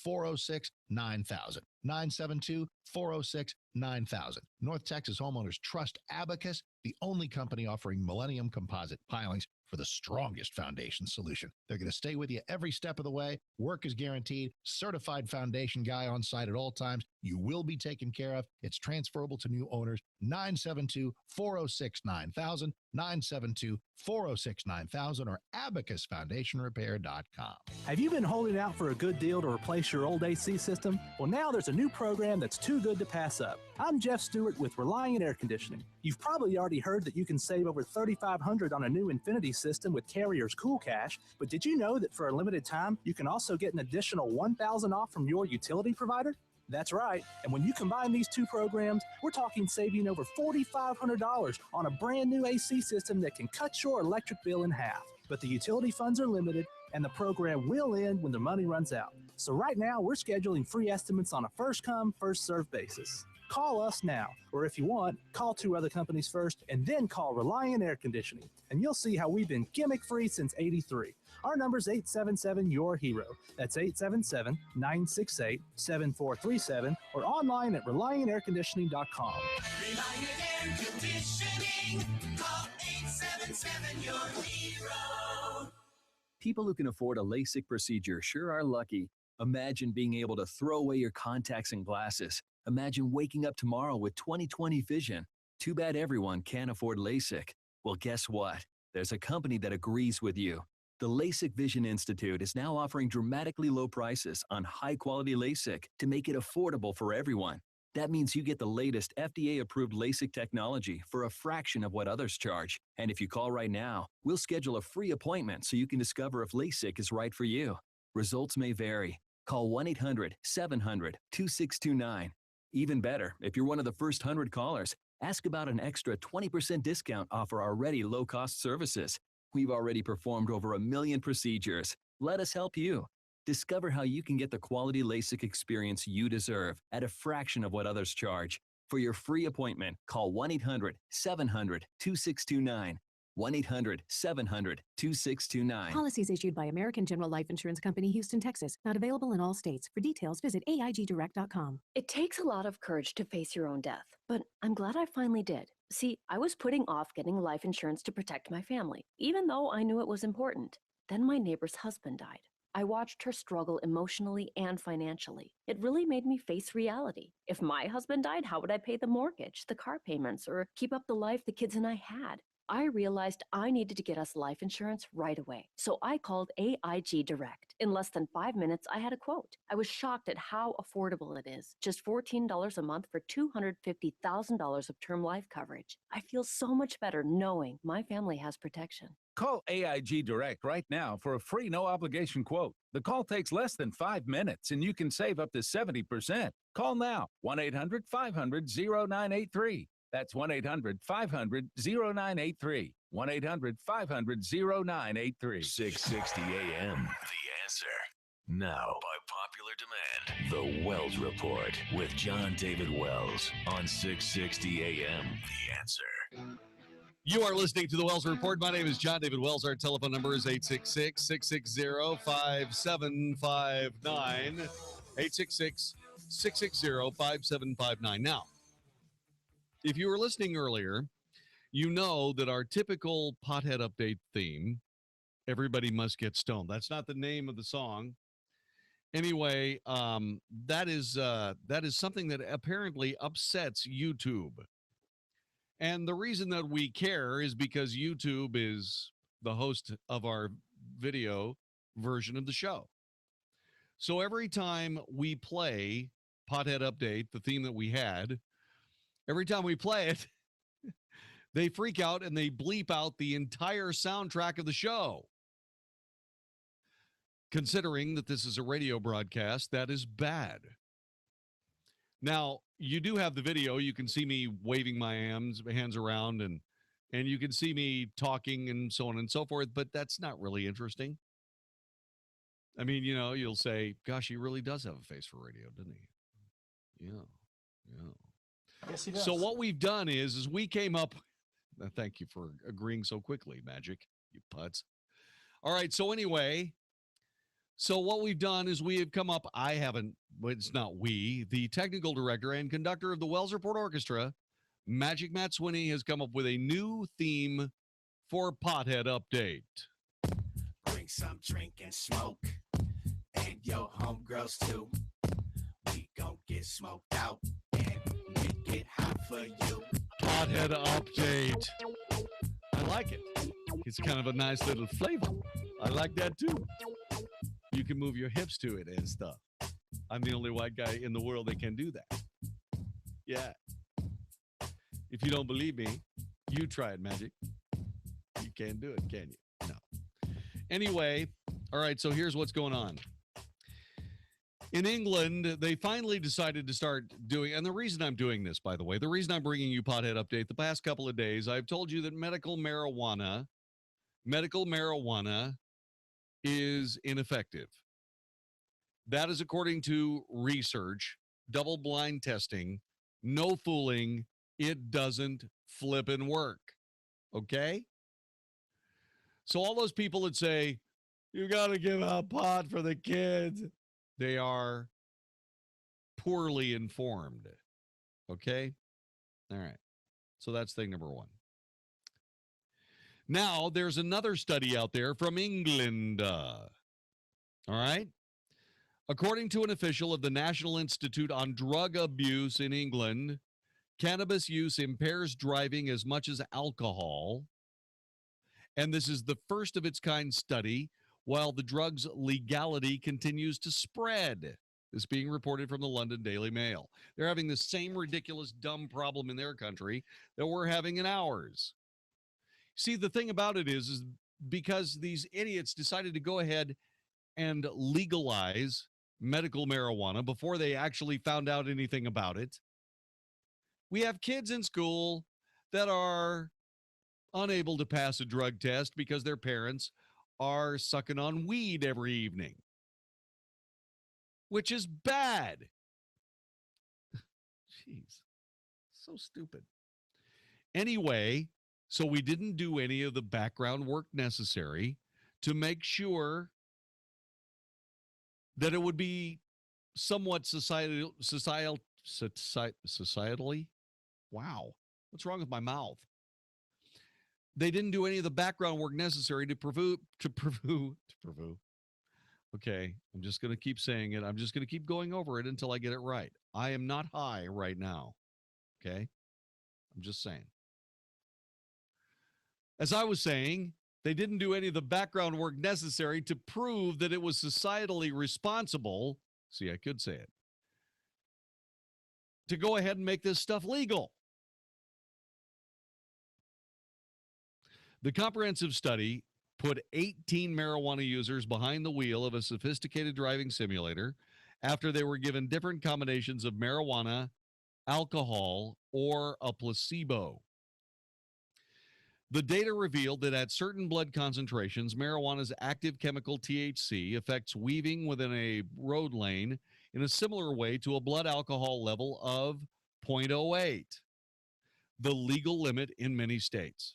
972-406-9000. 972-406-9000. North Texas homeowners trust Abacus, the only company offering Millennium composite pilings for the strongest foundation solution. They're going to stay with you every step of the way. Work is guaranteed. Certified foundation guy on site at all times. You will be taken care of. It's transferable to new owners. 972-406-9000. 972-406-9000 or abacusfoundationrepair.com. Have you been holding out for a good deal to replace your old AC system? Well, now there's a new program that's too good to pass up. I'm Jeff Stewart with Reliant Air Conditioning. You've probably already heard that you can save over $3,500 on a new Infinity system with Carrier's Cool Cash, but did you know that for a limited time, you can also get an additional $1,000 off from your utility provider? That's right, and when you combine these two programs, we're talking saving over $4,500 on a brand new AC system that can cut your electric bill in half. But the utility funds are limited, and the program will end when the money runs out. So right now, we're scheduling free estimates on a first-come, first-served basis. Call us now, or if you want, call two other companies first, and then call Reliant Air Conditioning, and you'll see how we've been gimmick-free since '83. Our number's 877-YOUR-HERO. That's 877-968-7437, or online at ReliantAirConditioning.com. Reliant Air Conditioning. Call 877-YOUR-HERO. People who can afford a LASIK procedure sure are lucky. Imagine being able to throw away your contacts and glasses. Imagine waking up tomorrow with 20/20 vision. Too bad everyone can't afford LASIK. Well, guess what? There's a company that agrees with you. The LASIK Vision Institute is now offering dramatically low prices on high-quality LASIK to make it affordable for everyone. That means you get the latest FDA-approved LASIK technology for a fraction of what others charge. And if you call right now, we'll schedule a free appointment so you can discover if LASIK is right for you. Results may vary. Call 1-800-700-2629. Even better, if you're one of the first 100 callers, ask about an extra 20% discount off our already low-cost services. We've already performed over 1 million procedures. Let us help you. Discover how you can get the quality LASIK experience you deserve at a fraction of what others charge. For your free appointment, call 1-800-700-2629. 1-800-700-2629. Policies issued by American General Life Insurance Company, Houston, Texas. Not available in all states. For details, visit AIGdirect.com. It takes a lot of courage to face your own death, but I'm glad I finally did. See, I was putting off getting life insurance to protect my family, even though I knew it was important. Then my neighbor's husband died. I watched her struggle emotionally and financially. It really made me face reality. If my husband died, how would I pay the mortgage, the car payments, or keep up the life the kids and I had? I realized I needed to get us life insurance right away. So I called AIG Direct. In less than 5 minutes, I had a quote. I was shocked at how affordable it is. Just $14 a month for $250,000 of term life coverage. I feel so much better knowing my family has protection. Call AIG Direct right now for a free no-obligation quote. The call takes less than 5 minutes, and you can save up to 70%. Call now, 1-800-500-0983. That's 1-800-500-0983. 1-800-500-0983. 660 AM. The Answer. Now, by popular demand, The Wells Report with Jon-David Wells on 660 AM. The Answer. You are listening to the Wells Report. My name is Jon-David Wells. Our telephone number is 866-660-5759. 866-660-5759. Now, if you were listening earlier, you know that our typical pothead update theme, Everybody Must Get Stoned. That's not the name of the song. Anyway, that is something that apparently upsets YouTube. And the reason that we care is because YouTube is the host of our video version of the show. So every time we play Pothead Update, the theme that we had, every time we play it, they freak out and they bleep out the entire soundtrack of the show. Considering that this is a radio broadcast, that is bad. Now, you do have the video. You can see me waving my hands around, and you can see me talking and so on and so forth, but that's not really interesting. I mean, you know, you'll say, gosh, he really does have a face for radio, doesn't he? Yeah. Yes, he does. So what we've done is we came up, thank you for agreeing so quickly, Magic, you putz. All right, so anyway, so what we've done is we have come up, but it's not we, the technical director and conductor of the Wells Report Orchestra, Magic Matt Swinney, has come up with a new theme for Pothead Update. Bring some drink and smoke, and your homegirls too. We gon' get smoked out, and we get hot for you. Pothead Update. I like it. It's kind of a nice little flavor. I like that too. You can move your hips to it and stuff. I'm the only white guy in the world that can do that. Yeah. If you don't believe me, you try it, Magic. You can't do it, can you? No. Anyway, all right, so here's what's going on. In England, they finally decided to start doing, and the reason I'm doing this, by the way, the reason I'm bringing you Pothead Update the past couple of days, I've told you that medical marijuana is ineffective. That is according to research, double-blind testing, no fooling, it doesn't flippin' work. Okay? So all those people that say, you got to give out pot for the kids, they are poorly informed. Okay? All right. So that's thing number one. Now, there's another study out there from England. All right? According to an official of the National Institute on Drug Abuse in England, cannabis use impairs driving as much as alcohol. And this is the first of its kind study, while the drug's legality continues to spread. This being reported from the London Daily Mail. They're having the same ridiculous, dumb problem in their country that we're having in ours. See, the thing about it is because these idiots decided to go ahead and legalize medical marijuana before they actually found out anything about it, we have kids in school that are unable to pass a drug test because their parents are sucking on weed every evening, which is bad. Jeez, so stupid. Anyway, So we didn't do any of the background work necessary to make sure that it would be somewhat societally. Wow, what's wrong with my mouth? They didn't do any of the background work necessary to prove. Okay, I'm just going to keep saying it. I'm just going to keep going over it until I get it right. I am not high right now. Okay, I'm just saying. As I was saying, they didn't do any of the background work necessary to prove that it was societally responsible. See, I could say it. To go ahead and make this stuff legal. The comprehensive study put 18 marijuana users behind the wheel of a sophisticated driving simulator after they were given different combinations of marijuana, alcohol, or a placebo. The data revealed that at certain blood concentrations, marijuana's active chemical THC affects weaving within a road lane in a similar way to a blood alcohol level of 0.08, the legal limit in many states.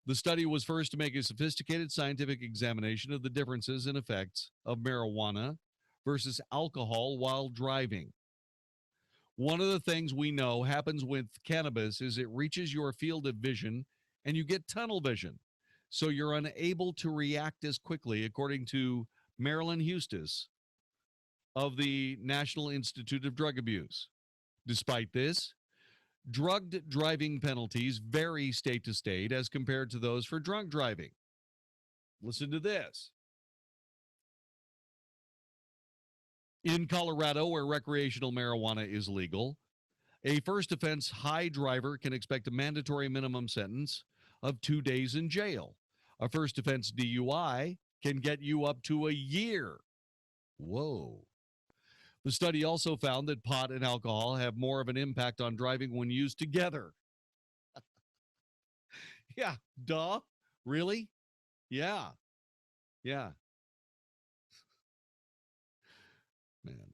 The study was first to make a sophisticated scientific examination of the differences in effects of marijuana versus alcohol while driving. One of the things we know happens with cannabis is it reaches your field of vision and you get tunnel vision. So you're unable to react as quickly, according to Marilyn Hustis of the National Institute of Drug Abuse. Despite this, drugged driving penalties vary state to state as compared to those for drunk driving. Listen to this. In Colorado, where recreational marijuana is legal, a first offense high driver can expect a mandatory minimum sentence of 2 days in jail. A first offense DUI can get you up to a year. Whoa. The study also found that pot and alcohol have more of an impact on driving when used together. Yeah, duh. Really? Yeah. Yeah. Man.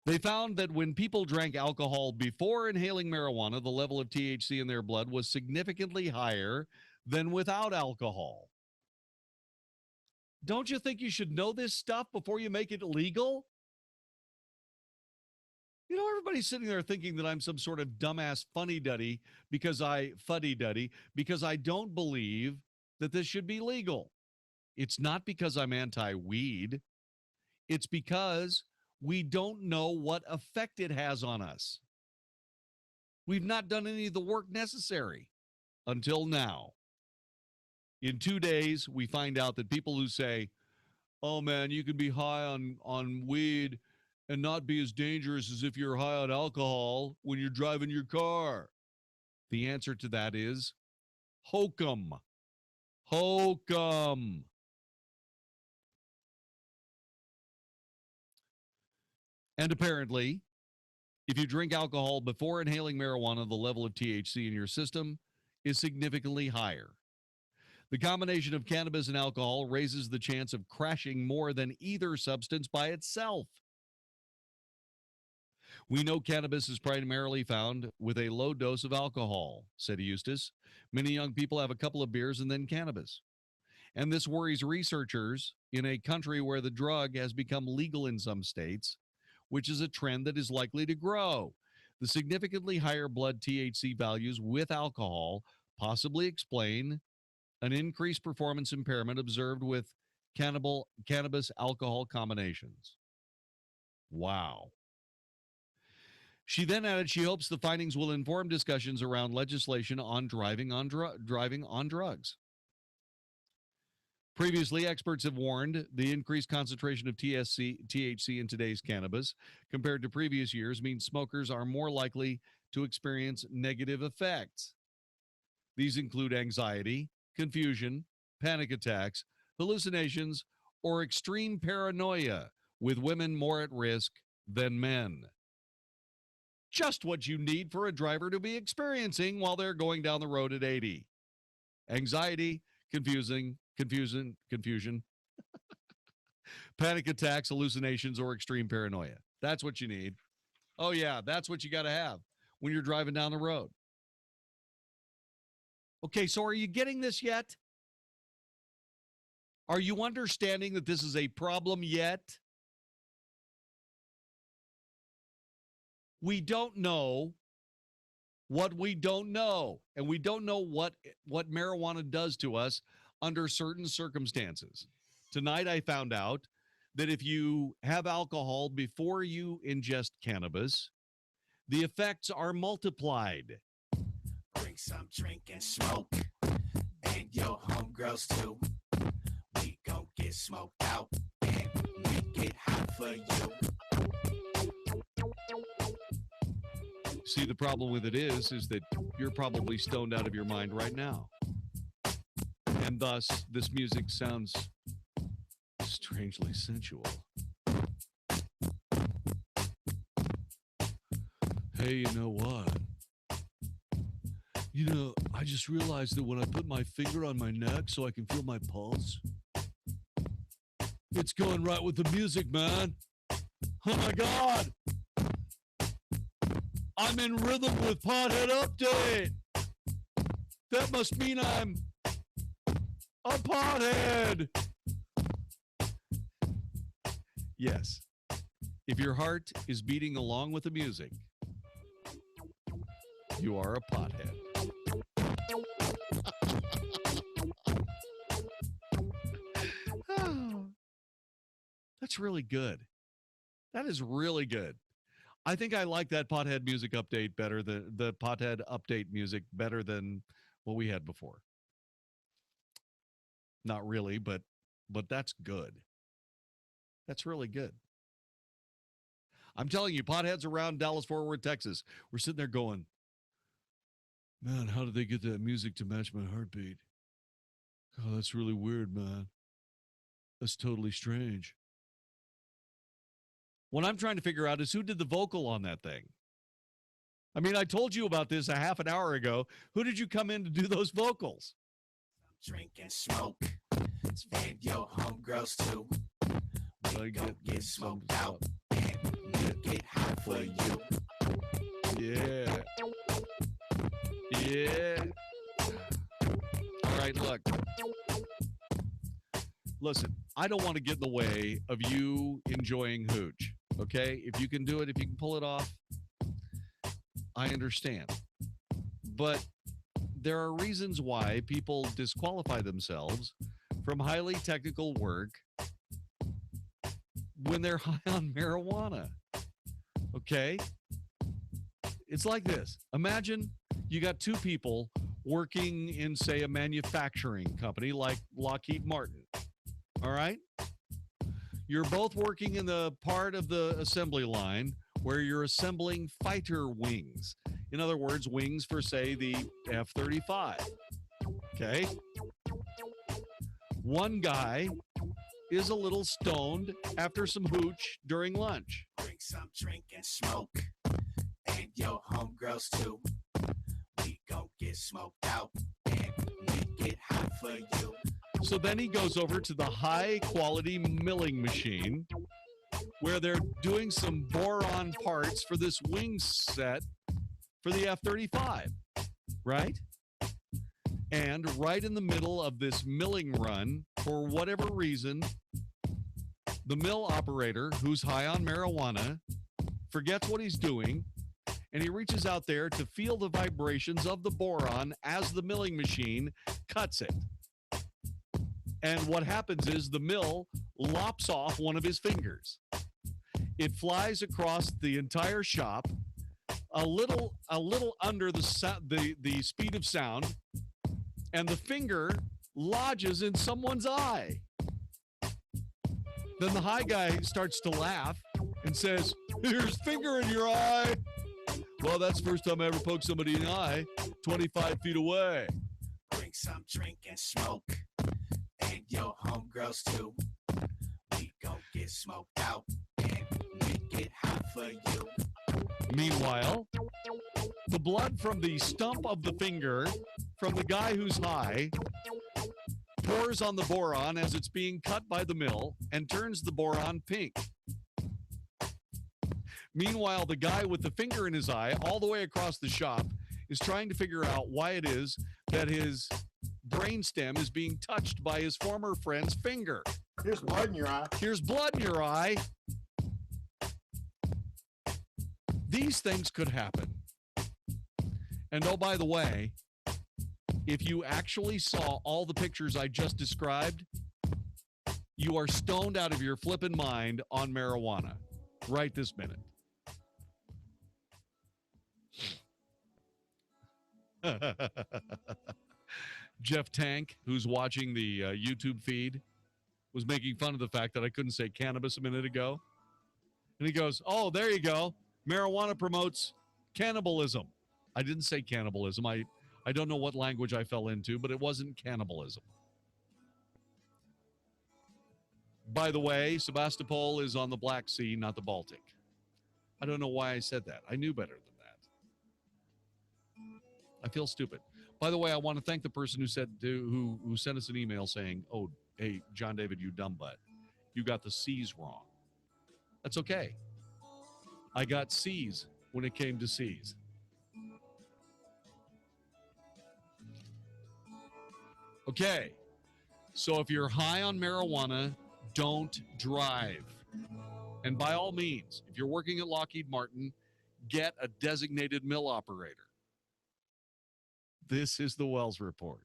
They found that when people drank alcohol before inhaling marijuana, the level of THC in their blood was significantly higher than without alcohol. Don't you think you should know this stuff before you make it legal? You know, everybody's sitting there thinking that I'm some sort of dumbass fuddy-duddy because I don't believe that this should be legal. It's not because I'm anti-weed. It's because we don't know what effect it has on us. We've not done any of the work necessary until now. In 2 days, we find out that people who say, oh man, you can be high on weed and not be as dangerous as if you're high on alcohol when you're driving your car. The answer to that is hokum. Hokum. And apparently, if you drink alcohol before inhaling marijuana, the level of THC in your system is significantly higher. The combination of cannabis and alcohol raises the chance of crashing more than either substance by itself. We know cannabis is primarily found with a low dose of alcohol, said Eustace. Many young people have a couple of beers and then cannabis. And this worries researchers in a country where the drug has become legal in some states, which is a trend that is likely to grow. The significantly higher blood THC values with alcohol possibly explain an increased performance impairment observed with cannabis alcohol combinations. Wow. She then added she hopes the findings will inform discussions around legislation on driving on drugs. Previously, experts have warned the increased concentration of THC in today's cannabis compared to previous years means smokers are more likely to experience negative effects. These include anxiety, confusion, panic attacks, hallucinations, or extreme paranoia, with women more at risk than men. Just what you need for a driver to be experiencing while they're going down the road at 80. Anxiety, confusion, panic attacks, hallucinations, or extreme paranoia. That's what you need. Oh, yeah, that's what you got to have when you're driving down the road. Okay, so are you getting this yet? Are you understanding that this is a problem yet? We don't know what we don't know, and we don't know what marijuana does to us under certain circumstances. Tonight I found out that if you have alcohol before you ingest cannabis, the effects are multiplied. Bring some drink and smoke, and your homegirls too. We gon' get smoked out, and we get hot for you. See, the problem with it is that you're probably stoned out of your mind right now. And thus, this music sounds strangely sensual. Hey, you know what? You know, I just realized that when I put my finger on my neck so I can feel my pulse, it's going right with the music, man. Oh my God. I'm in rhythm with Pothead Update. That must mean I'm a pothead. Yes. If your heart is beating along with the music, you are a pothead. That's really good. That is really good. I think I like that Pothead music update better than the Pothead update music better than what we had before. Not really, but that's good. That's really good. I'm telling you, potheads around Dallas-Fort Worth, Texas, we're sitting there going, man, how did they get that music to match my heartbeat? Oh, that's really weird, man. That's totally strange. What I'm trying to figure out is who did the vocal on that thing. I mean, I told you about this a half an hour ago. Who did you come in to do those vocals? Drink and smoke, and your homegirls too. We gon' get smoked out, and we get hot for you. Yeah. Yeah. All right, look. Listen, I don't want to get in the way of you enjoying hooch, okay? If you can do it, if you can pull it off, I understand. But there are reasons why people disqualify themselves from highly technical work when they're high on marijuana, okay? It's like this. Imagine you got two people working in, say, a manufacturing company like Lockheed Martin. All right? You're both working in the part of the assembly line where you're assembling fighter wings. In other words, wings for, say, the F-35. Okay? One guy is a little stoned after some hooch during lunch. Bring some drink and smoke, and your homegirls too. We gon' get smoked out, and we get hot for you. So then he goes over to the high-quality milling machine where they're doing some boron parts for this wing set for the F-35, right? And right in the middle of this milling run, for whatever reason, the mill operator, who's high on marijuana, forgets what he's doing, and he reaches out there to feel the vibrations of the boron as the milling machine cuts it. And what happens is the mill lops off one of his fingers. It flies across the entire shop, a little under the speed of sound, and the finger lodges in someone's eye. Then the high guy starts to laugh and says, "Here's finger in your eye." Well, that's the first time I ever poked somebody in the eye 25 feet away. Bring some drink and smoke, and your homegirls too. We gon' get smoked out, and we get hot for you. Meanwhile, the blood from the stump of the finger from the guy who's high pours on the boron as it's being cut by the mill and turns the boron pink. Meanwhile, the guy with the finger in his eye all the way across the shop is trying to figure out why it is that his brainstem is being touched by his former friend's finger. Here's blood in your eye. Here's blood in your eye. These things could happen. And oh, by the way, if you actually saw all the pictures I just described, you are stoned out of your flippin' mind on marijuana right this minute. Jeff Tank, who's watching the YouTube feed, was making fun of the fact that I couldn't say cannabis a minute ago. And he goes, oh, there you go. Marijuana promotes cannibalism. I didn't say cannibalism. I don't know what language I fell into, but it wasn't cannibalism. By the way, Sebastopol is on the Black Sea, not the Baltic. I don't know why I said that. I knew better than that. I feel stupid. By the way, I want to thank the person who said who sent us an email saying, oh, hey, Jon-David, you dumb butt. You got the C's wrong. That's okay. I got C's when it came to C's. Okay, so if you're high on marijuana, don't drive. And by all means, if you're working at Lockheed Martin, get a designated mill operator. This is the Wells Report.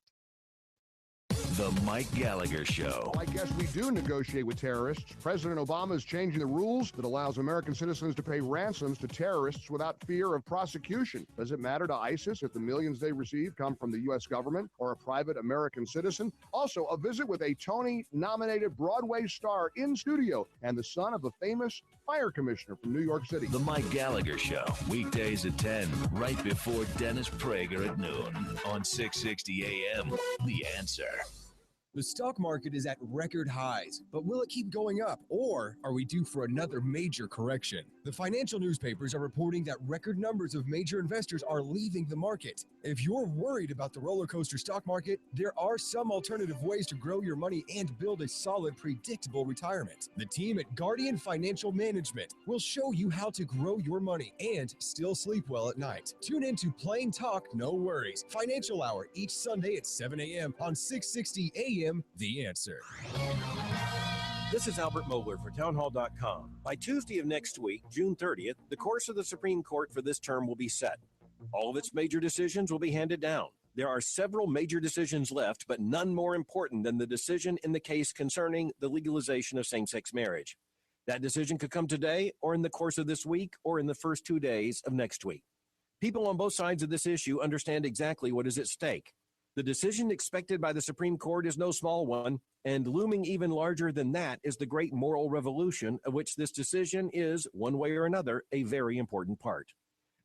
The Mike Gallagher Show. I guess we do negotiate with terrorists. President Obama is changing the rules that allows American citizens to pay ransoms to terrorists without fear of prosecution. Does it matter to ISIS if the millions they receive come from the U.S. government or a private American citizen? Also, a visit with a Tony-nominated Broadway star in studio and the son of a famous fire commissioner from New York City. The Mike Gallagher Show. Weekdays at 10, right before Dennis Prager at noon on 660 AM. The Answer. The stock market is at record highs, but will it keep going up, or are we due for another major correction? The financial newspapers are reporting that record numbers of major investors are leaving the market. If you're worried about the roller coaster stock market, there are some alternative ways to grow your money and build a solid, predictable retirement. The team at Guardian Financial Management will show you how to grow your money and still sleep well at night. Tune in to Plain Talk, No Worries, Financial Hour each Sunday at 7 a.m. on 660 AM. The Answer. This is Albert Mohler for townhall.com. By Tuesday of next week, June 30th, the course of the Supreme Court for this term will be set. All of its major decisions will be handed down. There are several major decisions left, but none more important than the decision in the case concerning the legalization of same-sex marriage. That decision could come today, or in the course of this week, or in the first 2 days of next week. People on both sides of this issue understand exactly what is at stake. The decision expected by the Supreme Court is no small one, and looming even larger than that is the great moral revolution of which this decision is, one way or another, a very important part.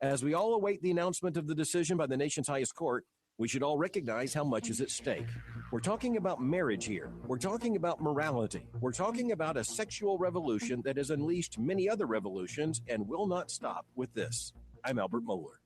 As we all await the announcement of the decision by the nation's highest court, we should all recognize how much is at stake. We're talking about marriage here. We're talking about morality. We're talking about a sexual revolution that has unleashed many other revolutions and will not stop with this. I'm Albert Mohler.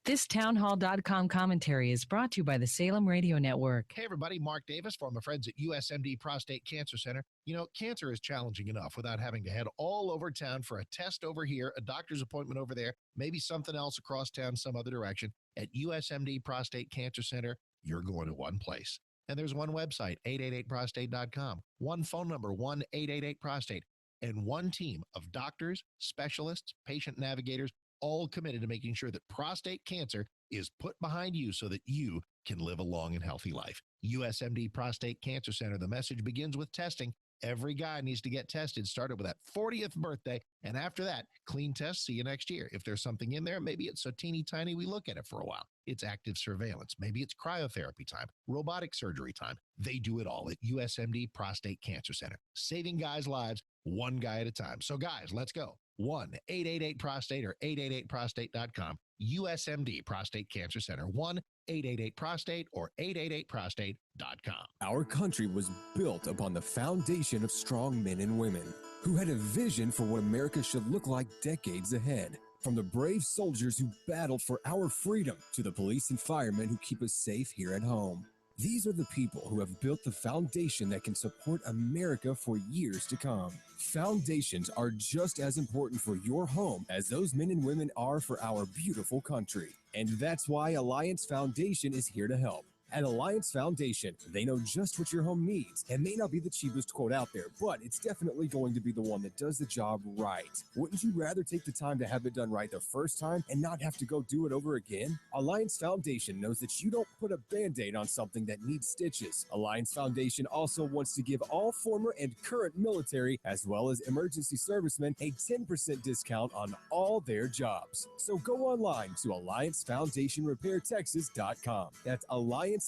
This townhall.com commentary is brought to you by the Salem Radio Network. Hey everybody, Mark Davis from my friends at USMD Prostate Cancer Center. You know, cancer is challenging enough without having to head all over town for a test over here, a doctor's appointment over there, maybe something else across town some other direction. At USMD Prostate Cancer Center, you're going to one place. And there's one website, 888prostate.com, one phone number, 1-888-PROSTATE, and one team of doctors, specialists, patient navigators, all committed to making sure that prostate cancer is put behind you so that you can live a long and healthy life. USMD Prostate Cancer Center, the message begins with testing. Every guy needs to get tested, started with that 40th birthday, and after that, clean test, see you next year. If there's something in there, maybe it's so teeny tiny we look at it for a while. It's active surveillance. Maybe it's cryotherapy time, robotic surgery time. They do it all at USMD Prostate Cancer Center, saving guys' lives one guy at a time. So guys, let's go. 1-888-PROSTATE or 888prostate.com. USMD Prostate Cancer Center, 1-888-PROSTATE or 888prostate.com. Our country was built upon the foundation of strong men and women who had a vision for what America should look like decades ahead. From the brave soldiers who battled for our freedom to the police and firemen who keep us safe here at home. These are the people who have built the foundation that can support America for years to come. Foundations are just as important for your home as those men and women are for our beautiful country. And that's why Alliance Foundation is here to help. At Alliance Foundation, they know just what your home needs. It may not be the cheapest quote out there, but it's definitely going to be the one that does the job right. Wouldn't you rather take the time to have it done right the first time and not have to go do it over again? Alliance Foundation knows that you don't put a Band-Aid on something that needs stitches. Alliance Foundation also wants to give all former and current military, as well as emergency servicemen, a 10% discount on all their jobs. So go online to AllianceFoundationRepairTexas.com. That's AllianceFoundationRepairTexas.com.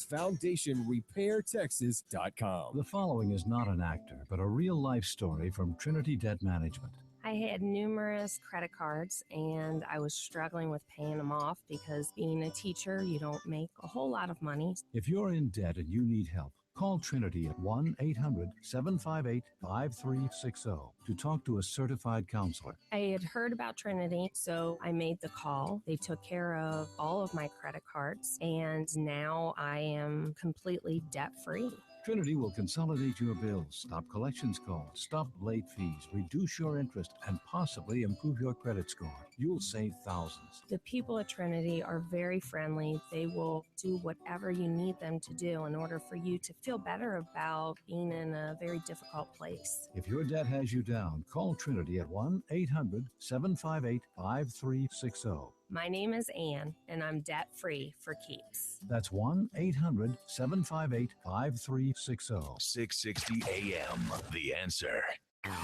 The following is not an actor, but a real-life story from Trinity Debt Management. I had numerous credit cards and I was struggling with paying them off because being a teacher, you don't make a whole lot of money. If you're in debt and you need help, call Trinity at 1-800-758-5360 to talk to a certified counselor. I had heard about Trinity, so I made the call. They took care of all of my credit cards, and now I am completely debt-free. Trinity will consolidate your bills, stop collections calls, stop late fees, reduce your interest, and possibly improve your credit score. You'll save thousands. The people at Trinity are very friendly. They will do whatever you need them to do in order for you to feel better about being in a very difficult place. If your debt has you down, call Trinity at 1-800-758-5360. My name is Ann, and I'm debt-free for keeps. That's 1-800-758-5360. 660 AM. The Answer.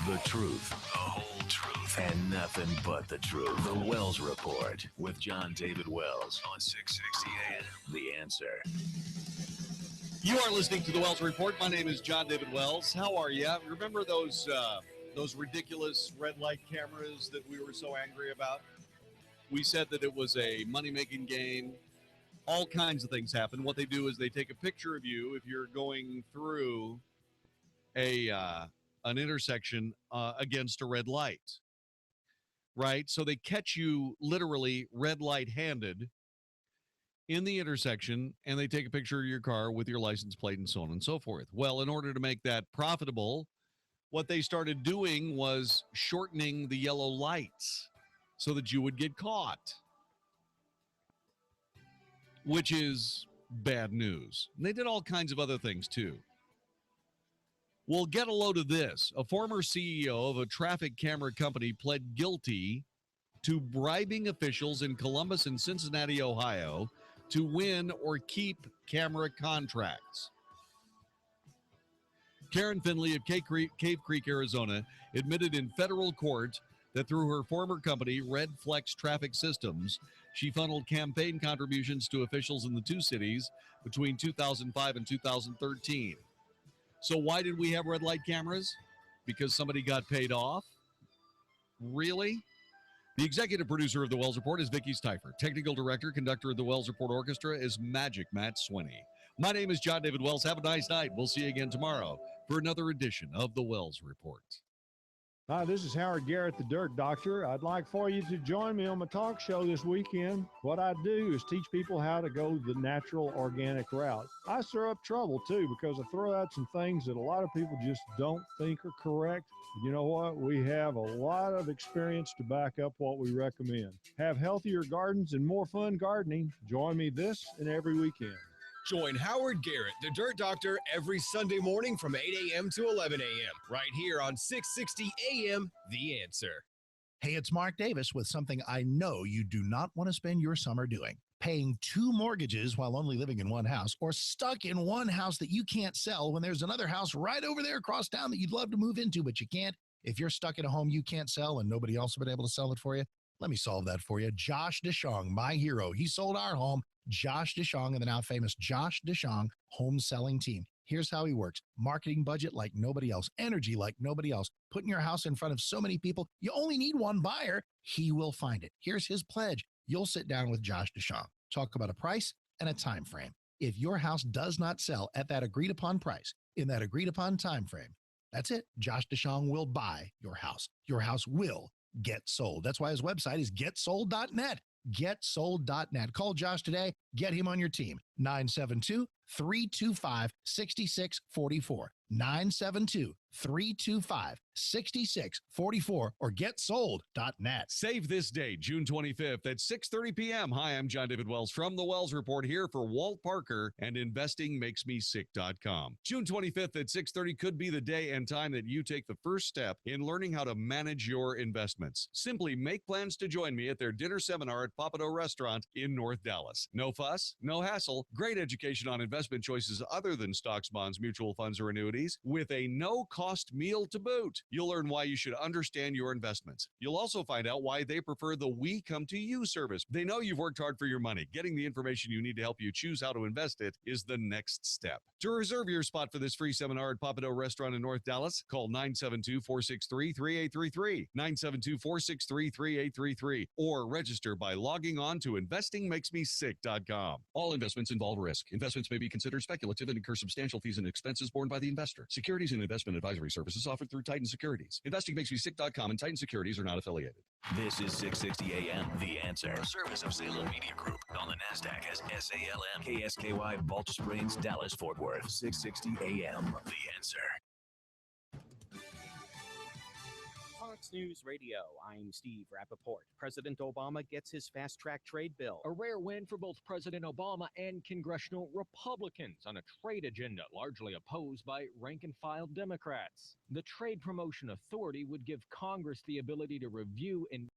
The truth, the whole truth, and nothing but the truth. The Wells Report with Jon-David Wells on 660 AM. The Answer. You are listening to the Wells Report. My name is Jon-David Wells. How are you? Remember those ridiculous red light cameras that we were so angry about? We said that it was a money-making game. All kinds of things happen. What they do is they take a picture of you if you're going through an intersection against a red light, right? So they catch you literally red light handed in the intersection, and they take a picture of your car with your license plate and so on and so forth. Well, in order to make that profitable, what they started doing was shortening the yellow lights so that you would get caught, which is bad news. And they did all kinds of other things too. Well, get a load of this. A former CEO of a traffic camera company pled guilty to bribing officials in Columbus and Cincinnati, Ohio, to win or keep camera contracts. Karen Finley of Cave Creek, Arizona, admitted in federal court that through her former company, Red Flex Traffic Systems, she funneled campaign contributions to officials in the two cities between 2005 and 2013. So why did we have red light cameras? Because somebody got paid off? Really? The executive producer of the Wells Report is Vicki Steifer. Technical director, conductor of the Wells Report Orchestra is Magic Matt Swinney. My name is Jon-David Wells. Have a nice night. We'll see you again tomorrow for another edition of the Wells Report. Hi, this is Howard Garrett, the Dirt Doctor. I'd like for you to join me on my talk show this weekend. What I do is teach people how to go the natural, organic route. I stir up trouble, too, because I throw out some things that a lot of people just don't think are correct. You know what? We have a lot of experience to back up what we recommend. Have healthier gardens and more fun gardening. Join me this and every weekend. Join Howard Garrett, the Dirt Doctor, every Sunday morning from 8 a.m. to 11 a.m. right here on 660 a.m. The Answer. Hey, it's Mark Davis with something I know you do not want to spend your summer doing. Paying two mortgages while only living in one house, or stuck in one house that you can't sell when there's another house right over there across town that you'd love to move into, but you can't. If you're stuck in a home you can't sell and nobody else has been able to sell it for you, let me solve that for you. Josh DeShong, my hero. He sold our home. Josh DeShong and the now famous Josh DeShong home selling team. Here's how he works. Marketing budget like nobody else. Energy like nobody else. Putting your house in front of so many people. You only need one buyer. He will find it. Here's his pledge. You'll sit down with Josh DeShong. Talk about a price and a time frame. If your house does not sell at that agreed upon price in that agreed upon time frame, that's it. Josh DeShong will buy your house. Your house will get sold. That's why his website is getsold.net. Getsold.net. Call Josh today. Get him on your team. 972 972-325-6644. 972-325-6644 or getsold.net. Save this date, June 25th at 6:30 p.m. Hi, I'm Jon-David Wells from the Wells Report here for Walt Parker and InvestingMakesMeSick.com. June 25th at 6:30 could be the day and time that you take the first step in learning how to manage your investments. Simply make plans to join me at their dinner seminar at Papado Restaurant in North Dallas. No fuss, no hassle, great education on investment choices other than stocks, bonds, mutual funds, or annuities with a no-cost meal to boot. You'll learn why you should understand your investments. You'll also find out why they prefer the We Come to You service. They know you've worked hard for your money. Getting the information you need to help you choose how to invest it is the next step. To reserve your spot for this free seminar at Papado Restaurant in North Dallas, call 972-463-3833, 972-463-3833, or register by logging on to InvestingMakesMeSick.com. All investments involve risk. Investments may be considered speculative and incur substantial fees and expenses borne by the investor. Securities and investment advisory services offered through Titan Securities. InvestingMakesMeSick.com and Titan Securities are not affiliated. This is 660 AM, The Answer. A service of Salem Media Group on the NASDAQ as SALM, KSKY, Balch Springs, Dallas, Fort Worth. 660 AM, The Answer. Fox News Radio, I'm Steve Rappaport. President Obama gets his fast-track trade bill. A rare win for both President Obama and congressional Republicans on a trade agenda largely opposed by rank-and-file Democrats. The Trade Promotion Authority would give Congress the ability to review and